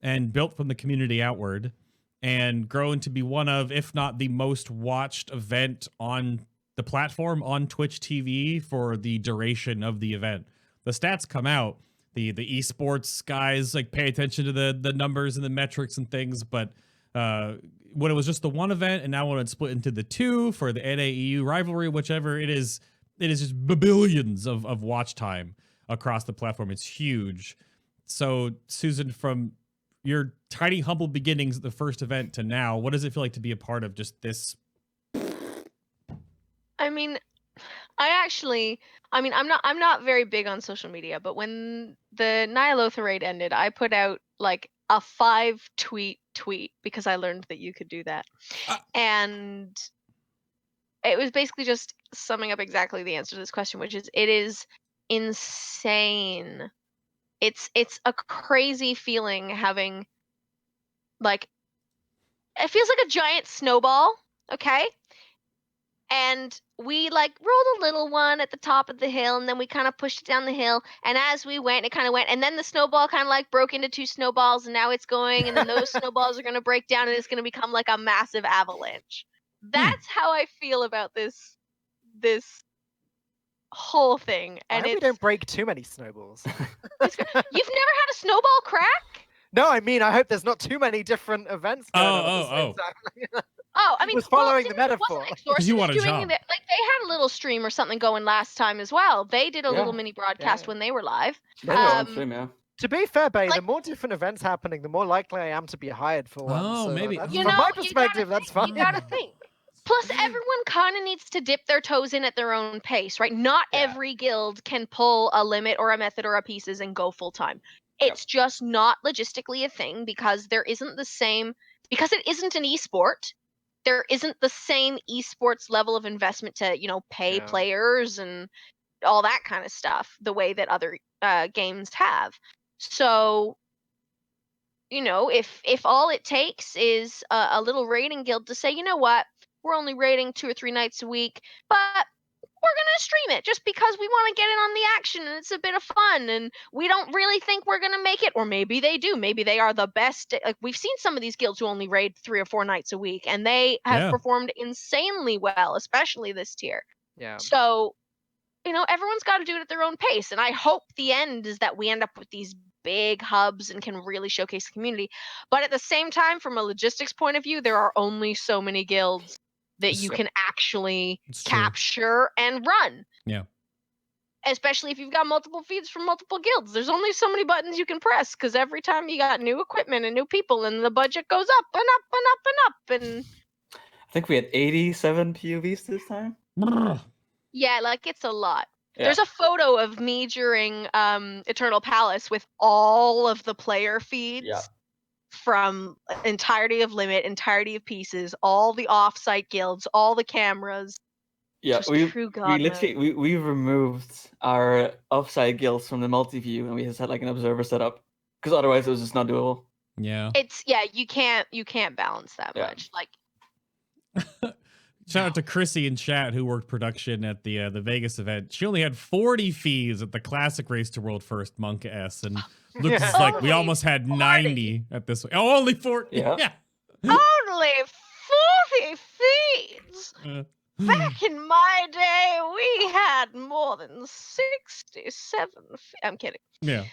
A: and built from the community outward and grown to be one of, if not the most watched event on the platform on Twitch TV for the duration of the event? The stats come out. The esports guys like pay attention to the numbers and the metrics and things, but when it was just the one event and now when it's split into the two for the NA-EU rivalry, whichever it is just billions of watch time across the platform. It's huge. So Susan, from your tiny humble beginnings at the first event to now, what does it feel like to be a part of just this?
C: I mean, I'm not very big on social media, but when the Ny'alotha raid ended, I put out like a 5-tweet tweet because I learned that you could do that. And it was basically just summing up exactly the answer to this question, which is it is insane. It's a crazy feeling having, like, it feels like a giant snowball, okay? And we like rolled a little one at the top of the hill, and then we kind of pushed it down the hill. And as we went, it kind of went, and then the snowball kind of like broke into 2 snowballs, and now it's going, and then those snowballs are going to break down, and it's going to become like a massive avalanche. That's how I feel about this whole thing. And
B: I hope we don't break too many snowballs.
C: You've never had a snowball crack?
B: No, I mean, I hope there's not too many different events going on at the same time.
C: Oh, I mean,
B: was following the metaphor.
C: Because you want a job. Like, they had a little stream or something going last time as well. They did a little mini broadcast when they were live.
B: To be fair, Bay, the more different events happening, the more likely I am to be hired for one.
A: Oh, so maybe.
B: From my perspective, that's fine.
C: You gotta think. Plus, everyone kind of needs to dip their toes in at their own pace, right? Not every guild can pull a limit or a method or a pieces and go full time. It's just not logistically a thing because there isn't the same, because it isn't an esport. There isn't the same esports level of investment to, pay players and all that kind of stuff the way that other games have. So, if all it takes is a little raiding guild to say, you know what, we're only raiding 2 or 3 nights a week, but we're going to stream it just because we want to get in on the action and it's a bit of fun and we don't really think we're going to make it. Or maybe they do. Maybe they are the best. Like, we've seen some of these guilds who only raid 3 or 4 nights a week and they have performed insanely well, especially this tier.
B: Yeah.
C: So, everyone's got to do it at their own pace. And I hope the end is that we end up with these big hubs and can really showcase the community. But at the same time, from a logistics point of view, there are only so many guilds that you can actually capture and run.
A: Yeah.
C: Especially if you've got multiple feeds from multiple guilds. There's only so many buttons you can press because every time you got new equipment and new people and the budget goes up and up and up and up. And
D: I think we had 87 POVs this time.
C: Yeah, like it's a lot. There's a photo of me during Eternal Palace with all of the player feeds from entirety of Limit, entirety of Pieces, all the off-site guilds, all the cameras.
D: Yeah,
C: Just
D: we
C: true God
D: literally we removed our offside guilds from the multi-view, and we just had like an observer set up because otherwise it was just not doable.
A: Yeah.
C: It's you can't balance that much. Like,
A: shout out to Chrissy in chat who worked production at the Vegas event. She only had 40 fees at the classic Race to World First Monk S, and Lucas is like, we almost had 90 at this one. Oh, only 40.
D: Yeah.
C: Only 40 fees. Back in my day, we had more than 67. I'm kidding.
A: Yeah.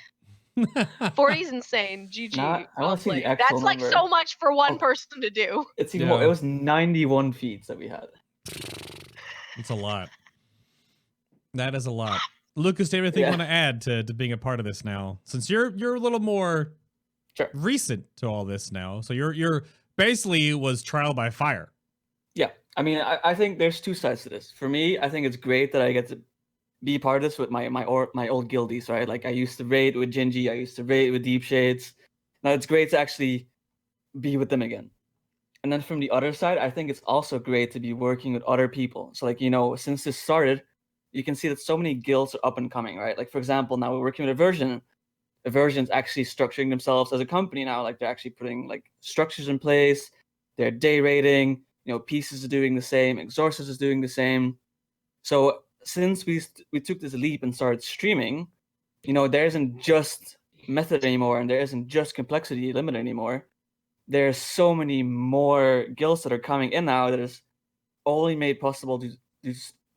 C: 40 is insane. GG.
D: Nah, I want to see the
C: That's
D: actual
C: like
D: number.
C: so much for one person to do.
D: It's even more. It was 91 feeds that we had.
A: It's a lot. That is a lot. Lucas, do you have anything you want to add to being a part of this now? Since you're a little more recent to all this now, so you're basically was trial by fire.
D: Yeah, I mean, I think there's two sides to this. For me, I think it's great that I get to be part of this with my old guildies, right? Like I used to raid with Gingy, I used to raid with Deep Shades. Now it's great to actually be with them again. And then from the other side, I think it's also great to be working with other people. So like, since this started, you can see that so many guilds are up and coming, right? Like for example, now we're working with Aversion. Aversion's actually structuring themselves as a company now. Like they're actually putting like structures in place. They're day raiding. Pieces are doing the same. Exorcist is doing the same. So since we took this leap and started streaming, there isn't just method anymore, and there isn't just complexity limit anymore. There's so many more guilds that are coming in now that is only made possible due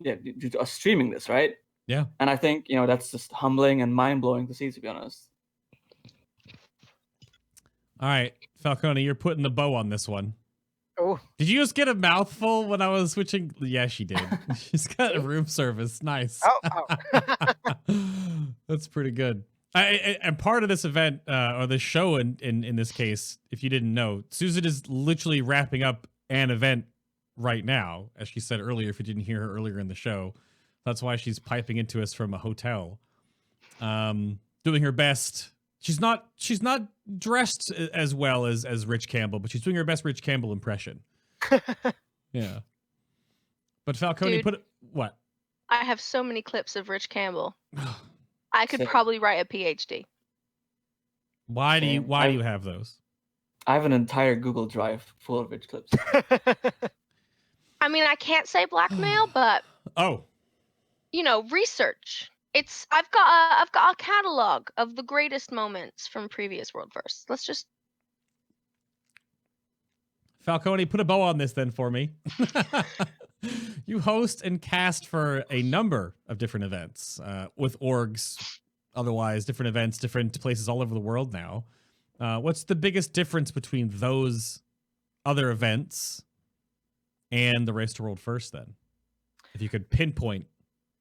D: to us streaming this, right?
A: Yeah.
D: And I think that's just humbling and mind blowing to see, to be honest.
A: All right, Falcone, you're putting the bow on this one.
B: Oh.
A: Did you just get a mouthful when I was switching? Yeah, she did. She's got a room service. Nice.
B: Oh.
A: That's pretty good. And part of this event, or the show in this case, if you didn't know, Susan is literally wrapping up an event right now, as she said earlier, if you didn't hear her earlier in the show. That's why she's piping into us from a hotel, doing her best. She's not dressed as well as Rich Campbell, but she's doing her best Rich Campbell impression. Yeah. But Falcone,
C: Dude,
A: what?
C: I have so many clips of Rich Campbell. I could probably write a PhD.
A: Why do you have those? I
D: have an entire Google Drive full of Rich clips.
C: I mean, I can't say blackmail, but research. I've got a catalog of the greatest moments from previous World Firsts. Let's just
A: Falcone, put a bow on this then for me. You host and cast for a number of different events with orgs, otherwise different events, different places all over the world now. What's the biggest difference between those other events and the Race to World First then? If you could pinpoint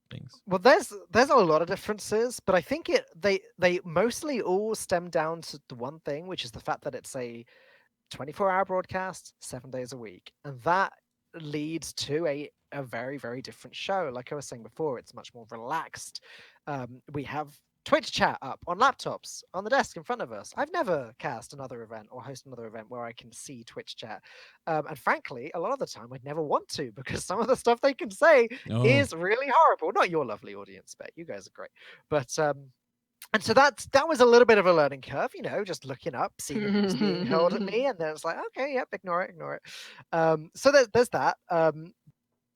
A: things.
B: Well, there's a lot of differences, but I think they mostly all stem down to the one thing, which is the fact that it's a 24-hour broadcast, 7 days a week, and that leads to a very, very different show. Like I was saying before, it's much more relaxed. We have Twitch chat up on laptops on the desk in front of us. I've never cast another event or host another event where I can see Twitch chat. And frankly, a lot of the time I'd never want to, because some of the stuff they can say is really horrible. Not your lovely audience, Bet. You guys are great. But and so that was a little bit of a learning curve, just looking up, seeing who's being hurled at me, and then it's like, okay, yep, ignore it. So there's that.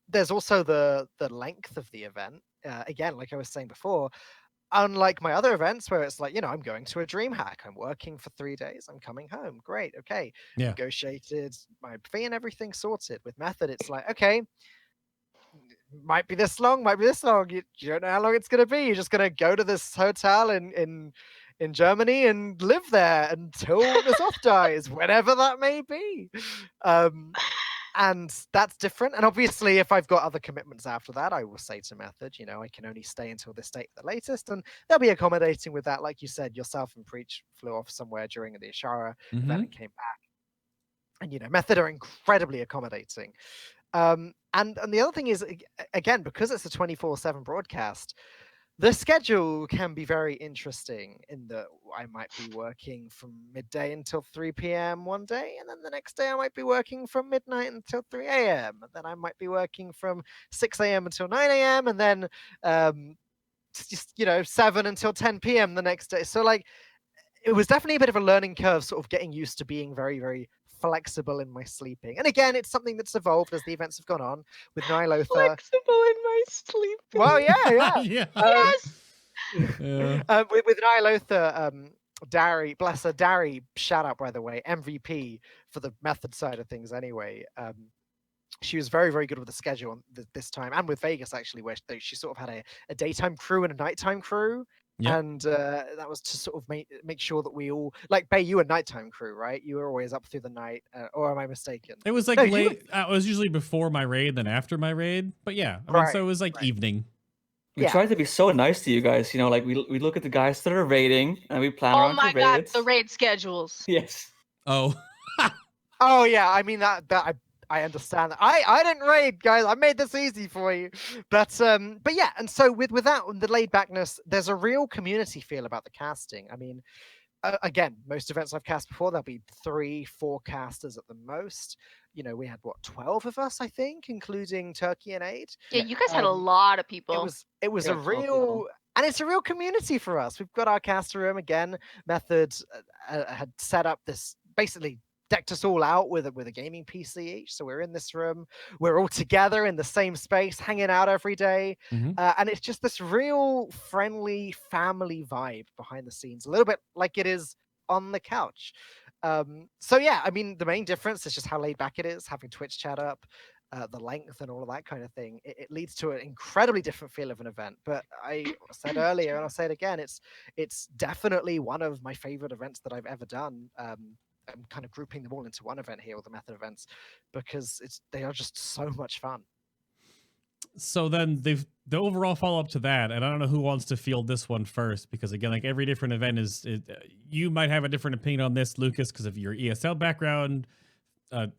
B: There's also the length of the event. Again, like I was saying before, unlike my other events where it's like, I'm going to a dream hack, I'm working for 3 days, I'm coming home, great, okay, negotiated my fee and everything sorted. With Method, it's like, okay, might be this long. You don't know how long it's going to be. You're just going to go to this hotel in Germany and live there until Ny'alotha dies, whenever that may be. And that's different. And obviously, if I've got other commitments after that, I will say to Method, I can only stay until this date at the latest. And they'll be accommodating with that. Like you said, yourself and Preach flew off somewhere during the Ashara event and came back. And, Method are incredibly accommodating. And the other thing is, again, because it's a 24/7 broadcast, the schedule can be very interesting in that I might be working from midday until 3 p.m. one day, and then the next day I might be working from midnight until 3 a.m. And then I might be working from 6 a.m. until 9 a.m. and then just 7 until 10 p.m. the next day. So like it was definitely a bit of a learning curve, sort of getting used to being very, very flexible in my sleeping. And again, it's something that's evolved as the events have gone on with Ny'alotha.
C: Flexible in my sleeping.
B: Well, yeah.
A: Yeah.
C: Yes.
A: Yeah.
B: With Ny'alotha, Dari, bless her, Dari, shout out by the way, MVP for the method side of things anyway. She was very, very good with the schedule on this time, and with Vegas actually, where she sort of had a daytime crew and a nighttime crew.
A: Yep.
B: And that was to sort of make sure that we all, like, Bay, you were nighttime crew, right? You were always up through the night, or am I mistaken?
A: It was like
B: No,
A: late. It was usually before my raid, then after my raid. But yeah, I mean, so it was like evening.
D: We try to be so nice to you guys. Like we look at the guys that are raiding and we plan around
C: my
D: your
C: God,
D: raids.
C: the raid schedules.
D: Yes.
A: Oh.
B: Oh yeah, I mean that I understand that. I didn't raid, guys. I made this easy for you. But yeah, and so with that, the laid backness, there's a real community feel about the casting. I mean, again, most events I've cast before, there'll be 3-4 casters at the most. We had 12 of us, I think, including Turkey and Aid.
C: Yeah, you guys had a lot of people.
B: It was a
D: 12
B: real,
D: people.
B: and it's a real community for us. We've got our caster room again. Method had set up this, basically decked us all out with a gaming PC each. So we're in this room, we're all together in the same space, hanging out every day. And it's just this real friendly family vibe behind the scenes, a little bit like it is on the couch. So yeah, I mean, the main difference is just how laid back it is, having Twitch chat up, the length and all of that kind of thing. It leads to an incredibly different feel of an event. But I said earlier, and I'll say it again, it's definitely one of my favorite events that I've ever done. I'm kind of grouping them all into one event here, all the method events, because they are just so much fun.
A: So then the overall follow up to that, and I don't know who wants to field this one first, because again, like every different event you might have a different opinion on this, Lucas, because of your ESL background.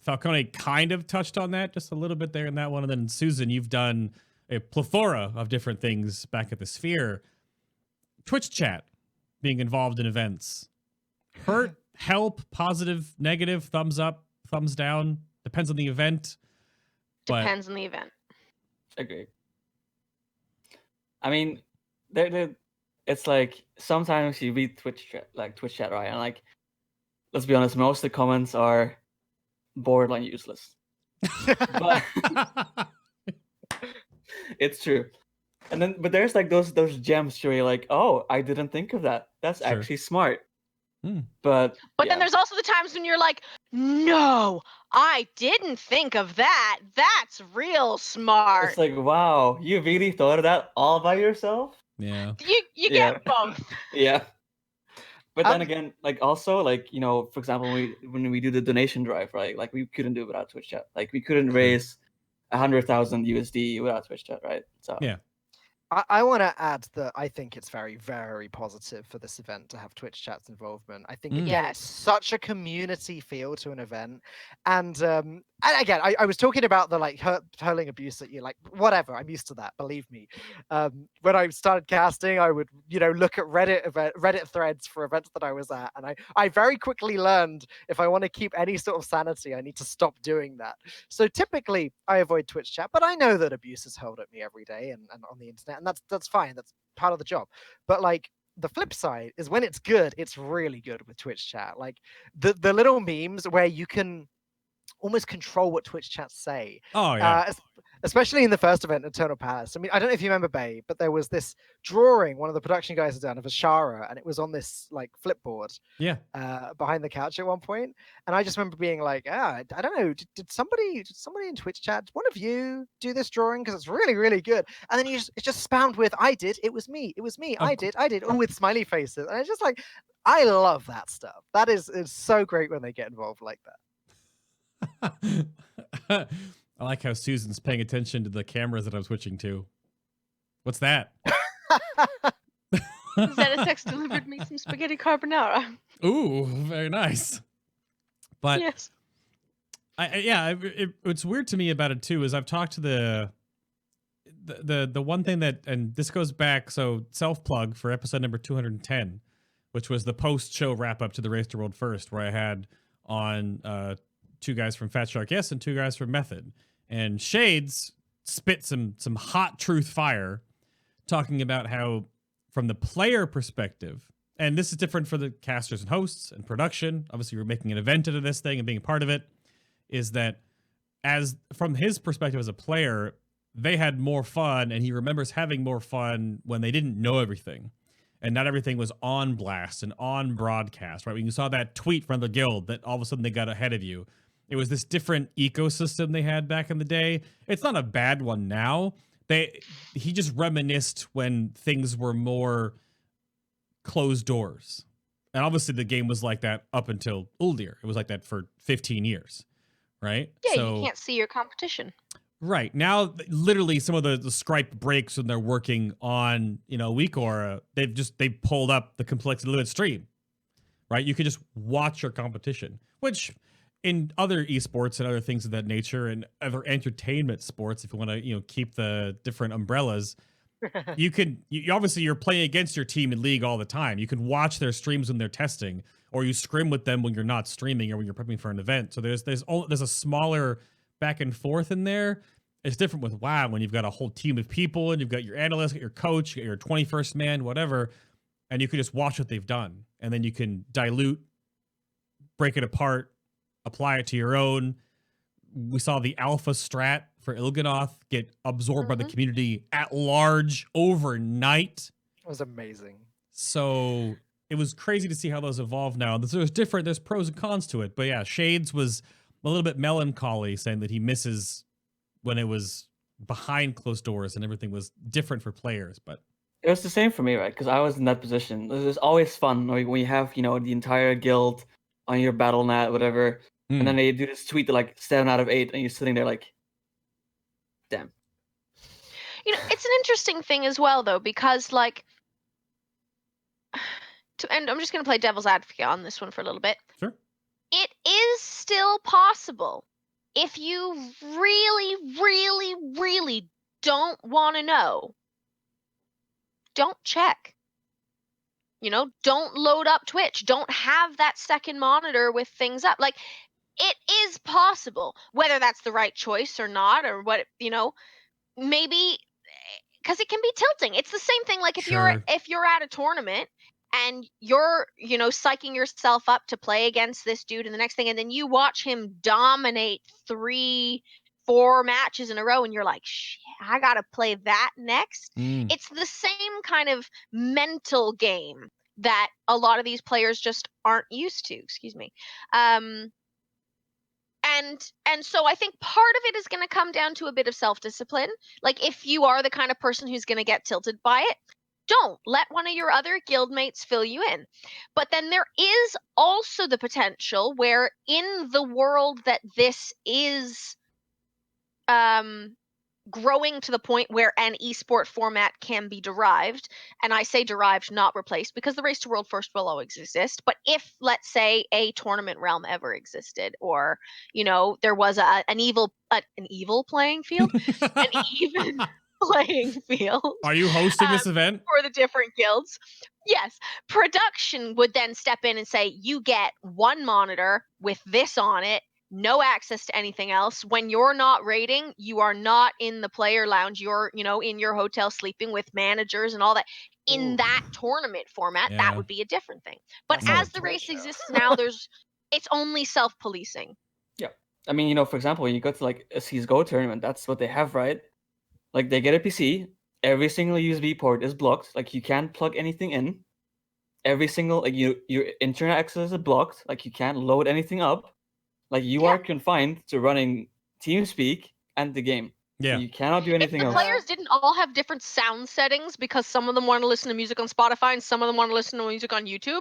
A: Falcone kind of touched on that just a little bit there in that one, and then Susan, you've done a plethora of different things back at the Sphere. Twitch chat being involved in events, hurt, help, positive, negative, thumbs up, thumbs down, depends on the event.
C: Depends on the event.
D: Agree. I mean, it's like sometimes you read Twitch chat, right? And like, let's be honest, most of the comments are borderline useless. But it's true. But there's like those gems where you're like, oh, I didn't think of that. That's actually smart. But
C: then there's also the times when you're like, no, I didn't think of that. That's real smart.
D: It's like, wow, you really thought of that all by yourself?
A: Yeah.
C: You get both.
D: Yeah. But then again, like also like, for example, when we do the donation drive, right? Like we couldn't do it without Twitch chat. Like we couldn't raise 100,000 USD without Twitch chat, right? So
A: yeah.
B: I want to add that I think it's very, very positive for this event to have Twitch chat's involvement. I think again, it's such a community feel to an event, and again, I was talking about the like hurling abuse at you, like whatever. I'm used to that, believe me. When I started casting, I would look at Reddit threads for events that I was at, and I very quickly learned if I want to keep any sort of sanity, I need to stop doing that. So typically, I avoid Twitch chat, but I know that abuse is hurled at me every day and on the internet. And that's fine. That's part of the job. But like the flip side is when it's good, it's really good with Twitch chat. Like the little memes where you can almost control what Twitch chats say.
A: Oh yeah.
B: Especially in the first event, Eternal Past. I mean, I don't know if you remember, Bay, but there was this drawing one of the production guys had done of Ashara, and it was on this like flipboard.
A: Yeah.
B: Behind the couch at one point, and I just remember being like, I don't know, did somebody in Twitch chat, one of you do this drawing because it's really, really good? And then it's just spammed with, I did, it was me, I did, all with smiley faces, and it's just like, I love that stuff. That is so great when they get involved like that.
A: I like how Susan's paying attention to the cameras that I'm switching to. What's that?
C: ZSX delivered me some spaghetti carbonara.
A: Ooh, very nice. But
C: yes.
A: What's weird to me about it too is I've talked to the one thing that, and this goes back, so self plug for episode number 210, which was the post show wrap up to the Race to World First, where I had on 2 guys from Fat Shark Yes and 2 guys from Method, and Shades spit some hot truth fire, talking about how from the player perspective, and this is different for the casters and hosts and production. Obviously, we're making an event out of this thing and being a part of it. Is that as from his perspective as a player, they had more fun, and he remembers having more fun when they didn't know everything, and not everything was on blast and on broadcast. Right, when you saw that tweet from the guild that all of a sudden they got ahead of you, it was this different ecosystem they had back in the day. It's not a bad one now. He just reminisced when things were more closed doors. And obviously the game was like that up until Uldir. It was like that for 15 years, right?
C: Yeah,
A: so,
C: you can't see your competition.
A: Right. Now, literally some of the Scripe breaks when they're working on, WeakAura, they've pulled up the complexity limit stream, right? You could just watch your competition, which in other esports and other things of that nature and other entertainment sports, if you want to, keep the different umbrellas, you obviously you're playing against your team in League all the time. You can watch their streams when they're testing, or you scrim with them when you're not streaming or when you're prepping for an event. So there's a smaller back and forth in there. It's different with WoW when you've got a whole team of people and you've got your analyst, your coach, your 21st man, whatever, and you can just watch what they've done, and then you can dilute, break it apart, apply it to your own. We saw the alpha strat for Il'gynoth get absorbed by the community at large overnight.
B: It was amazing.
A: So it was crazy to see how those evolve now. There's pros and cons to it. But yeah, Shades was a little bit melancholy, saying that he misses when it was behind closed doors and everything was different for players. But
D: it was the same for me, right? Because I was in that position. It was always fun when you have, the entire guild on your battle net, whatever. And then they do this tweet to 7 out of 8, and you're sitting there like, damn.
C: It's an interesting thing as well, though, because and I'm just going to play devil's advocate on this one for a little bit.
A: Sure.
C: It is still possible if you really, really, really don't want to know. Don't check. Don't load up Twitch. Don't have that second monitor with things up. It is possible, whether that's the right choice or not, or what, maybe because it can be tilting. It's the same thing. If you're at a tournament and you're, psyching yourself up to play against this dude and the next thing, and then you watch him dominate 3-4 matches in a row, and you're like, shit, I got to play that next. It's the same kind of mental game that a lot of these players just aren't used to. Excuse me. And so I think part of it is going to come down to a bit of self-discipline. If you are the kind of person who's going to get tilted by it, don't let one of your other guildmates fill you in. But then there is also the potential where in the world that this is growing to the point where an esport format can be derived, and I say derived, not replaced, because the Race to World First will always exist. But if, let's say, a tournament realm ever existed, or there was an evil playing field, an even playing field.
A: Are you hosting this event
C: for the different guilds? Yes, production would then step in and say, you get one monitor with this on it. No access to anything else. When you're not raiding, you are not in the player lounge. You're, in your hotel sleeping with managers and all that. In that tournament format, that would be a different thing. But as the race exists now, it's only self-policing.
D: Yeah. I mean, for example, you go to a CSGO tournament, that's what they have, right? They get a PC, every single USB port is blocked. You can't plug anything in. Every single, your internet access is blocked. You can't load anything up. You are confined to running TeamSpeak and the game. Yeah. You cannot do anything else.
C: If the players didn't all have different sound settings because some of them want to listen to music on Spotify and some of them want to listen to music on YouTube,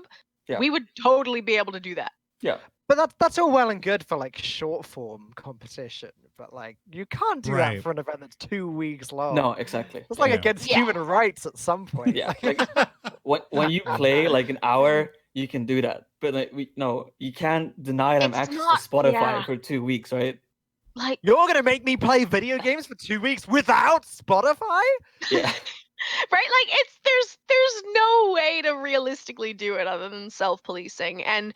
C: we would totally be able to do that.
D: Yeah.
B: But that's all well and good for short form competition. But you can't do that for an event that's 2 weeks long.
D: No, exactly.
B: It's against human rights at some point.
D: Yeah. When you play an hour you can do that. But like, no, you can't deny them
C: It's
D: access
C: not-
D: to Spotify
C: yeah.
D: for 2 weeks, right?
C: Like,
B: You're gonna make me play video games for 2 weeks without Spotify?
D: Yeah.
C: right? Like there's no way to realistically do it other than self-policing, and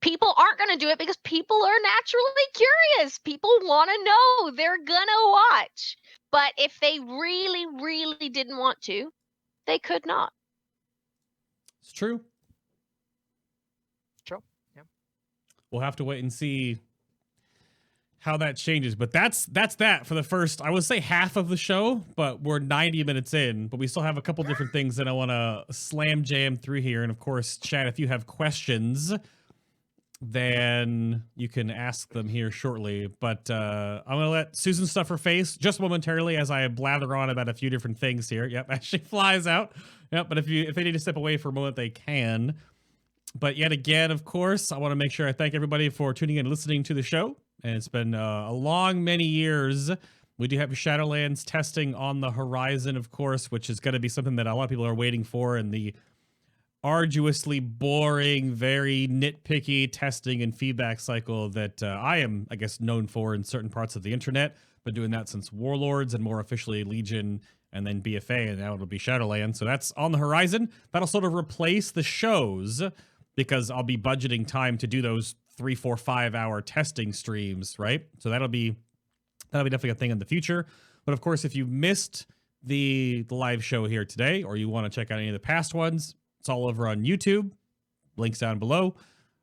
C: people aren't going to do it because people are naturally curious. People want to know. They're gonna watch. But if they really, really didn't want to, they could not.
A: It's true.
B: Sure. Yeah.
A: We'll have to wait and see how that changes. But that's that for the first, I would say, half of the show, but we're 90 minutes in, but we still have a couple different things that I want to slam jam through here. And of course, chat, if you have questions, then you can ask them here shortly. But I'm going to let Susan stuff her face just momentarily as I blather on about a few different things here. Yep, as she flies out. Yep, but if they need to step away for a moment, they can. But yet again, of course, I want to make sure I thank everybody for tuning in and listening to the show. And it's been a long, many years. We do have Shadowlands testing on the horizon, of course, which is going to be something that a lot of people are waiting for, and the arduously boring, very nitpicky testing and feedback cycle that I am, I guess, known for in certain parts of the internet. Been doing that since Warlords and more officially Legion and then BFA, and now it'll be Shadowlands. So that's on the horizon. That'll sort of replace the shows because I'll be budgeting time to do those 3, 4, 5 hour testing streams, right? So that'll be definitely a thing in the future. But of course, if you missed the live show here today, or you want to check out any of the past ones, it's all over on YouTube. Links down below.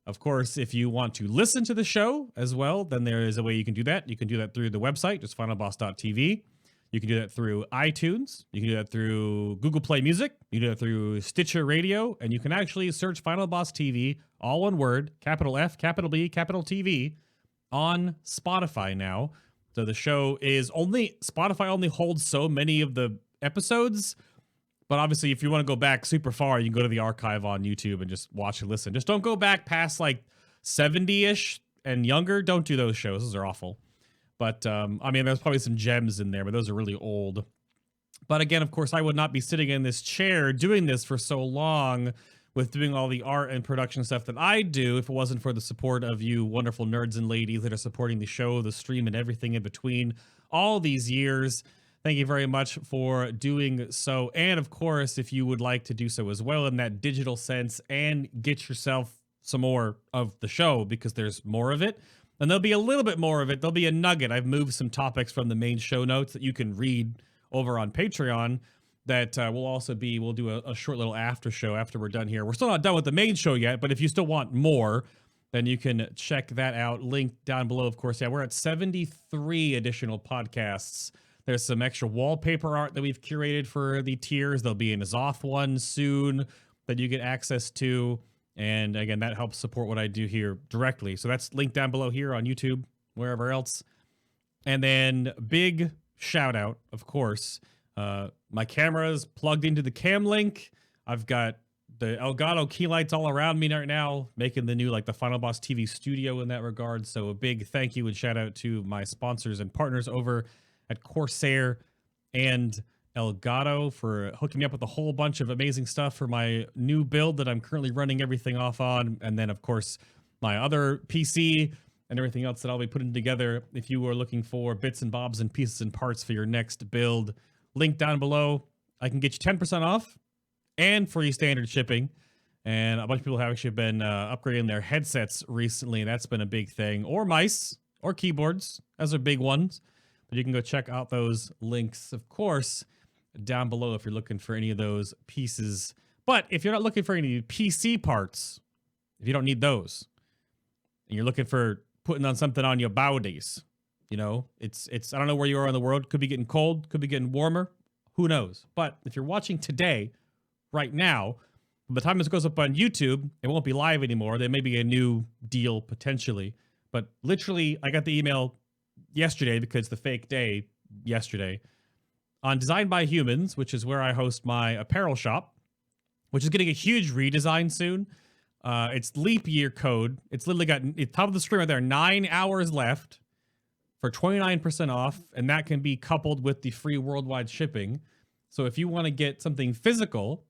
A: Of course, if you want to listen to the show as well, then there is a way you can do that. You can do that through the website, just FinalBoss.tv. You can do that through iTunes. You can do that through Google Play Music. You can do that through Stitcher Radio. And you can actually search Final Boss TV, all one word, capital F, capital B, capital TV, on Spotify now. So the show is Spotify only holds so many of the episodes. But obviously, if you want to go back super far, you can go to the archive on YouTube and just watch and listen. Just don't go back past like 70-ish and younger. Don't do those shows. Those are awful. But, I mean, there's probably some gems in there, but those are really old. But again, of course, I would not be sitting in this chair doing this for so long with doing all the art and production stuff that I do if it wasn't for the support of you wonderful nerds and ladies that are supporting the show, the stream, and everything in between all these years. Thank you very much for doing so. And of course, if you would like to do so as well in that digital sense and get yourself some more of the show, because there's more of it, and there'll be a little bit more of it. There'll be a nugget. I've moved some topics from the main show notes that you can read over on Patreon that we'll do a short little after show after we're done here. We're still not done with the main show yet, but if you still want more, then you can check that out. Link down below, of course. Yeah, we're at 73 additional podcasts. There's some extra wallpaper art that we've curated for the tiers. There'll be an Azoth one soon that you get access to. And again, that helps support what I do here directly. So that's linked down below here on YouTube, wherever else. And then big shout out, of course. My camera's plugged into the cam link. I've got the Elgato key lights all around me right now, making the new, like, the Final Boss TV studio in that regard. So a big thank you and shout out to my sponsors and partners over at Corsair and Elgato for hooking me up with a whole bunch of amazing stuff for my new build that I'm currently running everything off on. And then, of course, my other PC and everything else that I'll be putting together if you are looking for bits and bobs and pieces and parts for your next build. Link down below. I can get you 10% off and free standard shipping. And a bunch of people have actually been upgrading their headsets recently, and that's been a big thing. Or mice or keyboards. Those are big ones. But you can go check out those links, of course, down below if you're looking for any of those pieces. But if you're not looking for any PC parts, if you don't need those, and you're looking for putting on something on your bodies, you know, it's I don't know where you are in the world. Could be getting cold, could be getting warmer. Who knows? But if you're watching today, right now, by the time this goes up on YouTube, it won't be live anymore. There may be a new deal potentially. But literally, I got the email yesterday, because the fake day yesterday, on Designed by Humans, which is where I host my apparel shop, which is getting a huge redesign soon. It's leap year code. It's literally got, it's top of the screen right there, 9 hours left for 29% off, and that can be coupled with the free worldwide shipping. So if you want to get something physical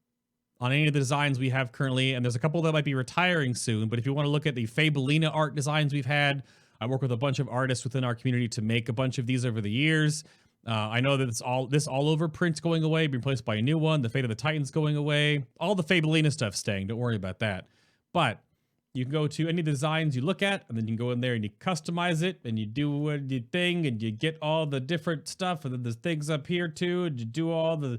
A: on any of the designs we have currently, and there's a couple that might be retiring soon, but if you want to look at the Fabelina art designs we've had, I work with a bunch of artists within our community to make a bunch of these over the years. I know that this all over print's going away, being replaced by a new one. The Fate of the Titans going away. All the Fabelina stuff's staying. Don't worry about that. But you can go to any of the designs you look at, and then you can go in there and you customize it, and you do your thing, and you get all the different stuff, and then there's things up here too, and you do all the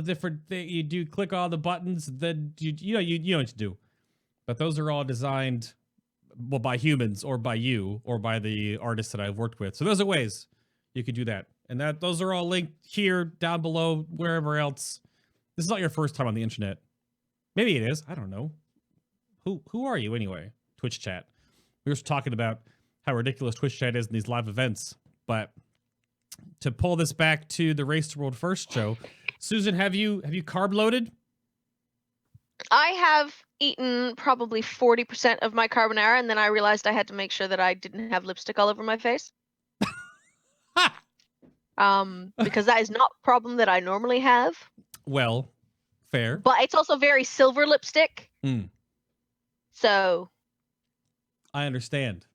A: different things. You do click all the buttons, then you know what to do. But those are all designed, well, by humans or by you or by the artists that I've worked with. So those are ways you could do that. And those are all linked here, down below, wherever else. This is not your first time on the internet. Maybe it is. I don't know. Who are you anyway? Twitch chat. We were just talking about how ridiculous Twitch chat is in these live events. But to pull this back to the Race to World First show, Susan, have you carb loaded?
C: I have eaten probably 40% of my carbonara, and then I realized I had to make sure that I didn't have lipstick all over my face. Because that is not a problem that I normally have.
A: Well, fair.
C: But it's also very silver lipstick. So
A: I understand.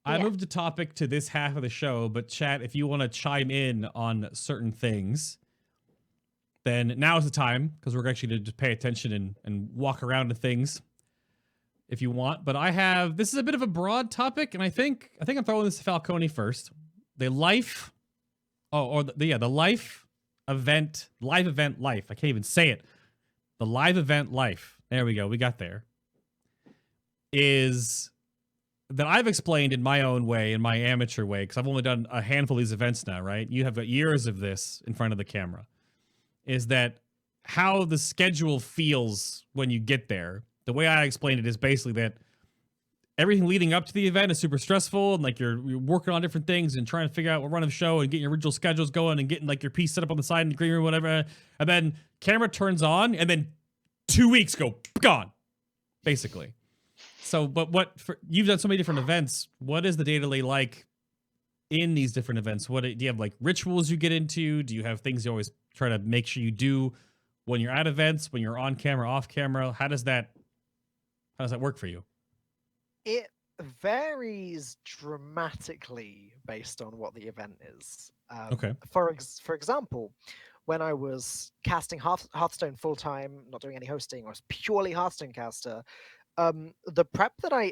A: I moved the topic to this half of the show, but chat, if you want to chime in on certain things, then now is the time, because we're actually to just pay attention and walk around to things if you want. But this is a bit of a broad topic, and I think I'm throwing this to Falcone first. The life, the live event life. I can't even say it. The live event life. There we go. We got there. Is that I've explained in my own way, in my amateur way, because I've only done a handful of these events now, right? You have got years of this in front of the camera. Is that how the schedule feels when you get there? The way I explained it is basically that everything leading up to the event is super stressful, and like you're working on different things and trying to figure out what run of the show and getting your original schedules going and getting like your piece set up on the side in the green room, whatever. And then camera turns on, and then 2 weeks go gone, basically. So, but you've done so many different events. What is the day-to-day like in these different events? What do you have, like rituals you get into? Do you have things you always try to make sure you do when you're at events, when you're on camera, off camera? How does that work for you?
B: It varies dramatically based on what the event is.
A: Okay.
B: For example, when I was casting Hearthstone full time, not doing any hosting, I was purely Hearthstone caster. The prep that I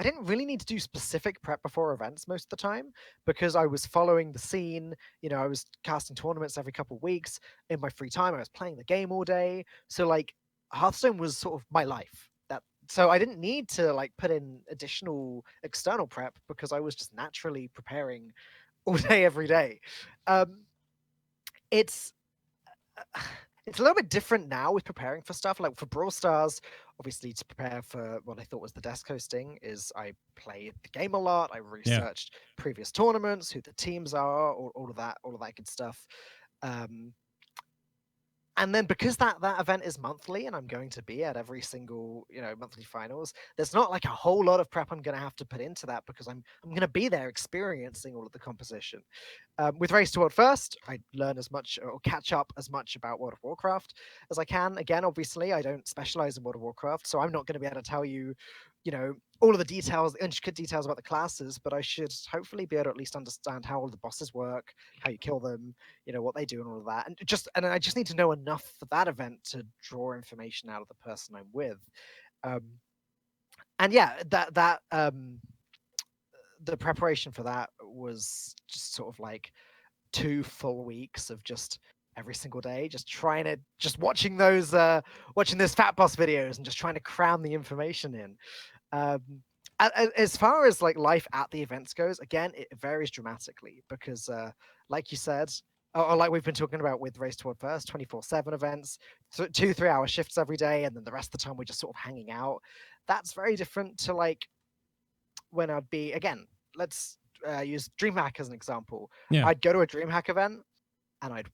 B: didn't really need to do specific prep before events most of the time, because I was following the scene. You know, I was casting tournaments every couple of weeks. In my free time, I was playing the game all day. So like Hearthstone was sort of my life. So I didn't need to like put in additional external prep because I was just naturally preparing all day, every day. It's a little bit different now with preparing for stuff. Like for Brawl Stars, obviously to prepare for what I thought was the desk hosting is I played the game a lot. I researched previous tournaments, who the teams are, all of that good stuff. And then because that event is monthly and I'm going to be at every single, monthly finals, there's not like a whole lot of prep I'm going to have to put into that because I'm going to be there experiencing all of the composition. With Race to World First, I learn as much or catch up as much about World of Warcraft as I can. Again, obviously, I don't specialize in World of Warcraft, so I'm not going to be able to tell you, all of the details, the intricate details about the classes, but I should hopefully be able to at least understand how all the bosses work, how you kill them, what they do and all of that. And I just need to know enough for that event to draw information out of the person I'm with. And yeah, the preparation for that was just sort of like 2 full weeks of just every single day, just watching those Fat Boss videos and just trying to cram the information in. As far as like life at the events goes, again, it varies dramatically because, like you said, or like we've been talking about with Race to World First, 24/7 events, 2-3 hour shifts every day, and then the rest of the time we're just sort of hanging out. That's very different to like when I'd be, again, let's use DreamHack as an example.
A: Yeah.
B: I'd go to a DreamHack event and I'd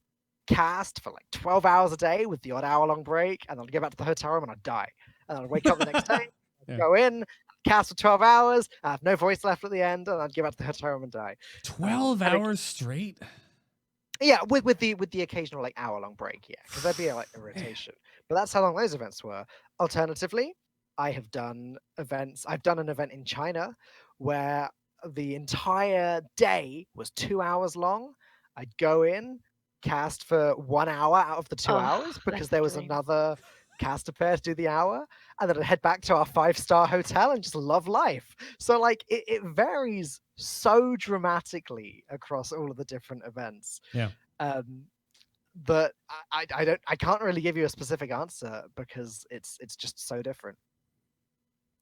B: cast for like 12 hours a day with the odd hour-long break, and then I'd go back to the hotel room and I'd die. And I'd wake up the next day, go in, cast for 12 hours, I have no voice left at the end, and I'd go back to the hotel room and die.
A: 12 hours straight?
B: Yeah, with the occasional like hour-long break, yeah, because there'd be like a rotation. But that's how long those events were. Alternatively, I have done events. I've done an event in China where the entire day was 2 hours long. I'd go in, cast for 1 hour out of the 2 hours
C: Oh,
B: because
C: that's
B: there
C: the
B: was
C: dream.
B: another caster pair to do the hour, and then I'd head back to our 5-star hotel and just love life. So like it varies so dramatically across all of the different events.
A: Yeah.
B: But I can't really give you a specific answer because it's just so different.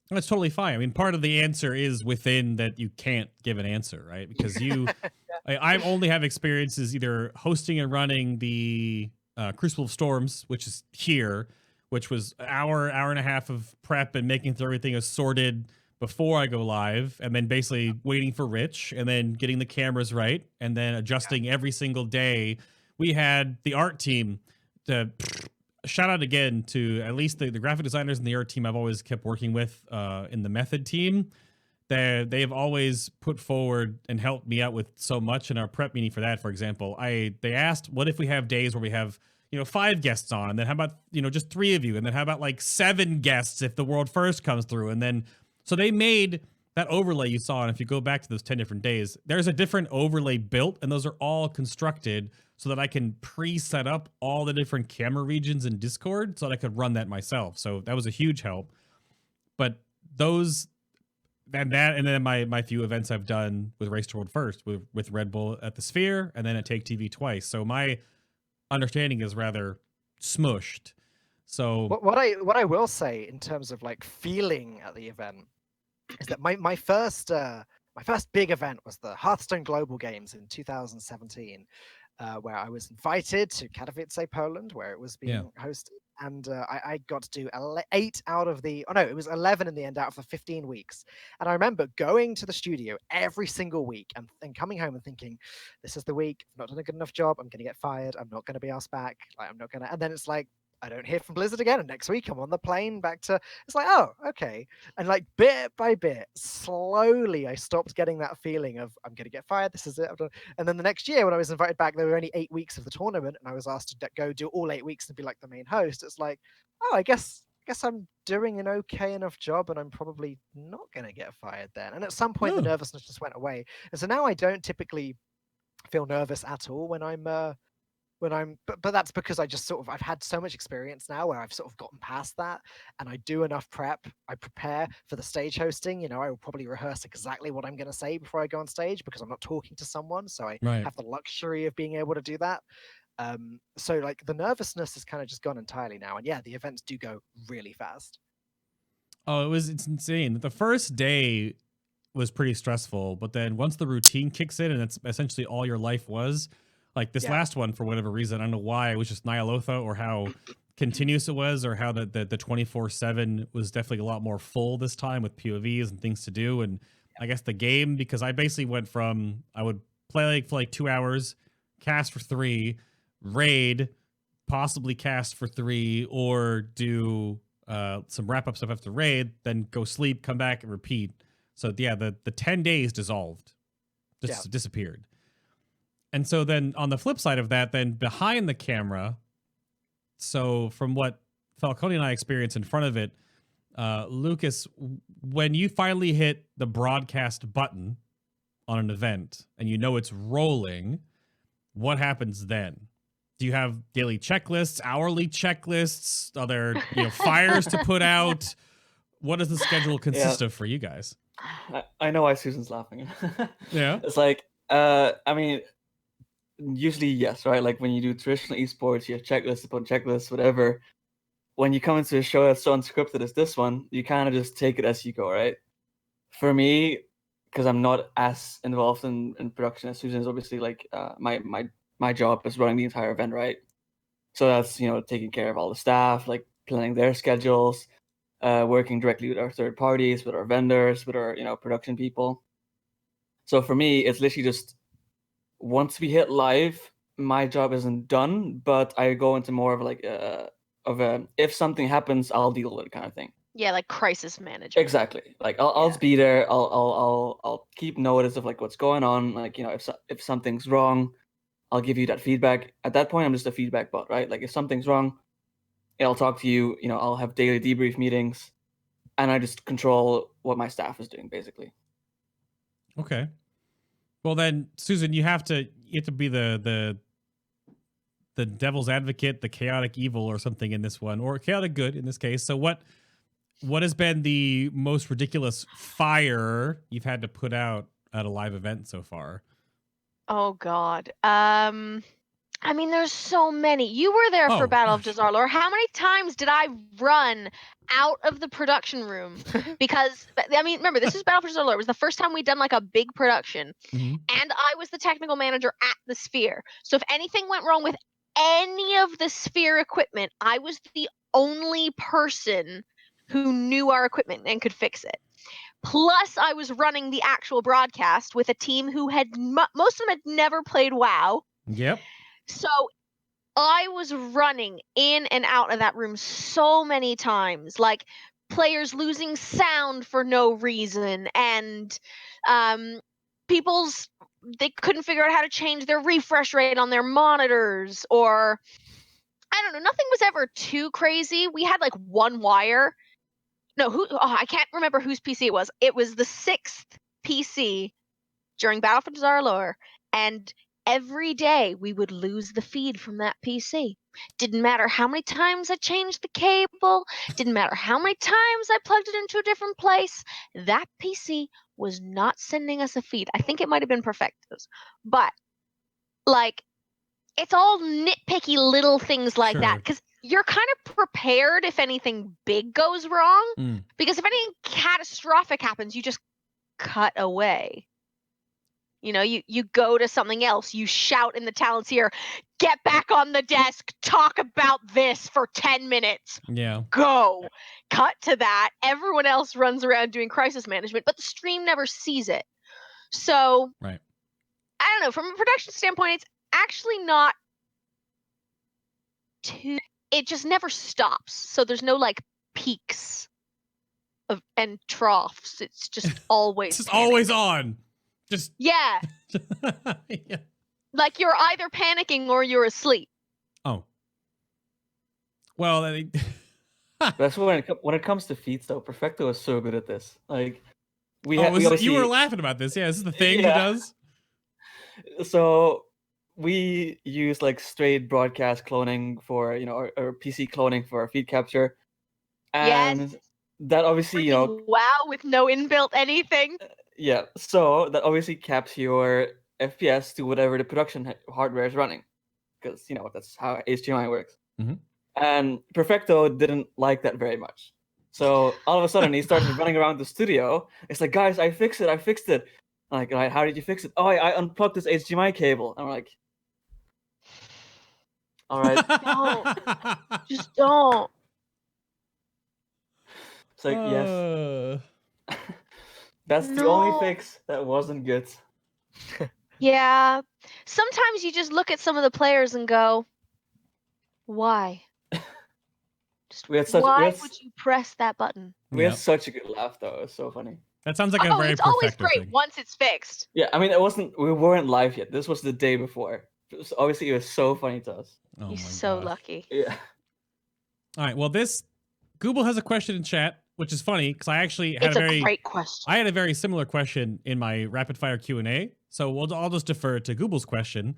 A: That's totally fine. I mean, part of the answer is within that you can't give an answer, right? Because I only have experiences either hosting and running the Crucible of Storms, which is here, which was an hour and a half of prep and making sure everything is sorted before I go live, and then basically waiting for Rich, and then getting the cameras right, and then adjusting every single day. We had the art team to shout out again to at least the graphic designers and the art team I've always kept working with in the Method team. They have always put forward and helped me out with so much in our prep meeting for that. For example, they asked, what if we have days where we have 5 guests on, and then how about just 3 of you, and then how about like 7 guests if the world first comes through, and then so they made that overlay you saw, and if you go back to those 10 different days, there's a different overlay built, and those are all constructed so that I can pre-set up all the different camera regions in Discord so that I could run that myself. So that was a huge help. But those and then my few events I've done with Race to World First with Red Bull at the Sphere and then at Take TV twice. So my understanding is rather smushed. So
B: What I will say in terms of like feeling at the event is that my first big event was the Hearthstone Global Games in 2017, where I was invited to Katowice, Poland, where it was being hosted, and I got to do 8 out of the it was 11 in the end out of the 15 weeks. And I remember going to the studio every single week and coming home and thinking, this is the week, I've not done a good enough job, I'm gonna get fired, I'm not gonna be asked back, like I'm not gonna, and then it's like I don't hear from Blizzard again, and next week I'm on the plane back to, it's like, oh, okay. And like bit by bit, slowly I stopped getting that feeling of I'm gonna get fired, this is it. And then the next year when I was invited back, there were only 8 weeks of the tournament, and I was asked to go do all 8 weeks and be like the main host. It's like, oh, I guess I'm doing an okay enough job, and I'm probably not gonna get fired then. And at some point the nervousness just went away. And so now I don't typically feel nervous at all when I'm but that's because I just sort of, I've had so much experience now where I've sort of gotten past that, and I do enough prep. I prepare for the stage hosting. I will probably rehearse exactly what I'm going to say before I go on stage because I'm not talking to someone, so I have the luxury of being able to do that. So like the nervousness has kind of just gone entirely now, and yeah, the events do go really fast.
A: Oh, it's insane. The first day was pretty stressful, but then once the routine kicks in and it's essentially all your life was, like this last one, for whatever reason, I don't know why, it was just Ny'alotha or how continuous it was, or how the 24/7 was definitely a lot more full this time with POVs and things to do. And I guess the game, because I basically went from, I would play for 2 hours, cast for 3, raid, possibly cast for 3, or do some wrap-up stuff after raid, then go sleep, come back, and repeat. So yeah, the 10 days dissolved, just disappeared. And so then on the flip side of that, then behind the camera, so from what Falcone and I experienced in front of it, Lucas, when you finally hit the broadcast button on an event and it's rolling, what happens then? Do you have daily checklists, hourly checklists? Are there fires to put out? What does the schedule consist of for you guys?
D: I know why Susan's laughing.
A: Yeah.
D: It's like, I mean, usually yes, right? Like when you do traditional esports, you have checklists upon checklists, whatever. When you come into a show that's so unscripted as this one, you kind of just take it as you go, right? For me, because I'm not as involved in production as Susan is, obviously, like my job is running the entire event, right? So that's taking care of all the staff, like planning their schedules, working directly with our third parties, with our vendors, with our production people. So for me, it's literally just once we hit live, my job isn't done, but I go into more of like if something happens, I'll deal with it kind of thing.
C: Yeah, like crisis management.
D: Exactly. Like I'll be there. I'll keep notice of like what's going on. Like if something's wrong, I'll give you that feedback. At that point, I'm just a feedback bot, right? Like if something's wrong, I'll talk to you. I'll have daily debrief meetings, and I just control what my staff is doing, basically.
A: Okay. Well then, Susan, you have to be the devil's advocate, the chaotic evil or something in this one, or chaotic good in this case. So what has been the most ridiculous fire you've had to put out at a live event so far?
C: Oh God. I mean, there's so many. You were there for Battle of Dazar'alor. How many times did I run out of the production room? Because, I mean, remember, this is Battle for Dazar'alor. It was the first time we'd done like a big production.
A: Mm-hmm.
C: And I was the technical manager at the Sphere. So if anything went wrong with any of the Sphere equipment, I was the only person who knew our equipment and could fix it. Plus, I was running the actual broadcast with a team who had, most of them had never played WoW.
A: Yep.
C: So I was running in and out of that room so many times, like players losing sound for no reason, and they couldn't figure out how to change their refresh rate on their monitors, or I don't know, nothing was ever too crazy. We had like one wire. No, I can't remember whose PC it was. It was the 6th PC during Battle for Dazar'alor, and every day we would lose the feed from that PC. Didn't matter how many times I changed the cable, didn't matter how many times I plugged it into a different place, that PC was not sending us a feed. I think it might have been Perfecto's. But, like, it's all nitpicky little things like that, because you're kind of prepared if anything big goes wrong, because if anything catastrophic happens, you just cut away. You go to something else, you shout in the talent's ear, get back on the desk, talk about this for 10 minutes.
A: Yeah.
C: Go. Cut to that. Everyone else runs around doing crisis management, but the stream never sees it. So,
A: right.
C: I don't know. From a production standpoint, it's actually not too... It just never stops. So there's no, like, peaks and troughs. It's just always
A: It's just always on. Just
C: yeah.
A: yeah.
C: Like you're either panicking or you're asleep.
A: Oh. Well,
D: that's when it comes to feats, though. Perfecto is so good at this. Like
A: you were laughing about this. Yeah, this is the thing he does.
D: So we use like straight broadcast cloning for or PC cloning for our feed capture, and
C: yes.
D: that obviously
C: wow, with no inbuilt anything.
D: Yeah, so that obviously caps your FPS to whatever the production hardware is running, because that's how HDMI works.
A: Mm-hmm.
D: And Perfecto didn't like that very much, so all of a sudden he started running around the studio. It's like, guys, I fixed it. I'm like, how did you fix it? Oh, I unplugged this HDMI cable. I'm like, all right,
C: don't, just don't.
D: It's like, yes. That's the only fix that wasn't good.
C: Yeah. Sometimes you just look at some of the players and go, why? Why would you press that button?
D: We had such a good laugh, though. It was so funny.
A: That sounds like a very
C: it's always great
A: thing.
C: once it's fixed.
D: Yeah, I mean, we weren't live yet. This was the day before. Obviously, it was so funny to us.
A: Oh,
C: you're so lucky.
D: Yeah.
A: All right. Well, Google has a question in chat, which is funny because I actually had
C: a great question.
A: I had a very similar question in my rapid fire Q&A. So I'll just defer to Google's question,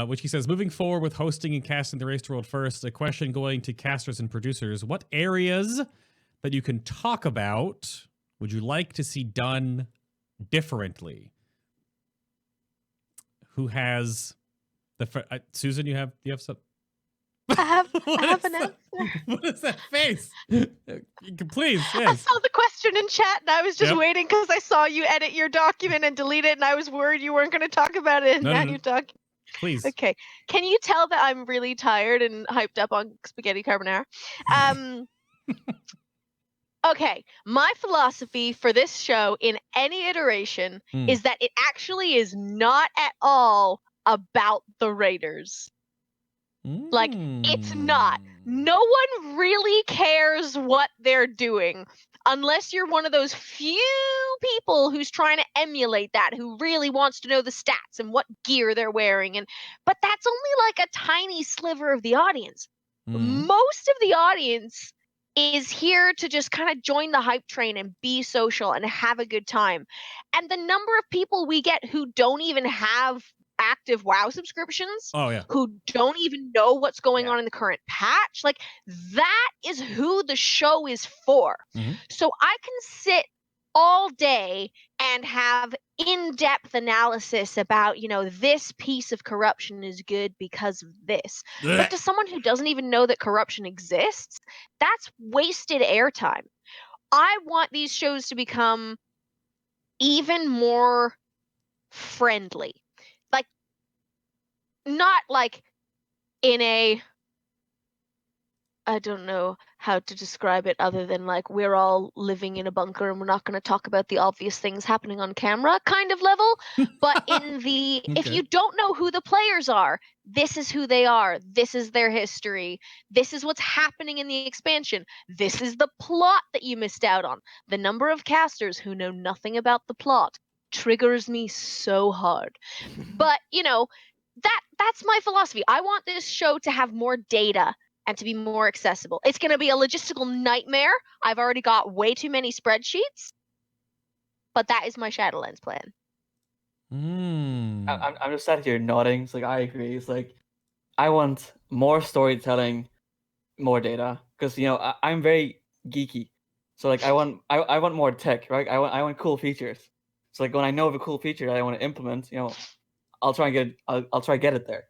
A: which he says, moving forward with hosting and casting the Race to World first, a question going to casters and producers. What areas that you can talk about would you like to see done differently? Who has Susan, you have some?
C: I have an answer.
A: What is that face? Please, yes.
C: I saw the question in chat and I was just waiting because I saw you edit your document and delete it and I was worried you weren't going to talk about it. And now you're talking.
A: Please.
C: Okay. Can you tell that I'm really tired and hyped up on spaghetti carbonara? Okay. My philosophy for this show in any iteration is that it actually is not at all about the Raiders. Like, it's not. No one really cares what they're doing. unless you're one of those few people who's trying to emulate that, who really wants to know the stats and what gear they're wearing. But that's only like a tiny sliver of the audience. Most of the audience is here to just kind of join the hype train and be social and have a good time. And the number of people we get who don't even have active WoW subscriptions, who don't even know what's going on in the current patch, like that is who the show is for. So I can sit all day and have in-depth analysis about, this piece of corruption is good because of this. But to someone who doesn't even know that corruption exists, that's wasted airtime. I want these shows to become even more friendly. Like, not like in a, I don't know how to describe it other than like we're all living in a bunker and we're not going to talk about the obvious things happening on camera kind of level. But in the, if you don't know who the players are, this is who they are. This is their history. This is what's happening in the expansion. This is the plot that you missed out on. The number of casters who know nothing about the plot triggers me so hard. But, that's my philosophy. I want this show to have more data and to be more accessible. It's going to be a logistical nightmare. I've already got way too many spreadsheets, but that is my Shadowlands plan.
D: I'm just sat here nodding. It's like, I agree. It's like, I want more storytelling, more data, because I'm very geeky. So like, I want more tech, right? I want cool features. So like, when I know of a cool feature that I want to implement, I'll try and get it there.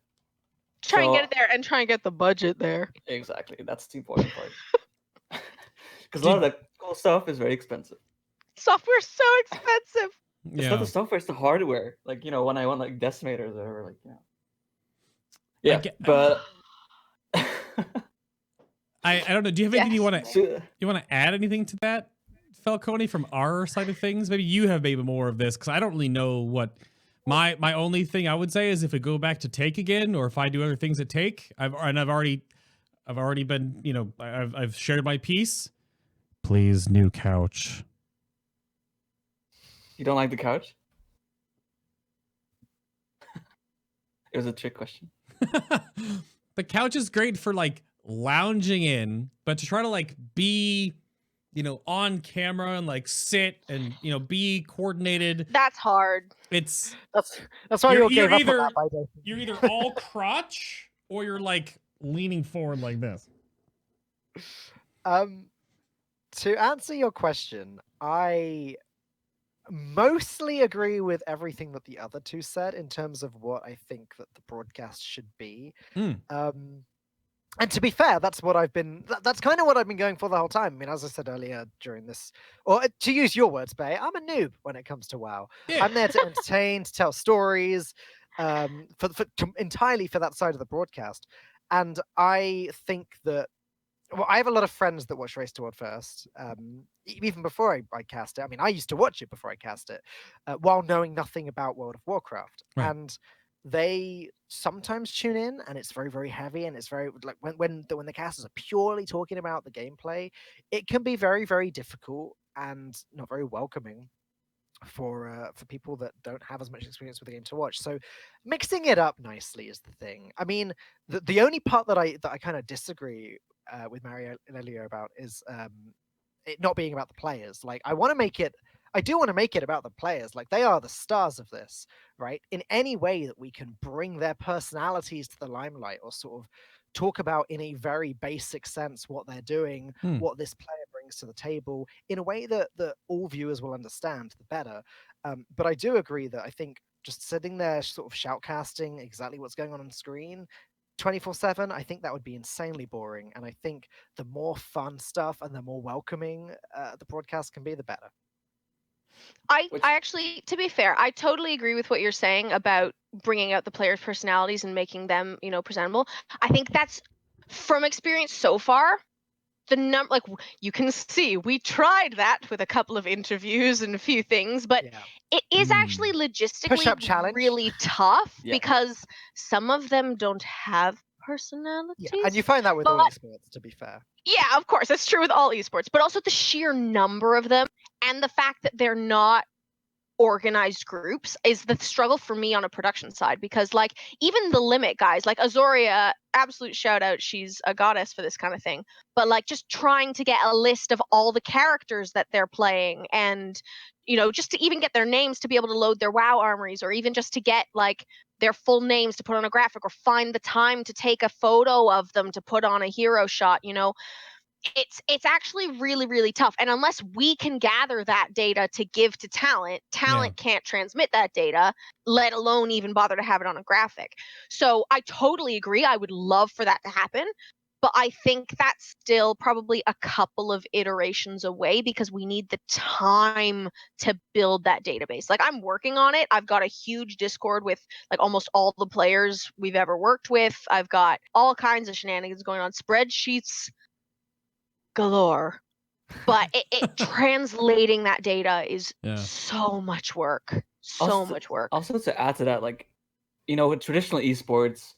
C: Try and get it there and try and get the budget there.
D: Exactly. That's the important part. Because a lot of the cool stuff is very expensive.
C: Software's so expensive.
D: It's not the software, it's the hardware. Like, when I want like decimators or like, Yeah, but
A: I don't know. Do you have anything you want to add anything to that, Falcone, from our side of things? Maybe you have maybe more of this, because I don't really know what. My only thing I would say is if we go back to Take again, or if I do other things at Take, I've already been, I've shared my piece. Please, new couch.
D: You don't like the couch? It was a trick question.
A: The couch is great for like lounging in, but to try to like be, on camera and like sit and, be coordinated.
C: That's hard.
B: That's why you're either
A: you're either all crotch or you're like leaning forward like this.
B: To answer your question, I mostly agree with everything that the other two said in terms of what I think that the broadcast should be. And to be fair, that's kind of what I've been going for the whole time. I mean, as I said earlier during this, or to use your words, Bay, I'm a noob when it comes to WoW. Yeah. I'm there to entertain, to tell stories, entirely for that side of the broadcast. And I think that, I have a lot of friends that watch Race to World First, even before I cast it. I mean, I used to watch it before I cast it, while knowing nothing about World of Warcraft. Right. And they sometimes tune in, and it's very, very heavy, and it's very like when the casters are purely talking about the gameplay, it can be very, very difficult and not very welcoming for people that don't have as much experience with the game to watch. So mixing it up nicely is the thing. I mean, the only part that I kind of disagree with Mariellia about is it not being about the players. Like, I do want to make it about the players. Like, they are the stars of this, right? In any way that we can bring their personalities to the limelight, or sort of talk about in a very basic sense what they're doing, what this player brings to the table, in a way that all viewers will understand, the better. But I do agree that I think just sitting there sort of shoutcasting exactly what's going on screen 24/7, I think that would be insanely boring. And I think the more fun stuff and the more welcoming the broadcast can be, the better.
C: I actually, to be fair, I totally agree with what you're saying about bringing out the players' personalities and making them, presentable. I think that's, from experience so far, like you can see, we tried that with a couple of interviews and a few things, but it is actually logistically really tough because some of them don't have personalities.
B: Yeah, and you find that with all esports, to be fair.
C: Yeah, of course, that's true with all esports, but also the sheer number of them and the fact that they're not organized groups is the struggle for me on a production side, because like even the Limit guys, like Azoria, absolute shout out, she's a goddess for this kind of thing, but like just trying to get a list of all the characters that they're playing, and just to even get their names to be able to load their WoW armories, or even just to get like their full names to put on a graphic, or find the time to take a photo of them to put on a hero shot. It's actually really, really tough. And unless we can gather that data to give to talent can't transmit that data, let alone even bother to have it on a graphic. So I totally agree. I would love for that to happen. But I think that's still probably a couple of iterations away, because we need the time to build that database. Like, I'm working on it. I've got a huge Discord with like almost all the players we've ever worked with. I've got all kinds of shenanigans going on, spreadsheets galore, but it translating that data is so much work. Much work.
D: Also, to add to that, like, with traditional esports,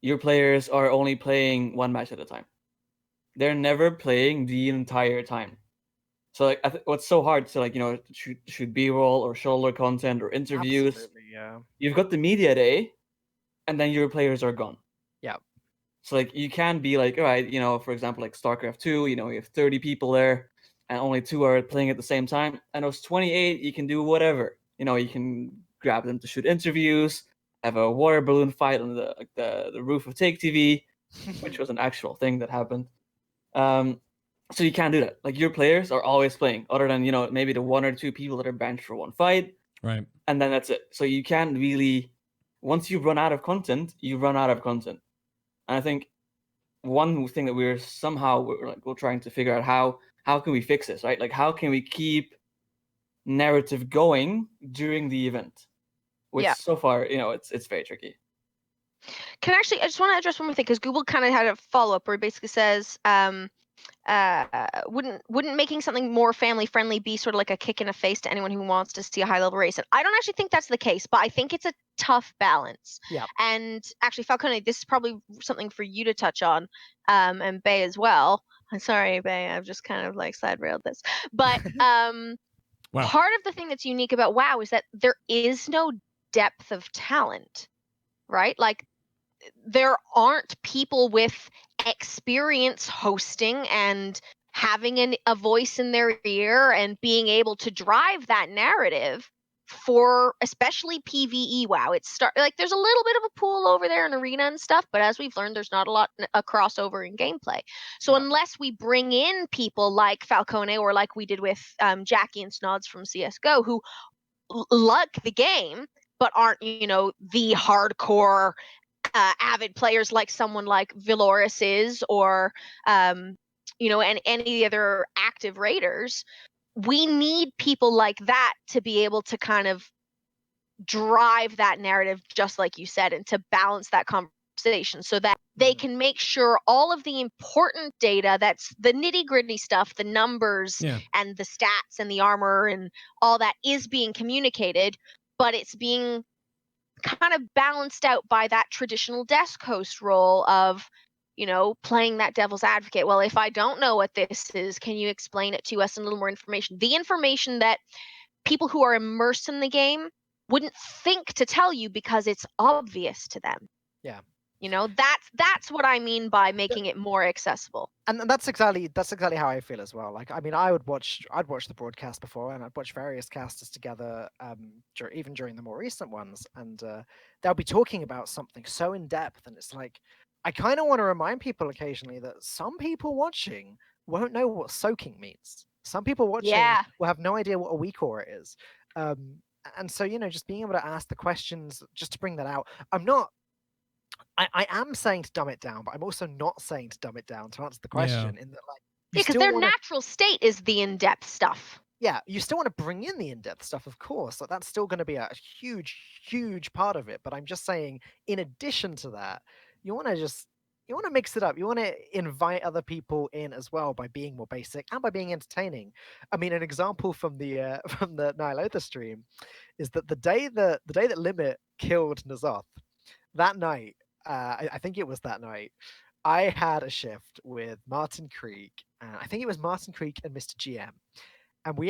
D: your players are only playing one match at a time. They're never playing the entire time. So like, what's so hard to like, shoot B-roll or shoulder content or interviews.
B: Absolutely, yeah.
D: You've got the media day, and then your players are gone.
B: Yeah.
D: So like, you can be like, all right, for example, like StarCraft 2, you have 30 people there, and only 2 are playing at the same time. And those 28, you can do whatever. You can grab them to shoot interviews, have a water balloon fight on the roof of Take TV, which was an actual thing that happened. So you can't do that. Like, your players are always playing, other than maybe the 1 or 2 people that are benched for one fight,
A: right?
D: And then that's it. So you can't really, once you run out of content, you run out of content. And I think one thing that we're trying to figure out, how can we fix this, right? Like, how can we keep narrative going during the event? Which so far, it's very tricky.
C: I just want to address one more thing, because Google kind of had a follow-up where it basically says, wouldn't making something more family friendly be sort of like a kick in the face to anyone who wants to see a high level race? And I don't actually think that's the case, but I think it's a tough balance.
B: Yeah.
C: And actually, Falcone, this is probably something for you to touch on, and Bay as well. I'm sorry, Bay, I've just kind of like side railed this, but
A: Wow.
C: Part of the thing that's unique about WoW is that there is no depth of talent, right? Like, there aren't people with experience hosting and having a voice in their ear and being able to drive that narrative for especially PvE WoW. There's a little bit of a pool over there in arena and stuff, but as we've learned, there's not a crossover in gameplay. So unless we bring in people like Falcone, or like we did with Jackie and Snods from CSGO, who like the game but aren't the hardcore avid players like someone like Valoris is, or and any other active raiders, we need people like that to be able to kind of drive that narrative, just like you said, and to balance that conversation so that they can make sure all of the important data, that's the nitty gritty stuff, the numbers and the stats and the armor and all that, is being communicated, but it's being kind of balanced out by that traditional desk host role of playing that devil's advocate. Well, if I don't know what this is, can you explain it to us in a little more information? The information that people who are immersed in the game wouldn't think to tell you because it's obvious to them.
B: Yeah.
C: That's what I mean by making it more accessible.
B: And that's exactly how I feel as well. Like, I mean, I'd watch the broadcast before, and I'd watch various casters together, even during the more recent ones, and they'll be talking about something so in depth, and it's like, I kind of want to remind people occasionally that some people watching won't know what soaking means. Some people watching will have no idea what a weak aura is, and so just being able to ask the questions, just to bring that out. I am saying to dumb it down, but I'm also not saying to dumb it down to answer the question. In that, like,
C: because their natural state is the in-depth stuff.
B: Yeah, you still want to bring in the in-depth stuff, of course. Like, that's still going to be a huge, huge part of it. But I'm just saying, in addition to that, you want to mix it up. You want to invite other people in as well by being more basic and by being entertaining. I mean, an example from the Ny'alotha stream is that the day that Limit killed Ny'alotha, that night, I think it was that night. I had a shift with Martin Creek, and I think it was Martin Creek and Mr. GM. And we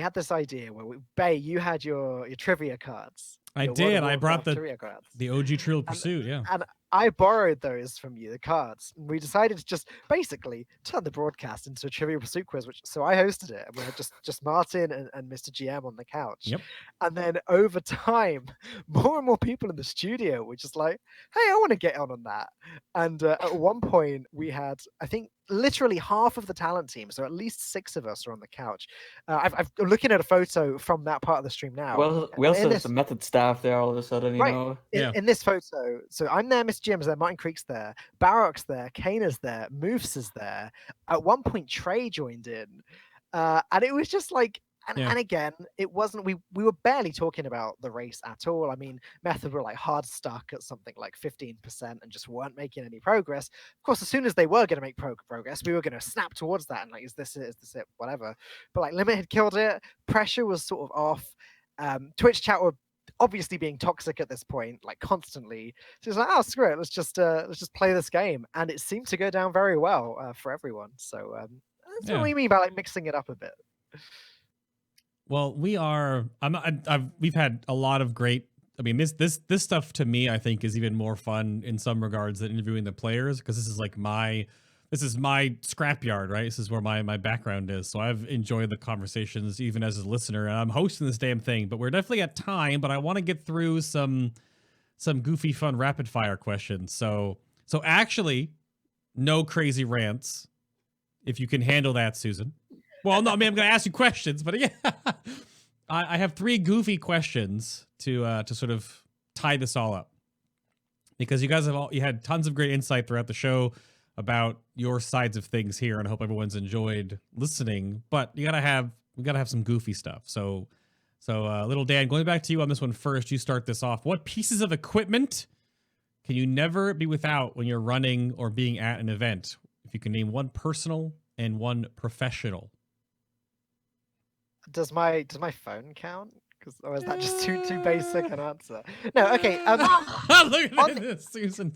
B: had this idea where Bay, you had your trivia cards.
A: I
B: your World
A: did.
B: of
A: I brought
B: Warcraft trivia cards.
A: the OG Trivial Pursuit. Yeah.
B: And I borrowed those from you, the cards. And we decided to just basically turn the broadcast into a Trivial Pursuit quiz, so I hosted it. And we had just Martin and Mr. GM on the couch.
A: Yep.
B: And then over time, more and more people in the studio were just like, hey, I want to get on that. And at one point, we had, I think, literally half of the talent team, so at least 6 of us are on the couch. I'm looking at a photo from that part of the stream now.
D: Well, we also have some method staff there all of a sudden, you know.
B: In this photo, so I'm there, Mr. Jim's there, Martin Creek's there, Barrock's there, Kana's there, Moofs is there. At one point, Trey joined in, and it was just like, and again, it wasn't, we were barely talking about the race at all. I mean, Method were like hard stuck at something like 15% and just weren't making any progress. Of course, as soon as they were going to make progress, we were going to snap towards that and like, is this it, whatever. But like Limit had killed it, pressure was sort of off. Twitch chat were obviously being toxic at this point, like constantly. So it's like, oh, screw it, let's just play this game. And it seemed to go down very well for everyone. So that's what we mean by like mixing it up a bit.
A: Well, we've had a lot of great, I mean, this stuff to me, I think is even more fun in some regards than interviewing the players, because this is like my scrapyard, right? This is where my background is. So I've enjoyed the conversations even as a listener, and I'm hosting this damn thing, but we're definitely at time, but I want to get through some goofy fun rapid fire questions. So actually no crazy rants, if you can handle that, Susan. Well, no, I mean, I'm going to ask you questions, but yeah, I have 3 goofy questions to sort of tie this all up, because you guys you had tons of great insight throughout the show about your sides of things here, and I hope everyone's enjoyed listening. But we gotta have some goofy stuff. So little Dan, going back to you on this one first. You start this off. What pieces of equipment can you never be without when you're running or being at an event? If you can name one personal and one professional.
B: Does my phone count? Or is that just too basic an answer? No, okay.
A: Look at this, Susan.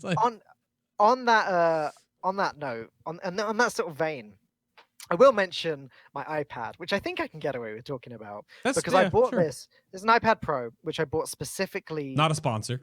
B: On that note, on that sort of vein, I will mention my iPad, which I think I can get away with talking about, because I bought this. This is an iPad Pro, which I bought specifically.
A: Not a sponsor.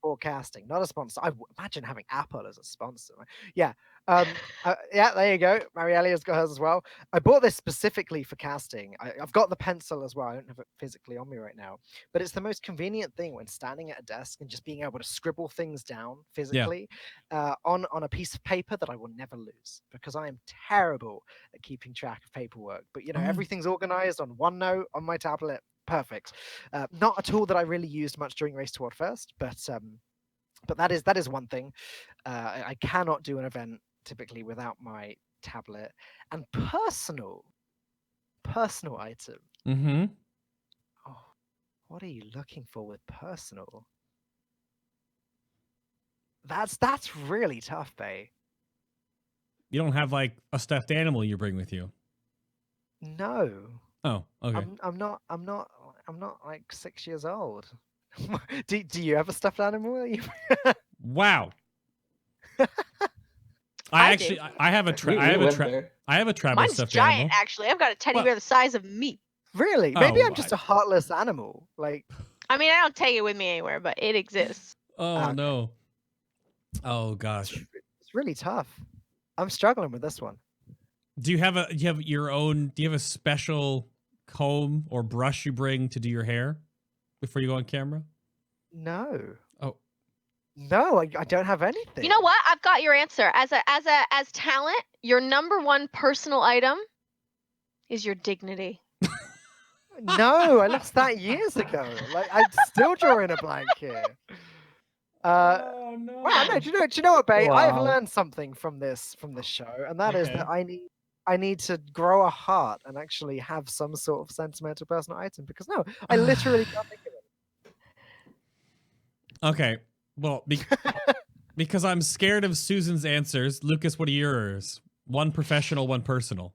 B: For casting, not a sponsor. I imagine having Apple as a sponsor. Yeah. Yeah, there you go. Mariellia's got hers as well. I bought this specifically for casting. I've got the pencil as well. I don't have it physically on me right now, but it's the most convenient thing when standing at a desk and just being able to scribble things down physically on a piece of paper that I will never lose, because I am terrible at keeping track of paperwork. But you know, everything's organized on OneNote on my tablet. Perfect. Not a tool that I really used much during Race Toward First, but that is one thing. I cannot do an event typically without my tablet. And personal item.
A: Mm-hmm.
B: Oh, what are you looking for with personal? That's really tough, Bay.
A: You don't have like a stuffed animal you bring with you?
B: No.
A: Oh, okay.
B: I'm not like 6 years old. do you have a stuffed animal?
A: Wow. I have a Travis
C: Mine's
A: stuffed
C: giant,
A: animal.
C: actually. I've got a teddy bear the size of me.
B: Really? Maybe I'm just a heartless animal. Like,
C: I mean, I don't take it with me anywhere, but it exists.
A: Oh no. Oh gosh.
B: It's really tough. I'm struggling with this one.
A: Do you have a special comb or brush you bring to do your hair before you go on camera?
B: No.
A: Oh.
B: No, I don't have anything.
C: You know what? I've got your answer. As talent, your number one personal item is your dignity.
B: No, I lost that years ago. Like, I'm still drawing a blank here.
A: Oh no.
B: Wow, no, do you know what, Bay?
D: Wow.
B: I've learned something from this show, and that is that I need to grow a heart and actually have some sort of sentimental personal item, because no, I literally can't think of it.
A: Okay. Well, because I'm scared of Susan's answers. Lucas, what are yours? One professional, one personal.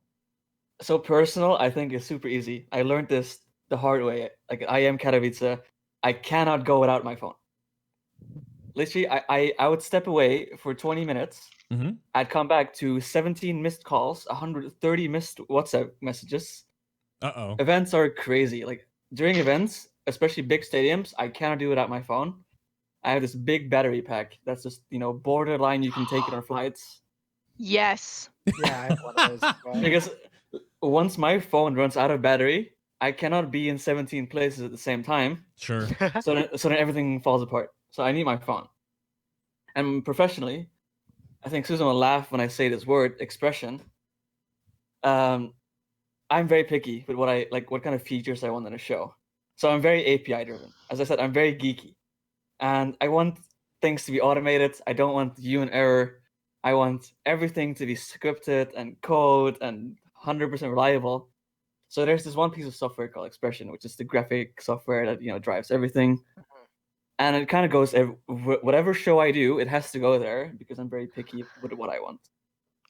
D: So personal, I think, is super easy. I learned this the hard way. Like, I am Katowice. I cannot go without my phone. literally, I would step away for 20 minutes.
A: Mm-hmm.
D: I'd come back to 17 missed calls, 130 missed WhatsApp messages.
A: Uh-oh.
D: Events are crazy. Like during events, especially big stadiums, I cannot do it without my phone. I have this big battery pack that's just, borderline you can take it on flights.
C: Yes.
B: Yeah, I have one of those as well.
D: Because once my phone runs out of battery, I cannot be in 17 places at the same time.
A: Sure.
D: So then everything falls apart. So I need my phone. And professionally, I think Susan will laugh when I say this word, expression. I'm very picky with what kind of features I want in a show. So I'm very API driven. As I said, I'm very geeky. And I want things to be automated. I don't want human error. I want everything to be scripted and code and 100% reliable. So there's this one piece of software called Expression, which is the graphic software that drives everything. And it kind of goes whatever show I do, it has to go there because I'm very picky with what I want.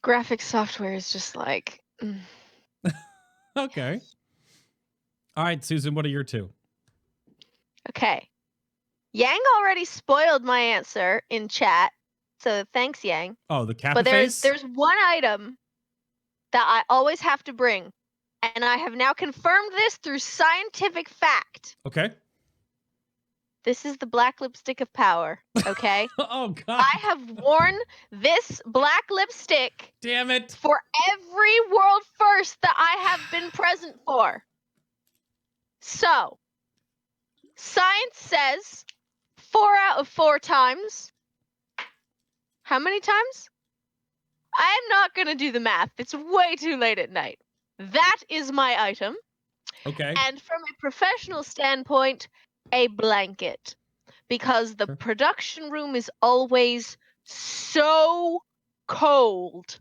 C: Graphic software is just like.
A: Okay. All right, Susan, what are your two?
C: Okay. Yang already spoiled my answer in chat, so thanks, Yang.
A: Oh, the Kappa
C: But
A: face?
C: there's one item that I always have to bring, and I have now confirmed this through scientific fact.
A: Okay.
C: This is the black lipstick of power, okay?
A: Oh, God.
C: I have worn this black lipstick
A: Damn it.
C: for every world first that I have been present for. So, science says 4 out of 4 times. How many times? I am not going to do the math. It's way too late at night. That is my item.
A: Okay.
C: And from a professional standpoint, a blanket. Because the production room is always so cold.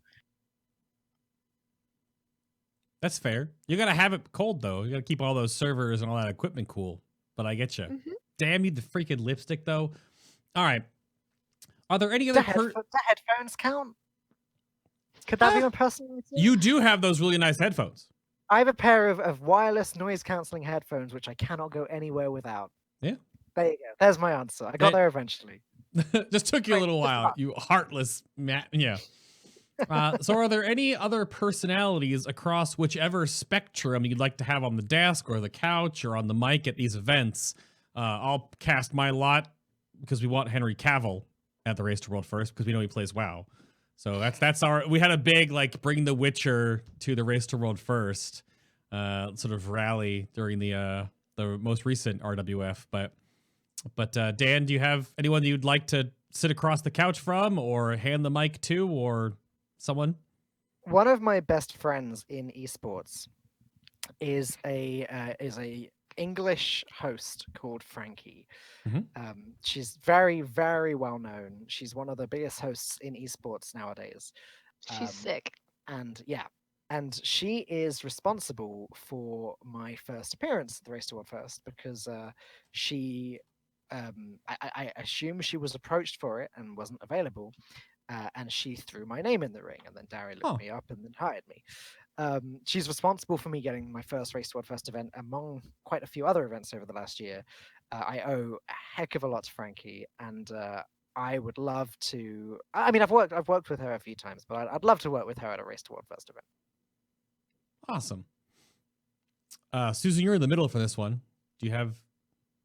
A: That's fair. You got to have it cold, though. You got to keep all those servers and all that equipment cool. But I get you.
C: Mm-hmm.
A: Damn you, the freaking lipstick, though. All right. Are there any other...
B: The headphones count? Could that be my personal routine?
A: You do have those really nice headphones.
B: I have a pair of wireless noise-canceling headphones, which I cannot go anywhere without.
A: Yeah.
B: There you go. There's my answer. I got there eventually.
A: Just took you a little while, you heartless man. Yeah. So are there any other personalities across whichever spectrum you'd like to have on the desk or the couch or on the mic at these events? I'll cast my lot because we want Henry Cavill at the Race to World first because we know he plays WoW. So that's our, we had a big like bring the Witcher to the Race to World first sort of rally during the most recent RWF. But Dan, do you have anyone you'd like to sit across the couch from or hand the mic to or someone?
B: One of my best friends in esports is a English host called Frankie.
A: Mm-hmm.
B: She's very, very well known. She's one of the biggest hosts in esports nowadays.
C: She's sick.
B: And yeah, and she is responsible for my first appearance at the Race to World First because she, I assume she was approached for it and wasn't available. And she threw my name in the ring, and then Dari looked me up and then hired me. She's responsible for me getting my first Race to World First event among quite a few other events over the last year. I owe a heck of a lot to Frankie, and I would love to. I mean, I've worked with her a few times, but I'd love to work with her at a Race to World First event.
A: Awesome. Susan, you're in the middle for this one. Do you have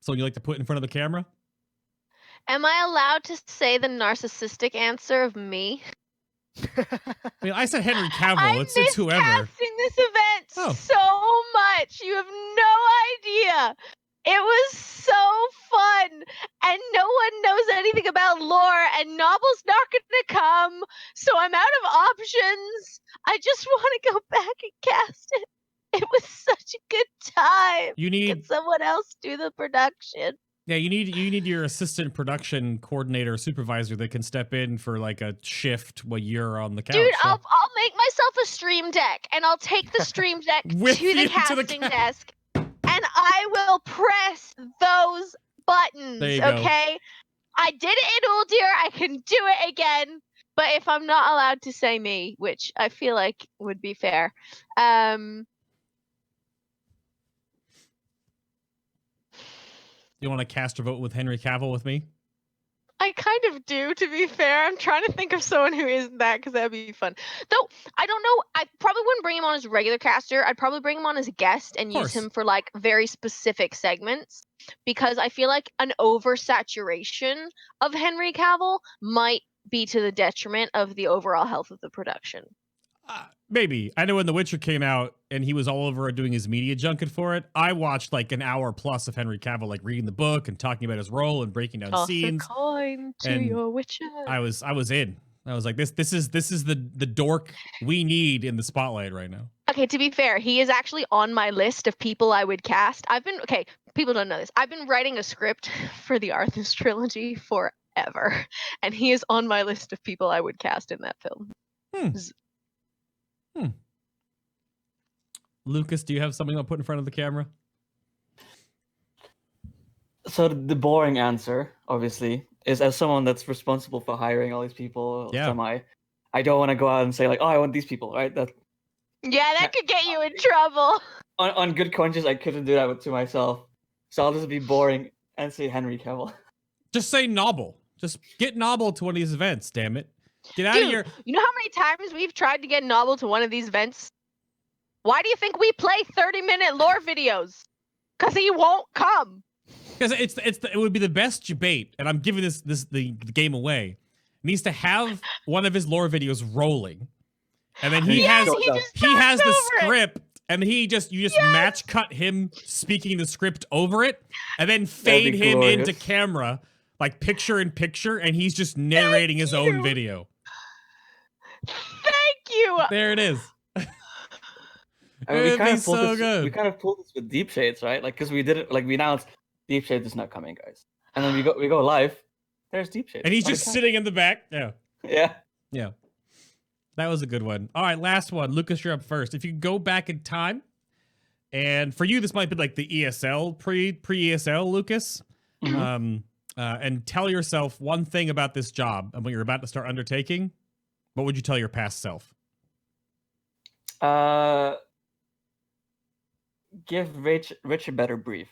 A: someone you like to put in front of the camera?
C: Am I allowed to say the narcissistic answer of me?
A: I mean, I said Henry Cavill. It's whoever.
C: I'm miscasting this event so much. You have no idea. It was so fun, and no one knows anything about lore, and Novel's not going to come, so I'm out of options. I just want to go back and cast it. It was such a good time.
A: You need
C: Can someone else do the production?
A: Yeah, you need your assistant production coordinator or supervisor that can step in for like a shift while you're on the couch.
C: Dude, I'll make myself a stream deck, and I'll take the stream deck to the casting desk, and I will press those buttons.
A: There you go.
C: Okay, I did it in Uldir. I can do it again. But if I'm not allowed to say me, which I feel like would be fair,
A: you want to cast a vote with Henry Cavill with me?
C: I kind of do, to be fair. I'm trying to think of someone who isn't that because that'd be fun. Though, I don't know. I probably wouldn't bring him on as a regular caster. I'd probably bring him on as a guest and use him for like very specific segments because I feel like an oversaturation of Henry Cavill might be to the detriment of the overall health of the production.
A: Maybe. I know when The Witcher came out and he was all over doing his media junket for it, I watched like an hour plus of Henry Cavill like reading the book and talking about his role and breaking down scenes.
C: Toss a coin to
A: and
C: your Witcher.
A: I was in. I was like, this is the dork we need in the spotlight right now.
C: Okay, to be fair, he is actually on my list of people I would cast. People don't know this. I've been writing a script for the Arthas trilogy forever, and he is on my list of people I would cast in that film.
A: Lucas, do you have something I'll put in front of the camera?
D: So the boring answer, obviously, is as someone that's responsible for hiring all these people, I don't want to go out and say like, oh, I want these people, right? That
C: could get you in trouble.
D: On good conscience, I couldn't do that to myself. So I'll just be boring and say Henry Cavill.
A: Just say Nobble. Just get Nobble to one of these events, damn it. Get out of here.
C: You know how many times we've tried to get Nobble to one of these events? Why do you think we play 30-minute lore videos? Because he won't come.
A: Because it would be the best debate, and I'm giving the game away. He needs to have one of his lore videos rolling, and then he has the script, and you just match cut him speaking the script over it, and then fade him into camera like picture in picture, and he's just narrating his own video.
C: Thank you.
A: There it is.
D: I mean, we kind of pulled this with Deep Shades, right? Like, because we did it, like we announced Deep Shades is not coming, guys, and then we go live. There's Deep Shades,
A: and he's just sitting in the back. Yeah. That was a good one. All right, last one. Lucas, you're up first. If you go back in time, and for you, this might be like the ESL pre-ESL, Lucas.
D: Mm-hmm.
A: And tell yourself one thing about this job and what you're about to start undertaking. What would you tell your past self?
D: Give Rich a better brief.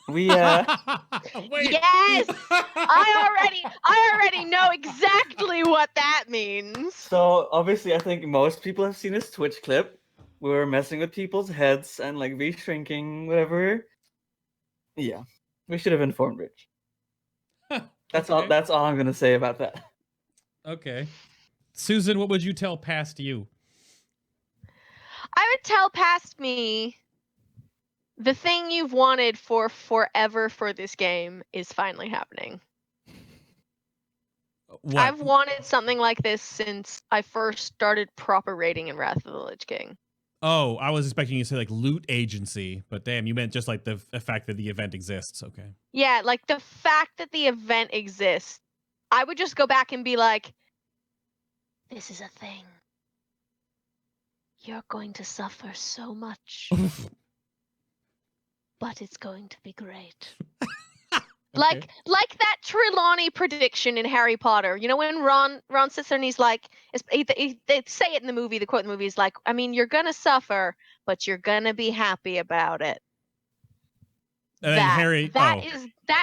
D: We
A: Wait.
C: Yes, I already know exactly what that means.
D: So obviously, I think most people have seen this Twitch clip. We were messing with people's heads and like reshrinking whatever. Yeah, we should have informed Rich. That's all. That's all I'm gonna say about that.
A: Okay, Susan, what would you tell past you?
C: I would tell past me, the thing you've wanted for forever for this game is finally happening.
A: What?
C: I've wanted something like this since I first started proper raiding in Wrath of the Lich King.
A: Oh, I was expecting you to say like loot agency, but damn, you meant just like the fact that the event exists. Okay.
C: Yeah, like the fact that the event exists. I would just go back and be like, this is a thing. You're going to suffer so much. But it's going to be great.
A: Okay.
C: Like that Trelawney prediction in Harry Potter. You know when Ron sits there and he's like, they say it in the movie, the quote in the movie is like, I mean, you're going to suffer, but you're going to be happy about it.
A: And then Harry,
C: that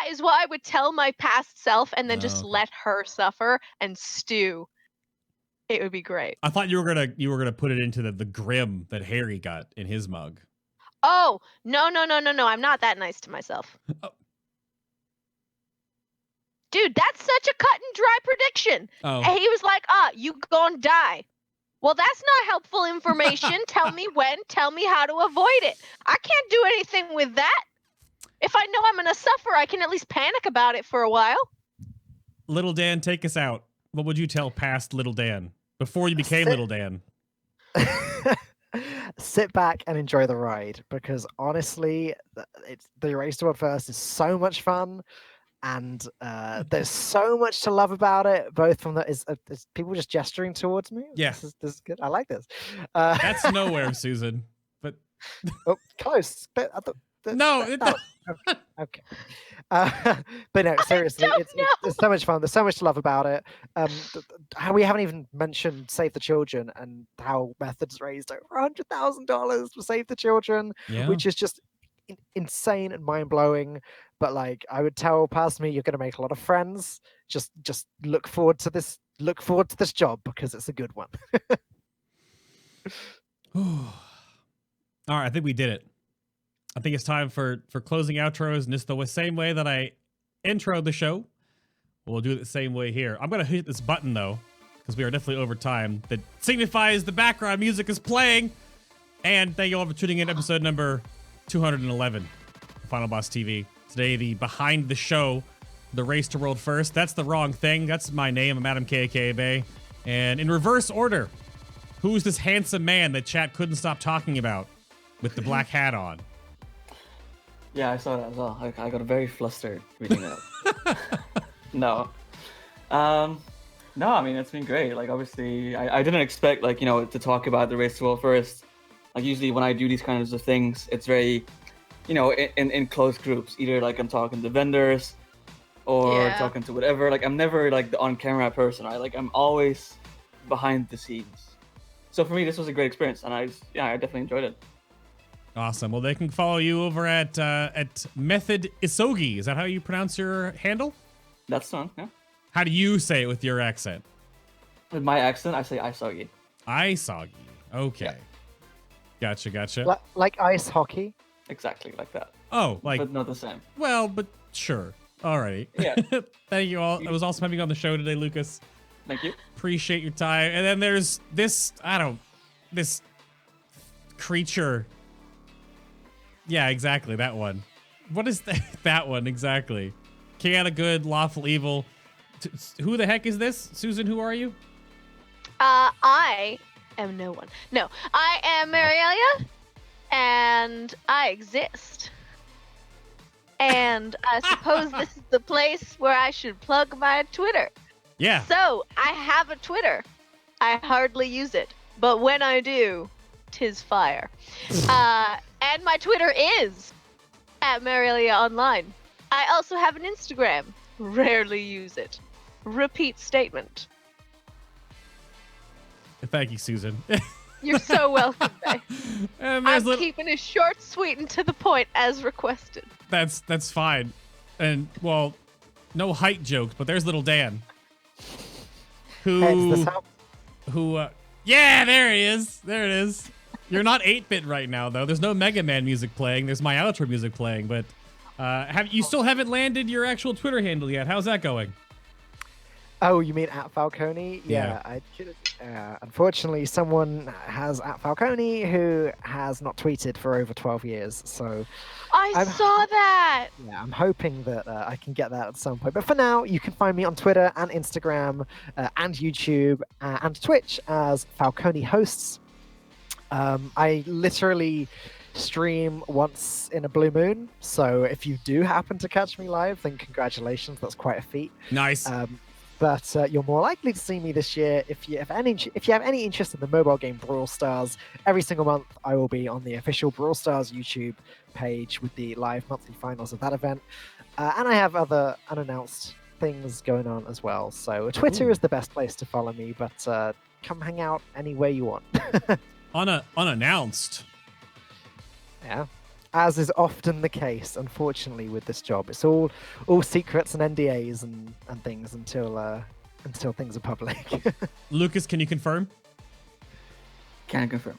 C: is what I would tell my past self, and then just let her suffer and stew. It would be great.
A: I thought you were gonna put it into the grim that Harry got in his mug.
C: Oh, no. I'm not that nice to myself.
A: Oh.
C: Dude, that's such a cut and dry prediction.
A: Oh.
C: And he was like, you gonna die. Well, that's not helpful information. Tell me when, tell me how to avoid it. I can't do anything with that. If I know I'm gonna suffer, I can at least panic about it for a while.
A: Little Dan, take us out. What would you tell past Little Dan before you became Little Dan?
B: Sit back and enjoy the ride, because honestly, the Race to World First is so much fun, and there's so much to love about it. Both from is people just gesturing towards me.
A: Yeah,
B: this is good. I like this.
A: That's nowhere, Susan. But
B: close.
A: No.
B: Okay. But no, seriously, it's so much fun. There's so much to love about it. How we haven't even mentioned Save the Children and how Method's raised over $100,000 for Save the Children, which is just insane and mind blowing. but like I would tell Pasmi, you're gonna make a lot of friends. Just look forward to this. Look forward to this job because it's a good one.
A: All right, I think we did it. I think it's time for closing outros, and it's the same way that I introed the show. We'll do it the same way here. I'm gonna hit this button though, because we are definitely over time. That signifies the background music is playing. And thank you all for tuning in episode number 211 of Final Boss TV. Today, the behind the show, the race to world first. That's the wrong thing. That's my name. I'm Adam KKB. And in reverse order, who's this handsome man that chat couldn't stop talking about with the black hat on?
D: Yeah, I saw that as well. I got very flustered reading that. No. No, I mean, it's been great. Like, obviously, I didn't expect, like, you know, to talk about the race to world first. Like, usually when I do these kinds of things, it's very, you know, in close groups. Either, like, I'm talking to vendors or talking to whatever. Like, I'm never, like, the on-camera person, right? Like, I'm always behind the scenes. So for me, this was a great experience, and I definitely enjoyed it.
A: Awesome. Well, they can follow you over at Method Isogi. Is that how you pronounce your handle?
D: That's fun, yeah.
A: How do you say it with your accent?
D: With my accent, I say Isogi.
A: Isogi. Okay.
D: Yeah.
A: Gotcha.
B: Like ice hockey.
D: Exactly, like that.
A: Oh, like...
D: But not the same.
A: Well, but sure. Alrighty.
D: Yeah.
A: Thank you all. It was awesome having you on the show today, Lucas.
D: Thank you.
A: Appreciate your time. And then there's this, this creature. Yeah, exactly, that one. What is that? That one, exactly. Chaotic good, lawful evil. Who the heck is this? Susan, who are you?
C: I am no one. No, I am Mariellia, and I exist. And I suppose this is the place where I should plug my Twitter.
A: Yeah.
C: So, I have a Twitter. I hardly use it, but when I do, 'tis fire. And my Twitter is at Mariellia Online. I also have an Instagram. Rarely use it. Repeat statement.
A: Thank you, Susan.
C: You're so welcome, Bay.
A: And
C: I'm keeping it short, sweet, and to the point as requested.
A: That's fine. And, well, no height jokes, but there's little Dan.
B: Hey, does this help?
A: Yeah, there he is. There it is. You're not 8-bit right now, though. There's no Mega Man music playing. There's my outro music playing, but you still haven't landed your actual Twitter handle yet. How's that going?
B: Oh, you mean at Falcone? Yeah. Unfortunately, someone has at Falcone who has not tweeted for over 12 years. So
C: I saw that.
B: Yeah, I'm hoping that I can get that at some point. But for now, you can find me on Twitter and Instagram and YouTube and Twitch as Falcone Hosts. I literally stream once in a blue moon. So if you do happen to catch me live, then congratulations. That's quite a feat.
A: Nice.
B: But you're more likely to see me this year if you have any interest in the mobile game Brawl Stars. Every single month, I will be on the official Brawl Stars YouTube page with the live monthly finals of that event, and I have other unannounced things going on as well. So Twitter is the best place to follow me, but come hang out anywhere you want.
A: Unannounced.
B: Yeah. As is often the case, unfortunately, with this job. It's all secrets and NDAs and things until things are public.
A: Lucas, can you confirm?
D: Can confirm.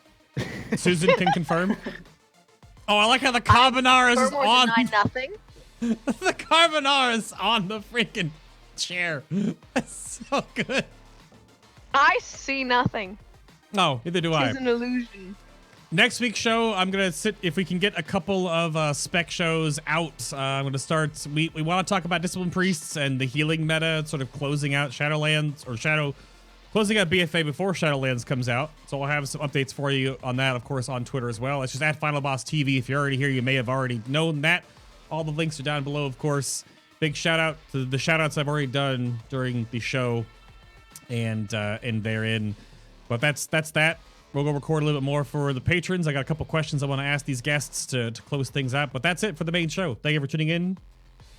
A: Susan can confirm. Oh, I like how the carbonara is on.
C: Deny nothing.
A: The carbonara is on the freaking chair. That's so good.
C: I see nothing.
A: No, neither do I.
C: It's an illusion.
A: Next week's show, I'm going to sit, if we can get a couple of spec shows out, I'm going to start, we want to talk about Discipline Priests and the healing meta, sort of closing out Shadowlands, closing out BFA before Shadowlands comes out. So I'll have some updates for you on that, of course, on Twitter as well. It's just at FinalBossTV. If you're already here, you may have already known that. All the links are down below, of course. Big shout out to the shout outs I've already done during the show and therein. But that's that. We'll go record a little bit more for the patrons. I got a couple questions I want to ask these guests to close things up. But that's it for the main show. Thank you for tuning in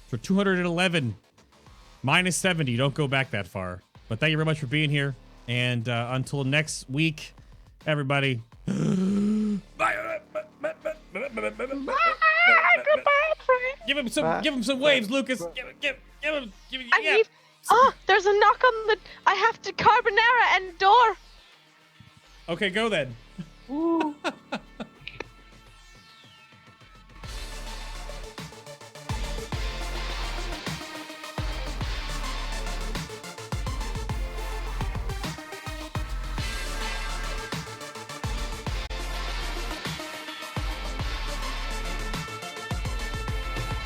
A: for 211 minus 70. Don't go back that far. But thank you very much for being here. And until next week, everybody. Bye. Give him some waves, Lucas. Give him.
C: I need. Oh, there's a knock on the. I have to carbonara and door.
A: Okay, go then.